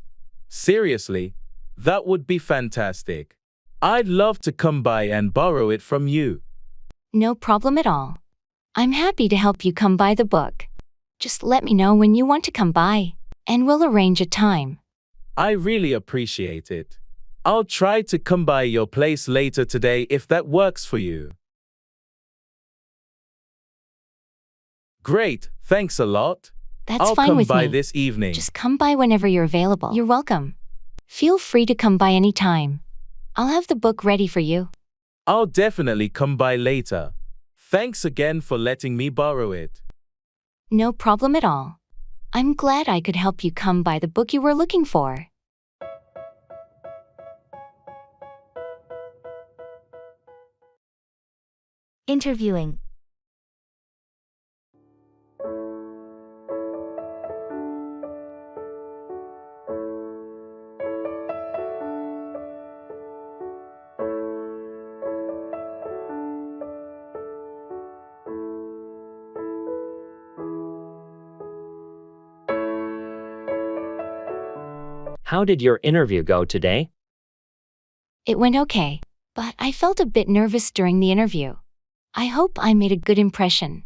B: Seriously, that would be fantastic. I'd love to come by and borrow it from you.
I: No problem at all. I'm happy to help you come by the book. Just let me know when you want to come by, and we'll arrange a time.
B: I really appreciate it. I'll try to come by your place later today if that works for you. Great, thanks a lot.
I: That's
B: I'll
I: fine
B: come
I: with
B: by
I: me.
B: this evening.
I: Just come by whenever you're available. You're welcome. Feel free to come by anytime. I'll have the book ready for you.
B: I'll definitely come by later. Thanks again for letting me borrow it.
I: No problem at all. I'm glad I could help you come by the book you were looking for.
A: Interviewing.
J: How did your interview go today?
I: It went okay, but I felt a bit nervous during the interview. I hope I made a good impression.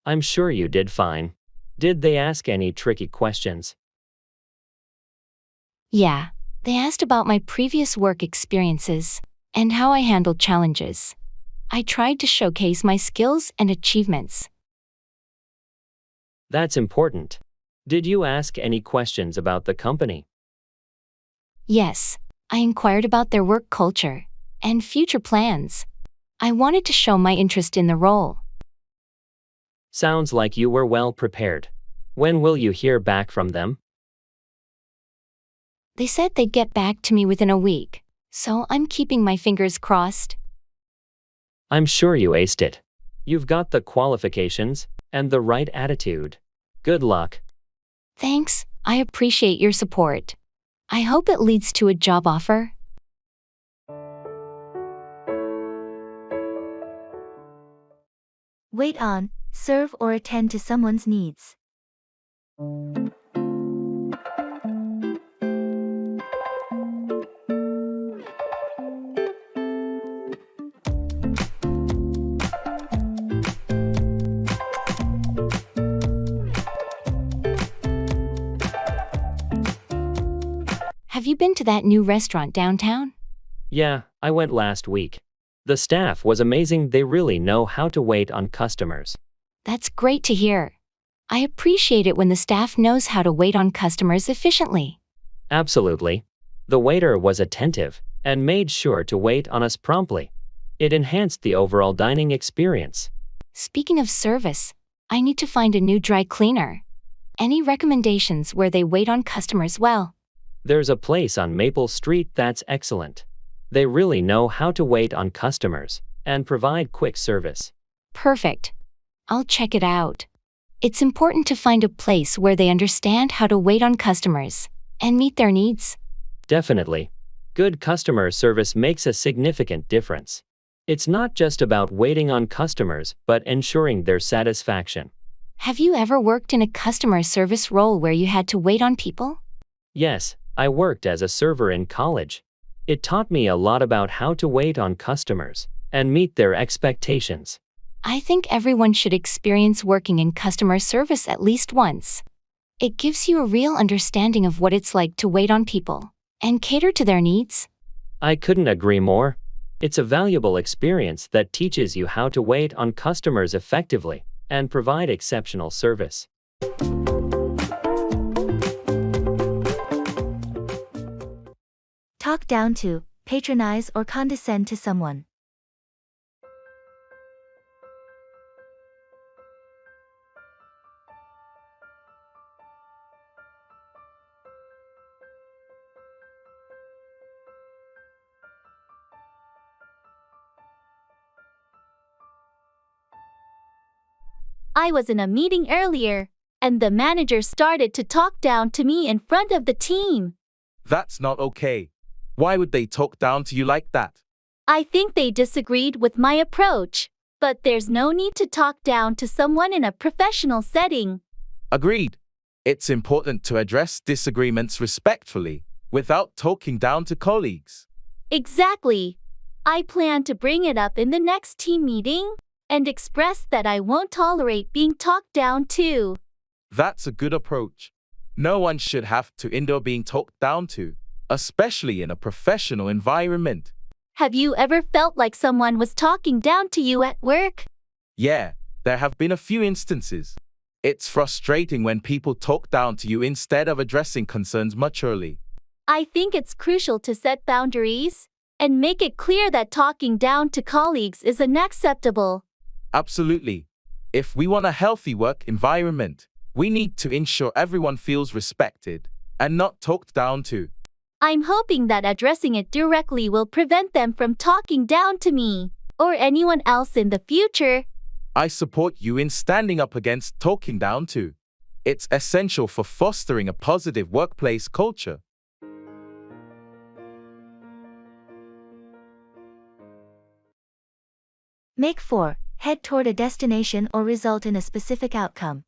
J: I'm sure you did fine. Did they ask any tricky questions?
I: Yeah, they asked about my previous work experiences and how I handled challenges. I tried to showcase my skills and achievements.
J: That's important. Did you ask any questions about the company?
I: Yes,
M: I inquired about their work culture and future plans. I wanted to show my interest in the role.
J: Sounds like you were well prepared. When will you hear back from them?
M: They said they'd get back to me within a week, so I'm keeping my fingers crossed.
J: I'm sure you aced it. You've got the qualifications and the right attitude. Good luck.
M: Thanks, I appreciate your support. I hope it leads to a job offer.
A: Wait on, serve or attend to someone's needs.
M: Have you been to that new restaurant downtown?
J: Yeah, I went last week. The staff was amazing. They really know how to wait on customers.
M: That's great to hear. I appreciate it when the staff knows how to wait on customers efficiently.
J: Absolutely. The waiter was attentive and made sure to wait on us promptly. It enhanced the overall dining experience.
M: Speaking of service, I need to find a new dry cleaner. Any recommendations where they wait on customers well?
J: There's a place on Maple Street that's excellent. They really know how to wait on customers and provide quick service.
M: Perfect. I'll check it out. It's important to find a place where they understand how to wait on customers and meet their needs.
J: Definitely. Good customer service makes a significant difference. It's not just about waiting on customers, but ensuring their satisfaction.
M: Have you ever worked in a customer service role where you had to wait on people?
J: Yes, I worked as a server in college. It taught me a lot about how to wait on customers and meet their expectations.
M: I think everyone should experience working in customer service at least once. It gives you a real understanding of what it's like to wait on people and cater to their needs.
J: I couldn't agree more. It's a valuable experience that teaches you how to wait on customers effectively and provide exceptional service.
A: Talk down to, patronize or condescend to someone.
F: I was in a meeting earlier, and the manager started to talk down to me in front of the team.
B: That's not okay. Why would they talk down to you like that?
F: I think they disagreed with my approach, but there's no need to talk down to someone in a professional setting.
B: Agreed. It's important to address disagreements respectfully, without talking down to colleagues.
F: Exactly. I plan to bring it up in the next team meeting and express that I won't tolerate being talked down to.
B: That's a good approach. No one should have to endure being talked down to, especially in a professional environment.
F: Have you ever felt like someone was talking down to you at work?
B: Yeah, there have been a few instances. It's frustrating when people talk down to you instead of addressing concerns maturely.
F: I think it's crucial to set boundaries and make it clear that talking down to colleagues is unacceptable.
B: Absolutely. If we want a healthy work environment, we need to ensure everyone feels respected and not talked down to.
F: I'm hoping that addressing it directly will prevent them from talking down to me or anyone else in the future.
B: I support you in standing up against talking down to. It's essential for fostering a positive workplace culture.
A: Make 4. Head toward a destination or result in a specific outcome.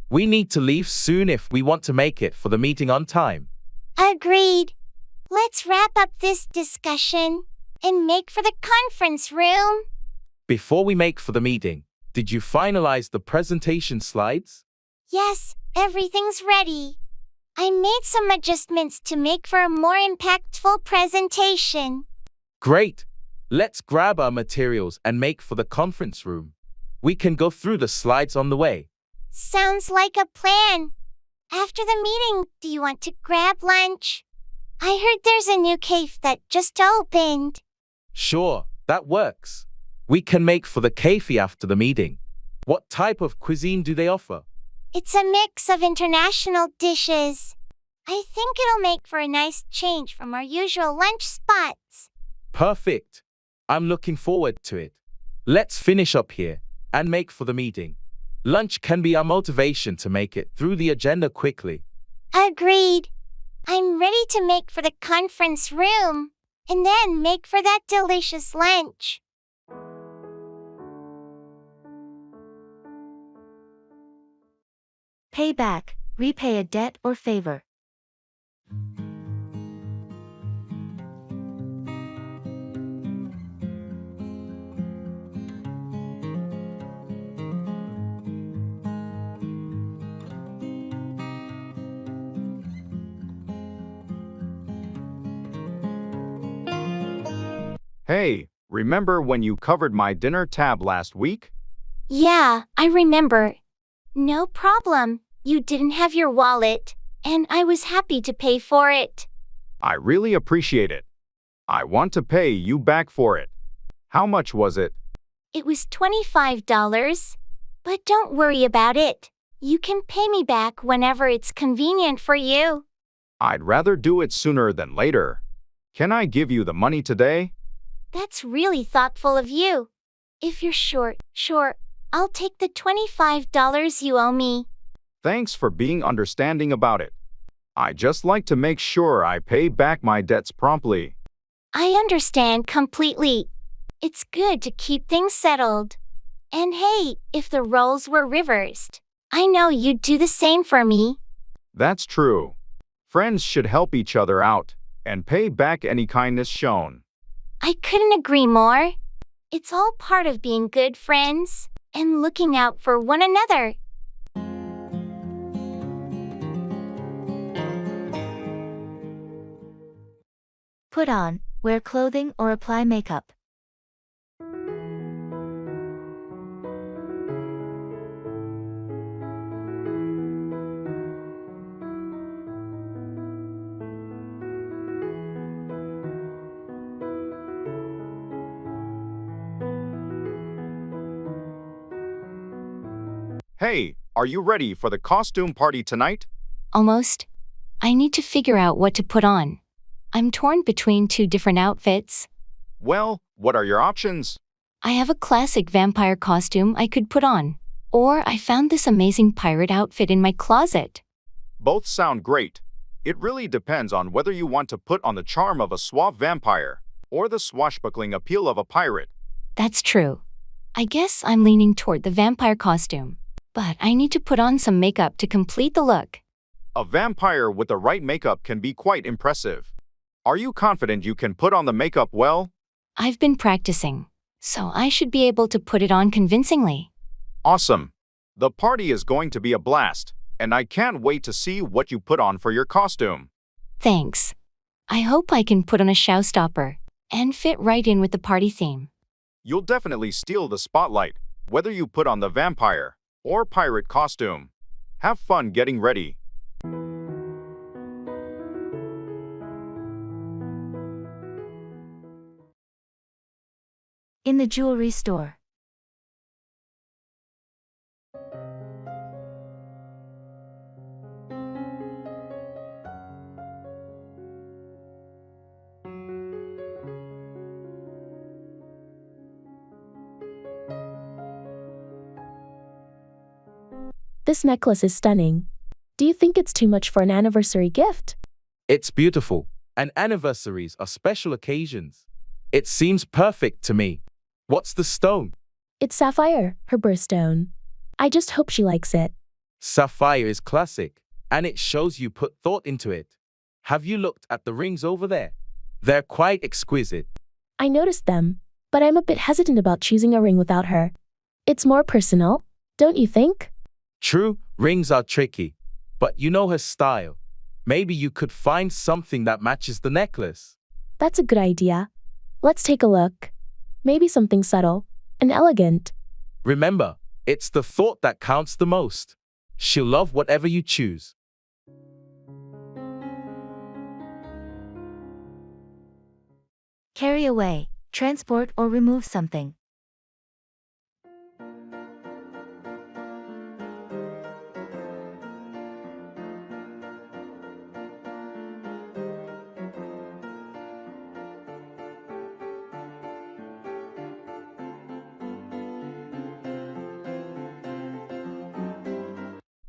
B: We need to leave soon if we want to make it for the meeting on time.
I: Agreed. Let's wrap up this discussion and make for the conference room.
B: Before we make for the meeting, did you finalize the presentation slides?
I: Yes, everything's ready. I made some adjustments to make for a more impactful presentation.
B: Great! Let's grab our materials and make for the conference room. We can go through the slides on the way.
I: Sounds like a plan. After the meeting, do you want to grab lunch? I heard there's a new cafe that just opened.
B: Sure, that works. We can make for the cafe after the meeting. What type of cuisine do they offer?
I: It's a mix of international dishes. I think it'll make for a nice change from our usual lunch spots.
B: Perfect. I'm looking forward to it. Let's finish up here and make for the meeting. Lunch can be our motivation to make it through the agenda quickly.
I: Agreed. I'm ready to make for the conference room and then make for that delicious lunch.
A: Pay back, repay a debt or favor.
D: Hey, remember when you covered my dinner tab last week?
I: Yeah, I remember. No problem. You didn't have your wallet, and I was happy to pay for it.
D: I really appreciate it. I want to pay you back for it. How much was it?
I: It was $25. But don't worry about it. You can pay me back whenever it's convenient for you.
D: I'd rather do it sooner than later. Can I give you the money today?
I: That's really thoughtful of you. If you're sure, I'll take the $25 you owe me.
D: Thanks for being understanding about it. I just like to make sure I pay back my debts promptly.
I: I understand completely. It's good to keep things settled. And hey, if the roles were reversed, I know you'd do the same for me.
D: That's true. Friends should help each other out and pay back any kindness shown.
I: I couldn't agree more. It's all part of being good friends and looking out for one another.
A: Put on, wear clothing or apply makeup.
D: Hey, are you ready for the costume party tonight?
M: Almost. I need to figure out what to put on. I'm torn between two different outfits.
D: Well, what are your options?
M: I have a classic vampire costume I could put on. Or I found this amazing pirate outfit in my closet.
D: Both sound great. It really depends on whether you want to put on the charm of a suave vampire or the swashbuckling appeal of a pirate.
M: That's true. I guess I'm leaning toward the vampire costume. But I need to put on some makeup to complete the look.
D: A vampire with the right makeup can be quite impressive. Are you confident you can put on the makeup well?
M: I've been practicing, so I should be able to put it on convincingly.
D: Awesome. The party is going to be a blast, and I can't wait to see what you put on for your costume.
M: Thanks. I hope I can put on a showstopper and fit right in with the party theme.
D: You'll definitely steal the spotlight, whether you put on the vampire or pirate costume. Have fun getting ready.
A: In the jewelry store.
H: This necklace is stunning. Do you think it's too much for an anniversary gift?
B: It's beautiful, and anniversaries are special occasions. It seems perfect to me. What's the stone?
H: It's sapphire, her birthstone. I just hope she likes it.
B: Sapphire is classic, and it shows you put thought into it. Have you looked at the rings over there? They're quite exquisite.
H: I noticed them, but I'm a bit hesitant about choosing a ring without her. It's more personal, don't you think?
B: True, rings are tricky, but you know her style. Maybe you could find something that matches the necklace.
H: That's a good idea. Let's take a look. Maybe something subtle and elegant.
B: Remember, it's the thought that counts the most. She'll love whatever you choose.
A: Carry away, transport or remove something.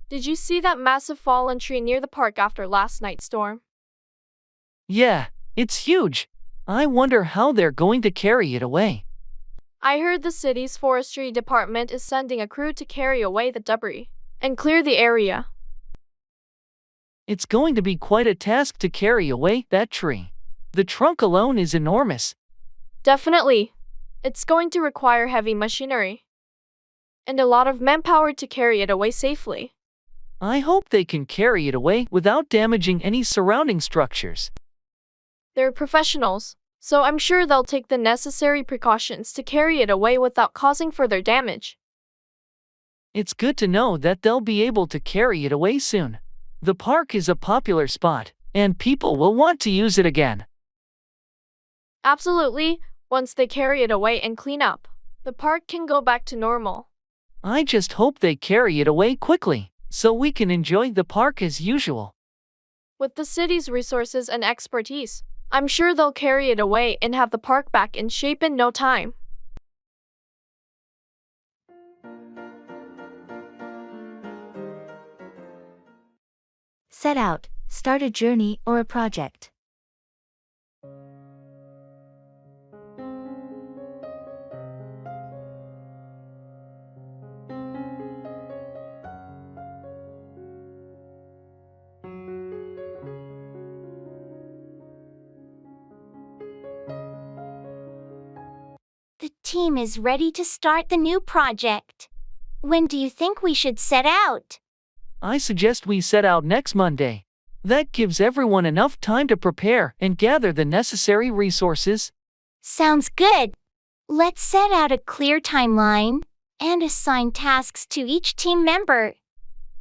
C: Did you see that massive fallen tree near the park after last night's storm?
G: Yeah, it's huge. I wonder how they're going to carry it away.
C: I heard the city's forestry department is sending a crew to carry away the debris and clear the area.
G: It's going to be quite a task to carry away that tree. The trunk alone is enormous.
C: Definitely. It's going to require heavy machinery and a lot of manpower to carry it away safely.
G: I hope they can carry it away without damaging any surrounding structures.
C: They're professionals, so I'm sure they'll take the necessary precautions to carry it away without causing further damage.
G: It's good to know that they'll be able to carry it away soon. The park is a popular spot, and people will want to use it again.
C: Absolutely, once they carry it away and clean up, the park can go back to normal.
G: I just hope they carry it away quickly, so we can enjoy the park as usual.
C: With the city's resources and expertise, I'm sure they'll carry it away and have the park back in shape in no time.
A: Set out, start a journey or a project.
I: The team is ready to start the new project. When do you think we should set out?
G: I suggest we set out next Monday. That gives everyone enough time to prepare and gather the necessary resources.
I: Sounds good. Let's set out a clear timeline and assign tasks to each team member.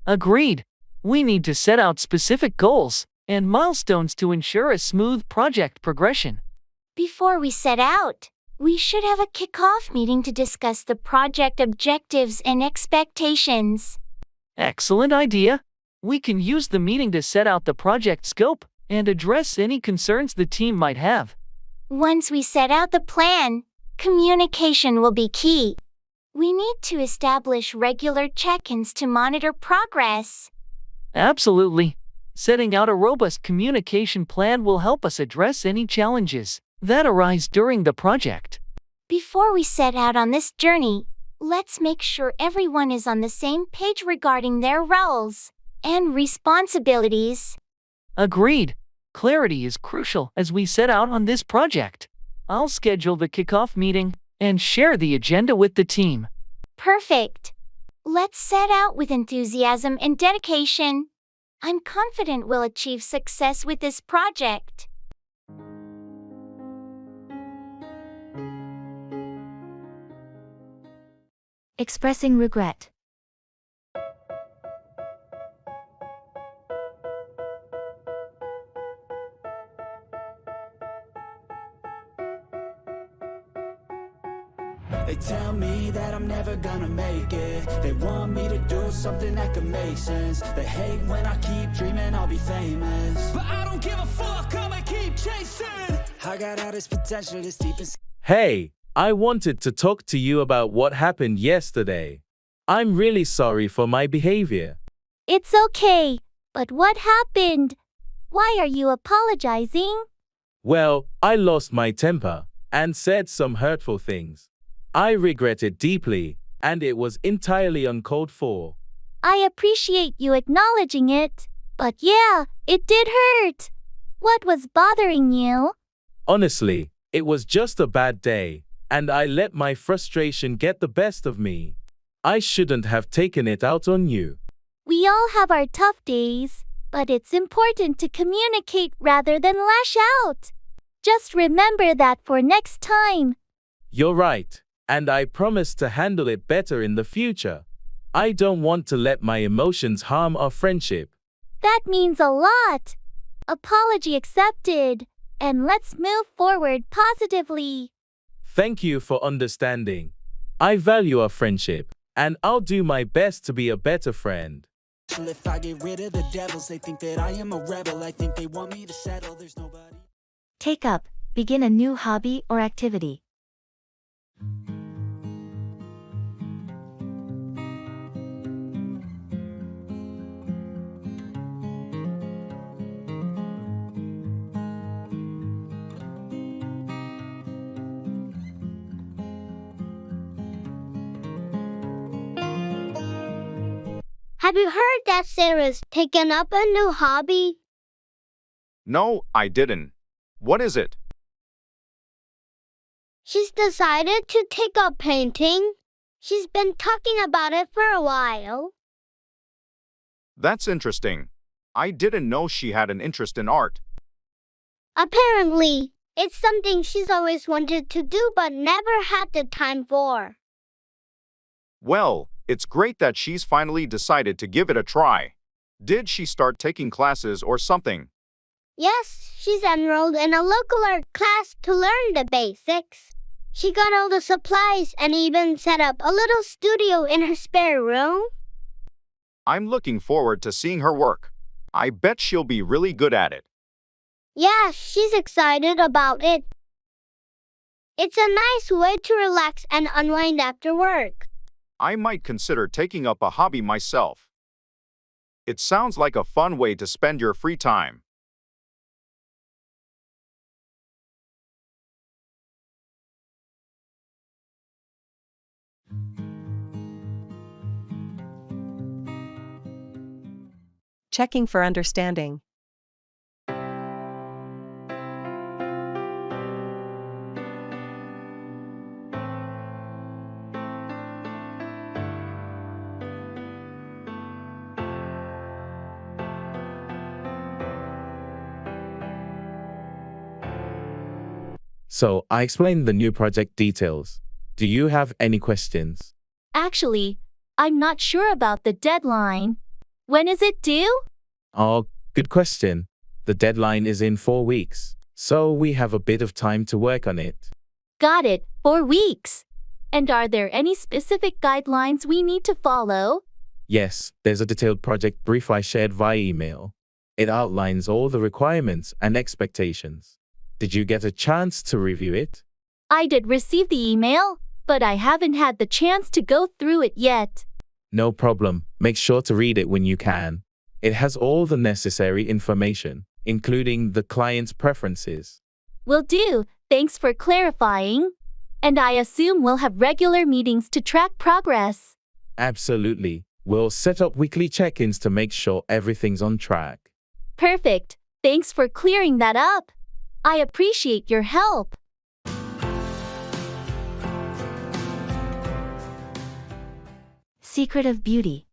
G: Agreed. We need to set out specific goals and milestones to ensure a smooth project progression.
I: Before we set out, we should have a kickoff meeting to discuss the project objectives and expectations.
G: Excellent idea. We can use the meeting to set out the project scope and address any concerns the team might have.
I: Once we set out the plan, communication will be key. We need to establish regular check-ins to monitor progress.
G: Absolutely. Setting out a robust communication plan will help us address any challenges that arise during the project.
I: Before we set out on this journey, let's make sure everyone is on the same page regarding their roles and responsibilities.
G: Agreed. Clarity is crucial as we set out on this project. I'll schedule the kickoff meeting and share the agenda with the team.
I: Perfect. Let's set out with enthusiasm and dedication. I'm confident we'll achieve success with this project.
A: Expressing regret.
K: They tell me that I'm never gonna make it. They want me to do something that could make sense. They hate when I keep dreaming I'll be famous, but I don't give a fuck, I'ma keep chasing. I got all this potential that's deep inside.
B: Hey, I wanted to talk to you about what happened yesterday. I'm really sorry for my behavior.
F: It's okay, but what happened? Why are you apologizing?
B: Well, I lost my temper and said some hurtful things. I regret it deeply, and it was entirely uncalled for.
F: I appreciate you acknowledging it, but yeah, it did hurt. What was bothering you?
B: Honestly, it was just a bad day, and I let my frustration get the best of me. I shouldn't have taken it out on you.
F: We all have our tough days, But it's important to communicate rather than lash out. Just remember that for next time.
B: You're right, and I promise to handle it better in the future. I don't want to let my emotions harm our friendship.
F: That means a lot. Apology accepted. And let's move forward positively.
B: Thank you for understanding. I value our friendship, and I'll do my best to be a better friend.
K: If I get rid of the devils, they think that I am a rebel. I think they want me to settle. There's nobody.
A: Take up, begin a new hobby or activity.
E: Have you heard that Sarah's taken up a new hobby?
D: No, I didn't. What is it?
E: She's decided to take up painting. She's been talking about it for a while.
D: That's interesting. I didn't know she had an interest in art.
E: Apparently, it's something she's always wanted to do but never had the time for.
D: Well, it's great that she's finally decided to give it a try. Did she start taking classes or something?
E: Yes, she's enrolled in a local art class to learn the basics. She got all the supplies and even set up a little studio in her spare room.
D: I'm looking forward to seeing her work. I bet she'll be really good at it.
E: Yeah, she's excited about it. It's a nice way to relax and unwind after work.
D: I might consider taking up a hobby myself. It sounds like a fun way to spend your free time.
N: Checking for understanding.
B: So, I explained the new project details. Do you have any questions?
F: Actually, I'm not sure about the deadline. When is it due?
B: Oh, good question. The deadline is in 4 weeks, so we have a bit of time to work on it.
F: Got it, 4 weeks. And are there any specific guidelines we need to follow?
B: Yes, there's a detailed project brief I shared via email. It outlines all the requirements and expectations. Did you get a chance to review it?
F: I did receive the email, but I haven't had the chance to go through it yet.
B: No problem. Make sure to read it when you can. It has all the necessary information, including the client's preferences.
F: Will do. Thanks for clarifying. And I assume we'll have regular meetings to track progress.
B: Absolutely. We'll set up weekly check-ins to make sure everything's on track.
F: Perfect. Thanks for clearing that up. I appreciate your help.
A: Secret of beauty.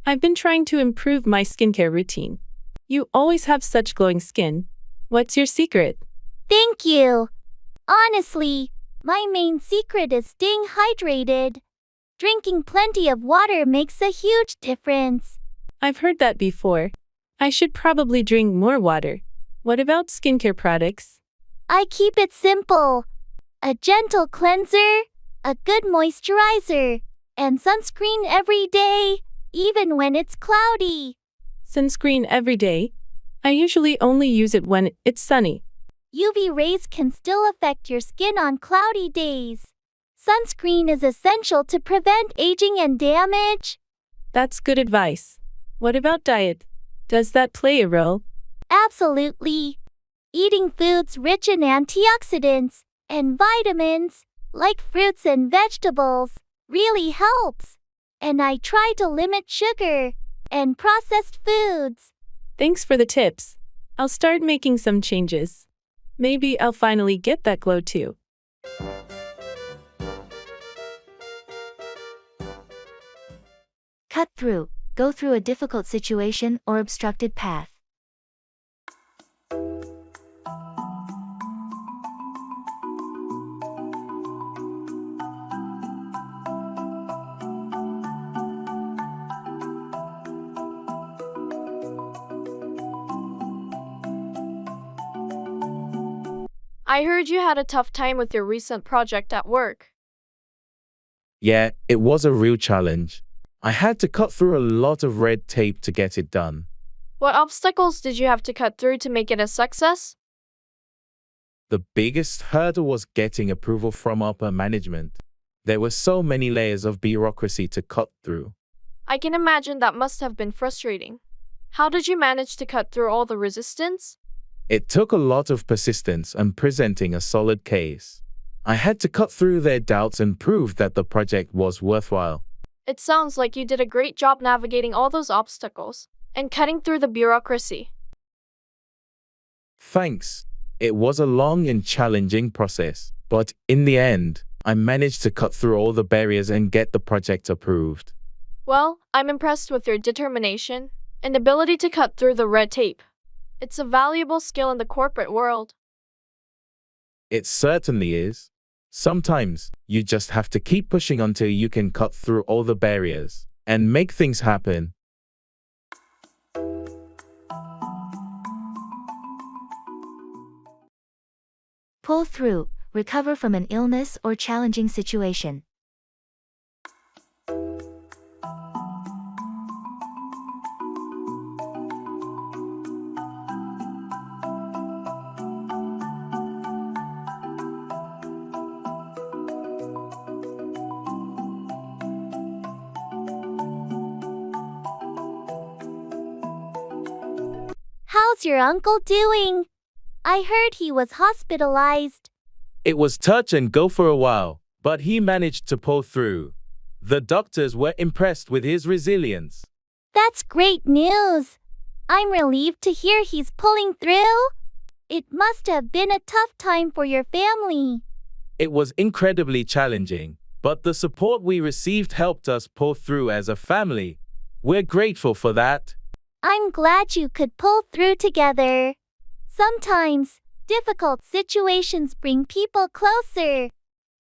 L: I've been trying to improve my skincare routine. You always have such glowing skin. What's your secret?
F: Thank you. Honestly, my main secret is staying hydrated. Drinking plenty of water makes a huge difference.
L: I've heard that before. I should probably drink more water. What about skincare products?
F: I keep it simple. A gentle cleanser, a good moisturizer, and sunscreen every day, even when it's cloudy.
L: Sunscreen every day? I usually only use it when it's sunny.
F: UV rays can still affect your skin on cloudy days. Sunscreen is essential to prevent aging and damage.
L: That's good advice. What about diet? Does that play a role?
F: Absolutely. Eating foods rich in antioxidants and vitamins, like fruits and vegetables, really helps. And I try to limit sugar and processed foods.
L: Thanks for the tips. I'll start making some changes. Maybe I'll finally get that glow too.
A: Cut through, go through a difficult situation or obstructed path.
C: I heard you had a tough time with your recent project at work.
B: Yeah, it was a real challenge. I had to cut through a lot of red tape to get it done.
C: What obstacles did you have to cut through to make it a success?
B: The biggest hurdle was getting approval from upper management. There were so many layers of bureaucracy to cut through.
C: I can imagine that must have been frustrating. How did you manage to cut through all the resistance?
B: It took a lot of persistence and presenting a solid case. I had to cut through their doubts and prove that the project was worthwhile.
C: It sounds like you did a great job navigating all those obstacles and cutting through the bureaucracy.
B: Thanks. It was a long and challenging process, but in the end, I managed to cut through all the barriers and get the project approved.
C: Well, I'm impressed with your determination and ability to cut through the red tape. It's a valuable skill in the corporate world.
B: It certainly is. Sometimes, you just have to keep pushing until you can cut through all the barriers and make things happen.
A: Pull through, recover from an illness or challenging situation.
F: How's your uncle doing? I heard he was hospitalized.
B: It was touch and go for a while, but he managed to pull through. The doctors were impressed with his resilience.
F: That's great news. I'm relieved to hear he's pulling through. It must have been a tough time for your family.
B: It was incredibly challenging, but the support we received helped us pull through as a family. We're grateful for that.
F: I'm glad you could pull through together. Sometimes, difficult situations bring people closer.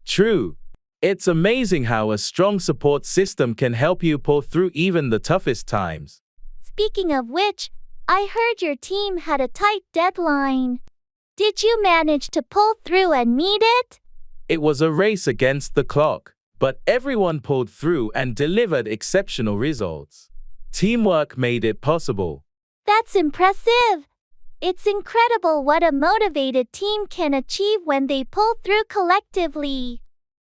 B: True. It's amazing how a strong support system can help you pull through even the toughest times.
F: Speaking of which, I heard your team had a tight deadline. Did you manage to pull through and meet it?
B: It was a race against the clock, but everyone pulled through and delivered exceptional results. Teamwork made it possible.
F: That's impressive. It's incredible what a motivated team can achieve when they pull through collectively.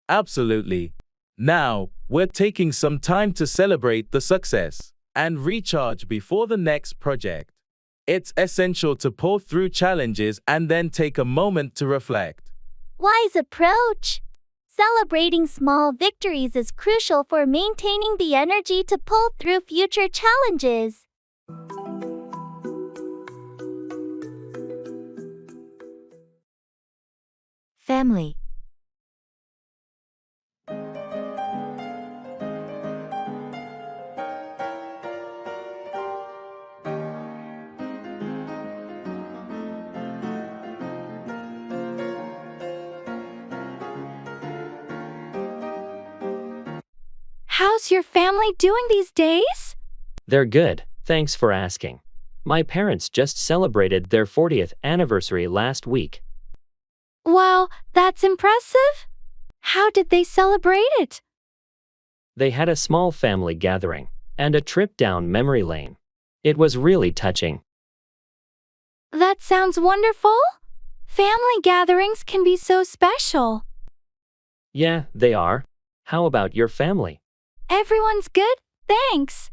B: Absolutely. Now, we're taking some time to celebrate the success and recharge before the next project. It's essential to pull through challenges and then take a moment to reflect.
F: Wise approach. Celebrating small victories is crucial for maintaining the energy to pull through future challenges.
A: Family.
O: How's your family doing these days?
J: They're good, thanks for asking. My parents just celebrated their 40th anniversary last week.
O: Wow, that's impressive. How did they celebrate it?
J: They had a small family gathering and a trip down memory lane. It was really touching.
O: That sounds wonderful. Family gatherings can be so special.
J: Yeah, they are. How about your family?
O: Everyone's good, thanks.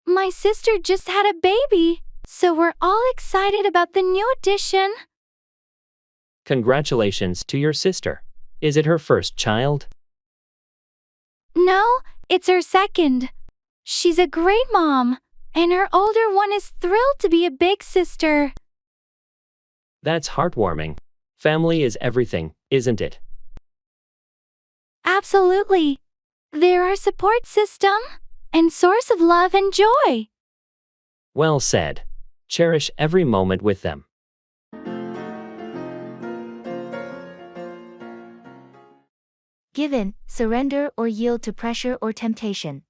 O: My sister just had a baby, so we're all excited about the new addition.
J: Congratulations to your sister. Is it her first child?
O: No, it's her second. She's a great mom, and her older one is thrilled to be a big sister.
J: That's heartwarming. Family is everything, isn't it?
O: Absolutely. They're our support system and source of love and joy.
J: Well said. Cherish every moment with them.
A: Give in, surrender or yield to pressure or temptation.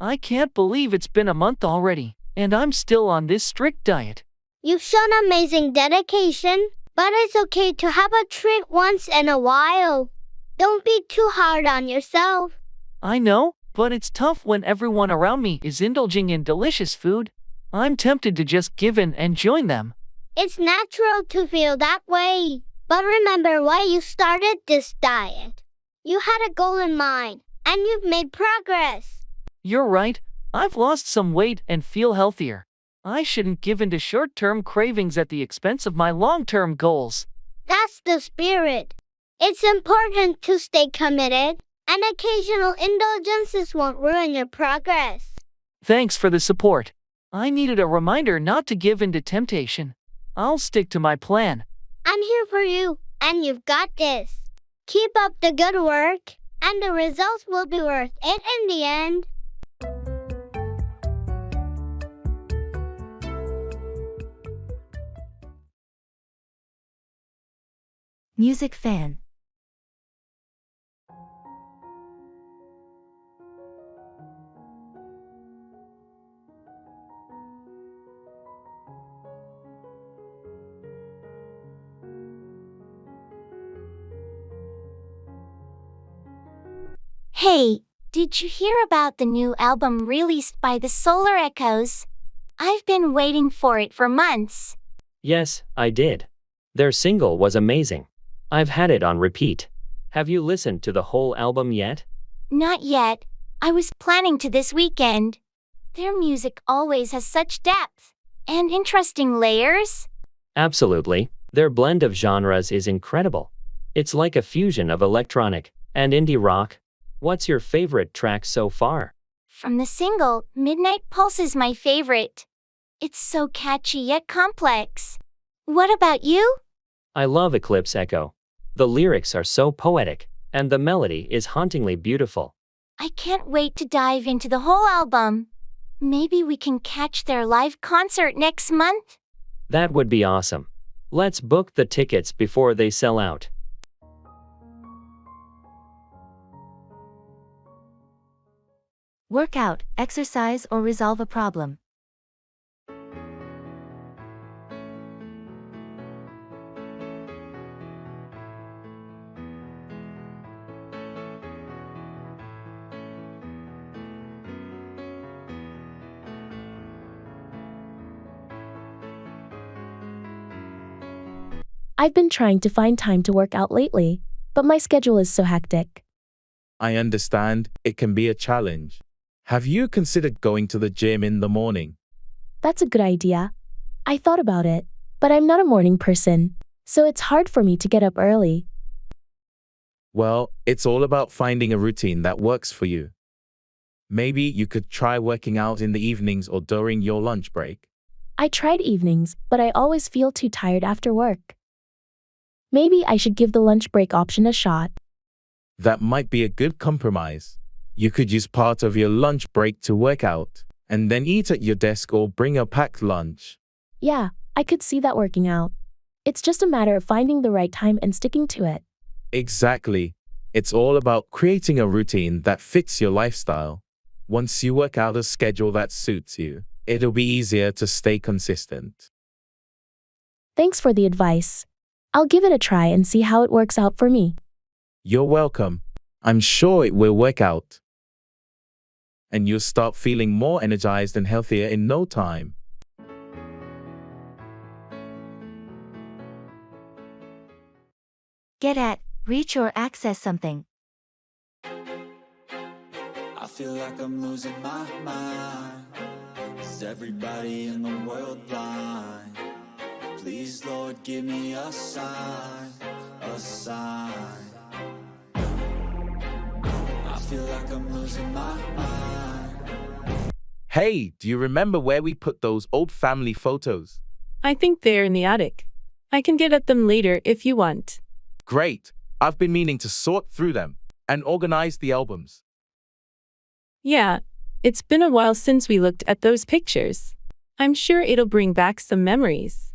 G: I can't believe it's been a month already, and I'm still on this strict diet.
E: You've shown amazing dedication, but it's okay to have a treat once in a while. Don't be too hard on yourself.
G: I know, but it's tough when everyone around me is indulging in delicious food. I'm tempted to just give in and join them.
E: It's natural to feel that way. But remember why you started this diet. You had a goal in mind, and you've made progress.
G: You're right, I've lost some weight and feel healthier. I shouldn't give in to short-term cravings at the expense of my long-term goals.
E: That's the spirit. It's important to stay committed, and occasional indulgences won't ruin your progress.
G: Thanks for the support. I needed a reminder not to give in to temptation. I'll stick to my plan.
E: I'm here for you, and you've got this. Keep up the good work, and the results will be worth it in the end.
A: Music fan.
I: Hey, did you hear about the new album released by the Solar Echoes? I've been waiting for it for months.
J: Yes, I did. Their single was amazing. I've had it on repeat. Have you listened to the whole album yet?
I: Not yet. I was planning to this weekend. Their music always has such depth and interesting layers.
J: Absolutely. Their blend of genres is incredible. It's like a fusion of electronic and indie rock. What's your favorite track so far?
I: From the single, Midnight Pulse is my favorite. It's so catchy yet complex. What about you?
J: I love Eclipse Echo. The lyrics are so poetic, and the melody is hauntingly beautiful.
I: I can't wait to dive into the whole album. Maybe we can catch their live concert next month?
J: That would be awesome. Let's book the tickets before they sell out.
A: Work out, exercise or resolve a problem.
H: I've been trying to find time to work out lately, but my schedule is so hectic.
B: I understand it can be a challenge. Have you considered going to the gym in the morning?
H: That's a good idea. I thought about it, but I'm not a morning person, so it's hard for me to get up early.
B: Well, it's all about finding a routine that works for you. Maybe you could try working out in the evenings or during your lunch break.
H: I tried evenings, but I always feel too tired after work. Maybe I should give the lunch break option a shot.
B: That might be a good compromise. You could use part of your lunch break to work out, and then eat at your desk or bring a packed lunch.
H: Yeah, I could see that working out. It's just a matter of finding the right time and sticking to it.
B: Exactly. It's all about creating a routine that fits your lifestyle. Once you work out a schedule that suits you, it'll be easier to stay consistent.
H: Thanks for the advice. I'll give it a try and see how it works out for me.
B: You're welcome. I'm sure it will work out. And you'll start feeling more energized and healthier in no time.
A: Get at, reach or access something.
K: I feel like I'm losing my mind. Is everybody in the world blind? Please, Lord, give me a sign, a sign. I feel like I'm losing my mind.
B: Hey, do you remember where we put those old family photos?
L: I think they're in the attic. I can get at them later if you want.
B: Great. I've been meaning to sort through them and organize the albums.
L: Yeah, it's been a while since we looked at those pictures. I'm sure it'll bring back some memories.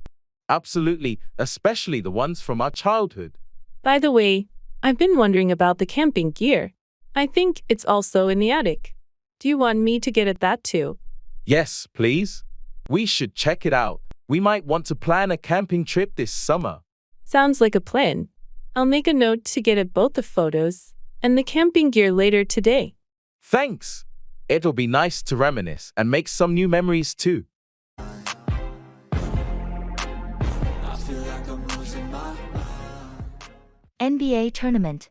B: Absolutely, especially the ones from our childhood.
L: By the way, I've been wondering about the camping gear. I think it's also in the attic. Do you want me to get at that too?
B: Yes, please. We should check it out. We might want to plan a camping trip this summer.
L: Sounds like a plan. I'll make a note to get at both the photos and the camping gear later today.
B: Thanks. It'll be nice to reminisce and make some new memories too.
K: I feel like I'm losing my mind.
A: NBA tournament.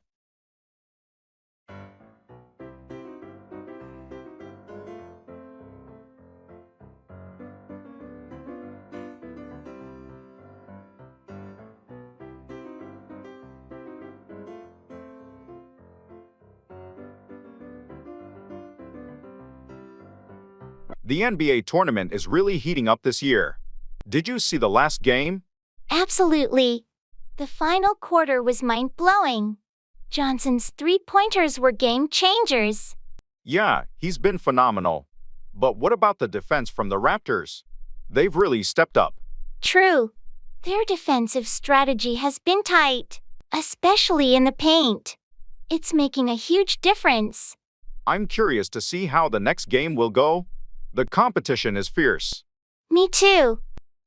D: The NBA tournament is really heating up this year. Did you see the last game?
I: Absolutely. The final quarter was mind-blowing. Johnson's three-pointers were game changers.
D: Yeah, he's been phenomenal. But what about the defense from the Raptors? They've really stepped up.
I: True. Their defensive strategy has been tight, especially in the paint. It's making a huge difference.
D: I'm curious to see how the next game will go. The competition is fierce.
I: Me too.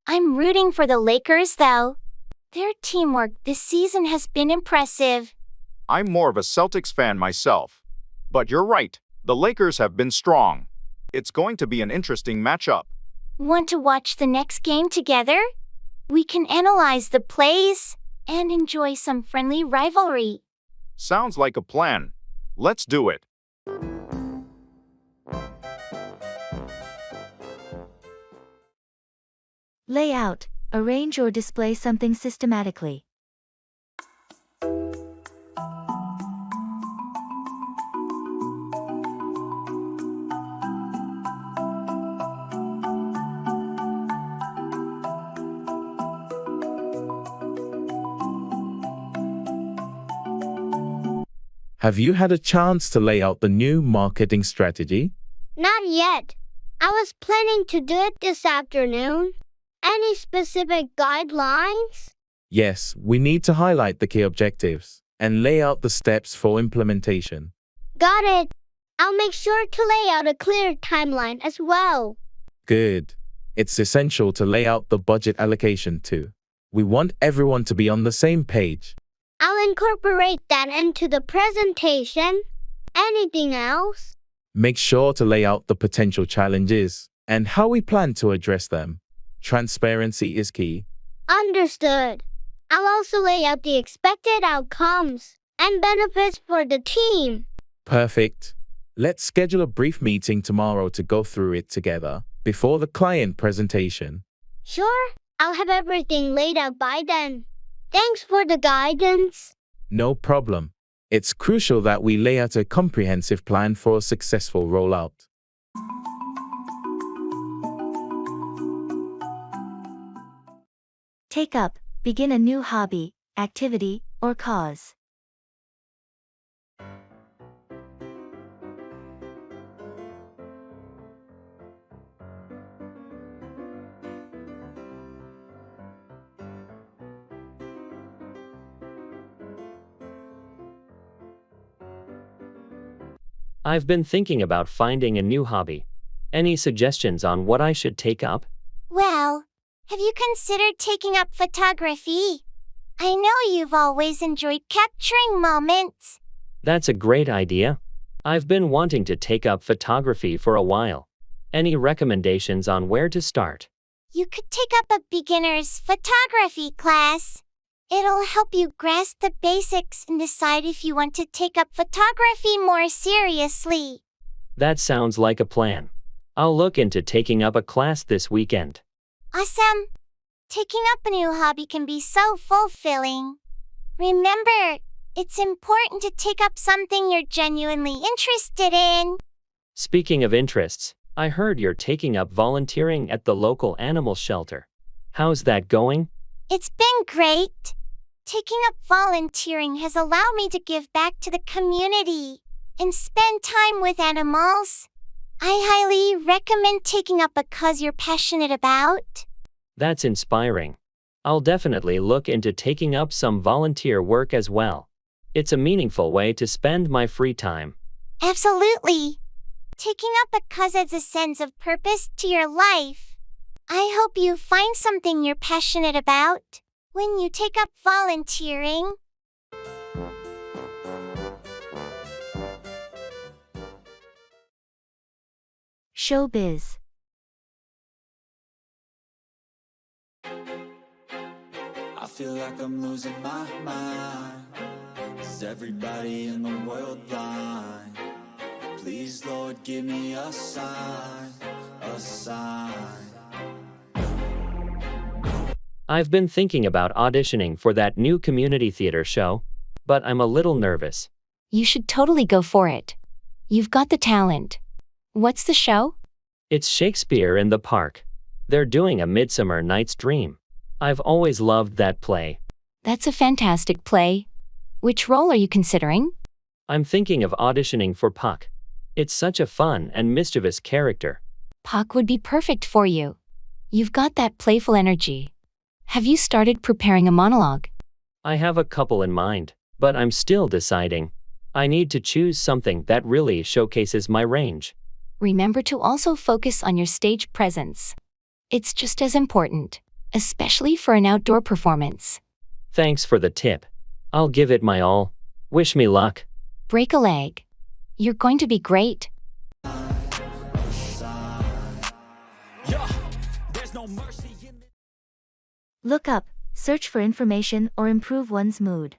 I: I'm rooting for the Lakers, though. Their teamwork this season has been impressive.
D: I'm more of a Celtics fan myself. But you're right, the Lakers have been strong. It's going to be an interesting matchup.
I: Want to watch the next game together? We can analyze the plays and enjoy some friendly rivalry.
D: Sounds like a plan. Let's do it.
A: Layout. Arrange or display something systematically.
B: Have you had a chance to lay out the new marketing strategy?
E: Not yet. I was planning to do it this afternoon. Any specific guidelines?
B: Yes, we need to highlight the key objectives and lay out the steps for implementation.
E: Got it. I'll make sure to lay out a clear timeline as well.
B: Good. It's essential to lay out the budget allocation too. We want everyone to be on the same page.
E: I'll incorporate that into the presentation. Anything else?
B: Make sure to lay out the potential challenges and how we plan to address them. Transparency is key.
E: Understood. I'll also lay out the expected outcomes and benefits for the team.
B: Perfect. Let's schedule a brief meeting tomorrow to go through it together before the client presentation.
E: Sure, I'll have everything laid out by then. Thanks for the guidance.
B: No problem. It's crucial that we lay out a comprehensive plan for a successful rollout.
A: Take up. Begin a new hobby, activity, or cause.
J: I've been thinking about finding a new hobby. Any suggestions on what I should take up?
I: Well, have you considered taking up photography? I know you've always enjoyed capturing moments.
J: That's a great idea. I've been wanting to take up photography for a while. Any recommendations on where to start?
I: You could take up a beginner's photography class. It'll help you grasp the basics and decide if you want to take up photography more seriously.
J: That sounds like a plan. I'll look into taking up a class this weekend.
I: Awesome! Taking up a new hobby can be so fulfilling. Remember, it's important to take up something you're genuinely interested in.
J: Speaking of interests, I heard you're taking up volunteering at the local animal shelter. How's that going?
I: It's been great. Taking up volunteering has allowed me to give back to the community and spend time with animals. I highly recommend taking up a cause you're passionate about.
J: That's inspiring. I'll definitely look into taking up some volunteer work as well. It's a meaningful way to spend my free time.
I: Absolutely. Taking up a cause adds a sense of purpose to your life. I hope you find something you're passionate about when you take up volunteering.
A: Showbiz.
K: I feel like I'm losing my mind. Is everybody in the world blind? Please, Lord, give me a sign, a sign.
J: I've been thinking about auditioning for that new community theater show, but I'm a little nervous.
M: You should totally go for it. You've got the talent. What's the show?
J: It's Shakespeare in the Park. They're doing A Midsummer Night's Dream. I've always loved that play.
M: That's a fantastic play. Which role are you considering?
J: I'm thinking of auditioning for Puck. It's such a fun and mischievous character.
M: Puck would be perfect for you. You've got that playful energy. Have you started preparing a monologue?
J: I have a couple in mind, but I'm still deciding. I need to choose something that really showcases my range.
M: Remember to also focus on your stage presence. It's just as important, especially for an outdoor performance.
J: Thanks for the tip. I'll give it my all. Wish me luck.
M: Break a leg. You're going to be great.
A: Look up, search for information or improve one's mood.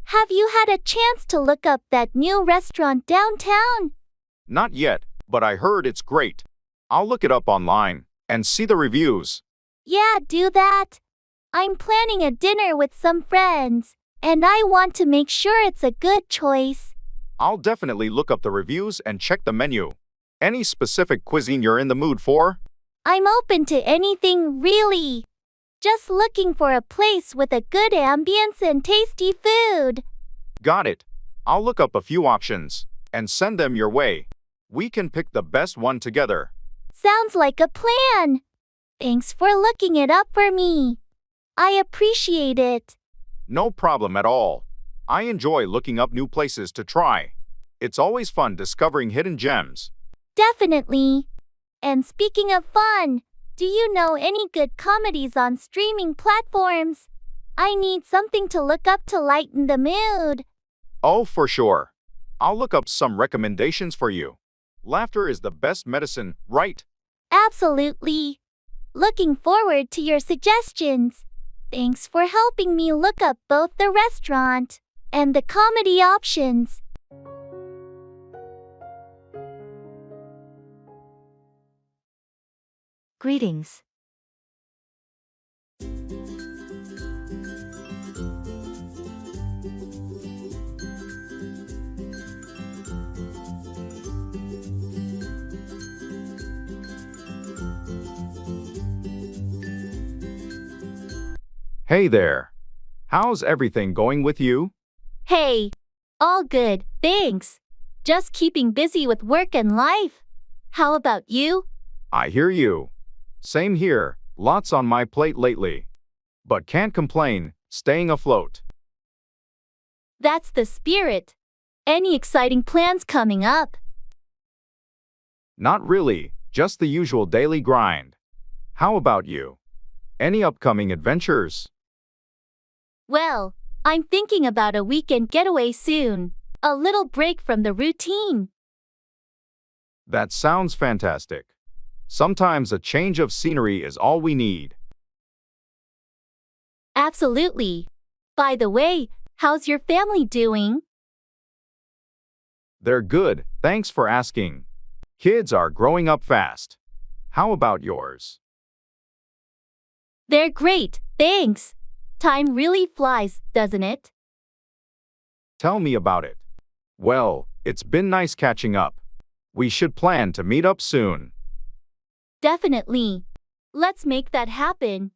F: Have you had a chance to look up that new restaurant downtown?
D: Not yet, but I heard it's great. I'll look it up online and see the reviews.
F: Yeah, do that. I'm planning a dinner with some friends, and I want to make sure it's a good choice.
D: I'll definitely look up the reviews and check the menu. Any specific cuisine you're in the mood for?
F: I'm open to anything, really. Just looking for a place with a good ambience and tasty food.
D: Got it. I'll look up a few options and send them your way. We can pick the best one together.
F: Sounds like a plan. Thanks for looking it up for me. I appreciate it.
D: No problem at all. I enjoy looking up new places to try. It's always fun discovering hidden gems.
F: Definitely. And speaking of fun, do you know any good comedies on streaming platforms? I need something to look up to lighten the mood.
D: Oh, for sure. I'll look up some recommendations for you. Laughter is the best medicine, right?
F: Absolutely. Looking forward to your suggestions. Thanks for helping me look up both the restaurant and the comedy options.
A: Greetings.
D: Hey there. How's everything going with you?
F: Hey, all good, thanks. Just keeping busy with work and life. How about you?
D: I hear you. Same here, lots on my plate lately. But can't complain, staying afloat.
F: That's the spirit. Any exciting plans coming up?
D: Not really, just the usual daily grind. How about you? Any upcoming adventures?
F: Well, I'm thinking about a weekend getaway soon. A little break from the routine.
D: That sounds fantastic. Sometimes a change of scenery is all we need.
F: Absolutely. By the way, how's your family doing?
D: They're good, thanks for asking. Kids are growing up fast. How about yours?
F: They're great, thanks. Time really flies, doesn't it?
D: Tell me about it. Well, it's been nice catching up. We should plan to meet up soon.
F: Definitely. Let's make that happen.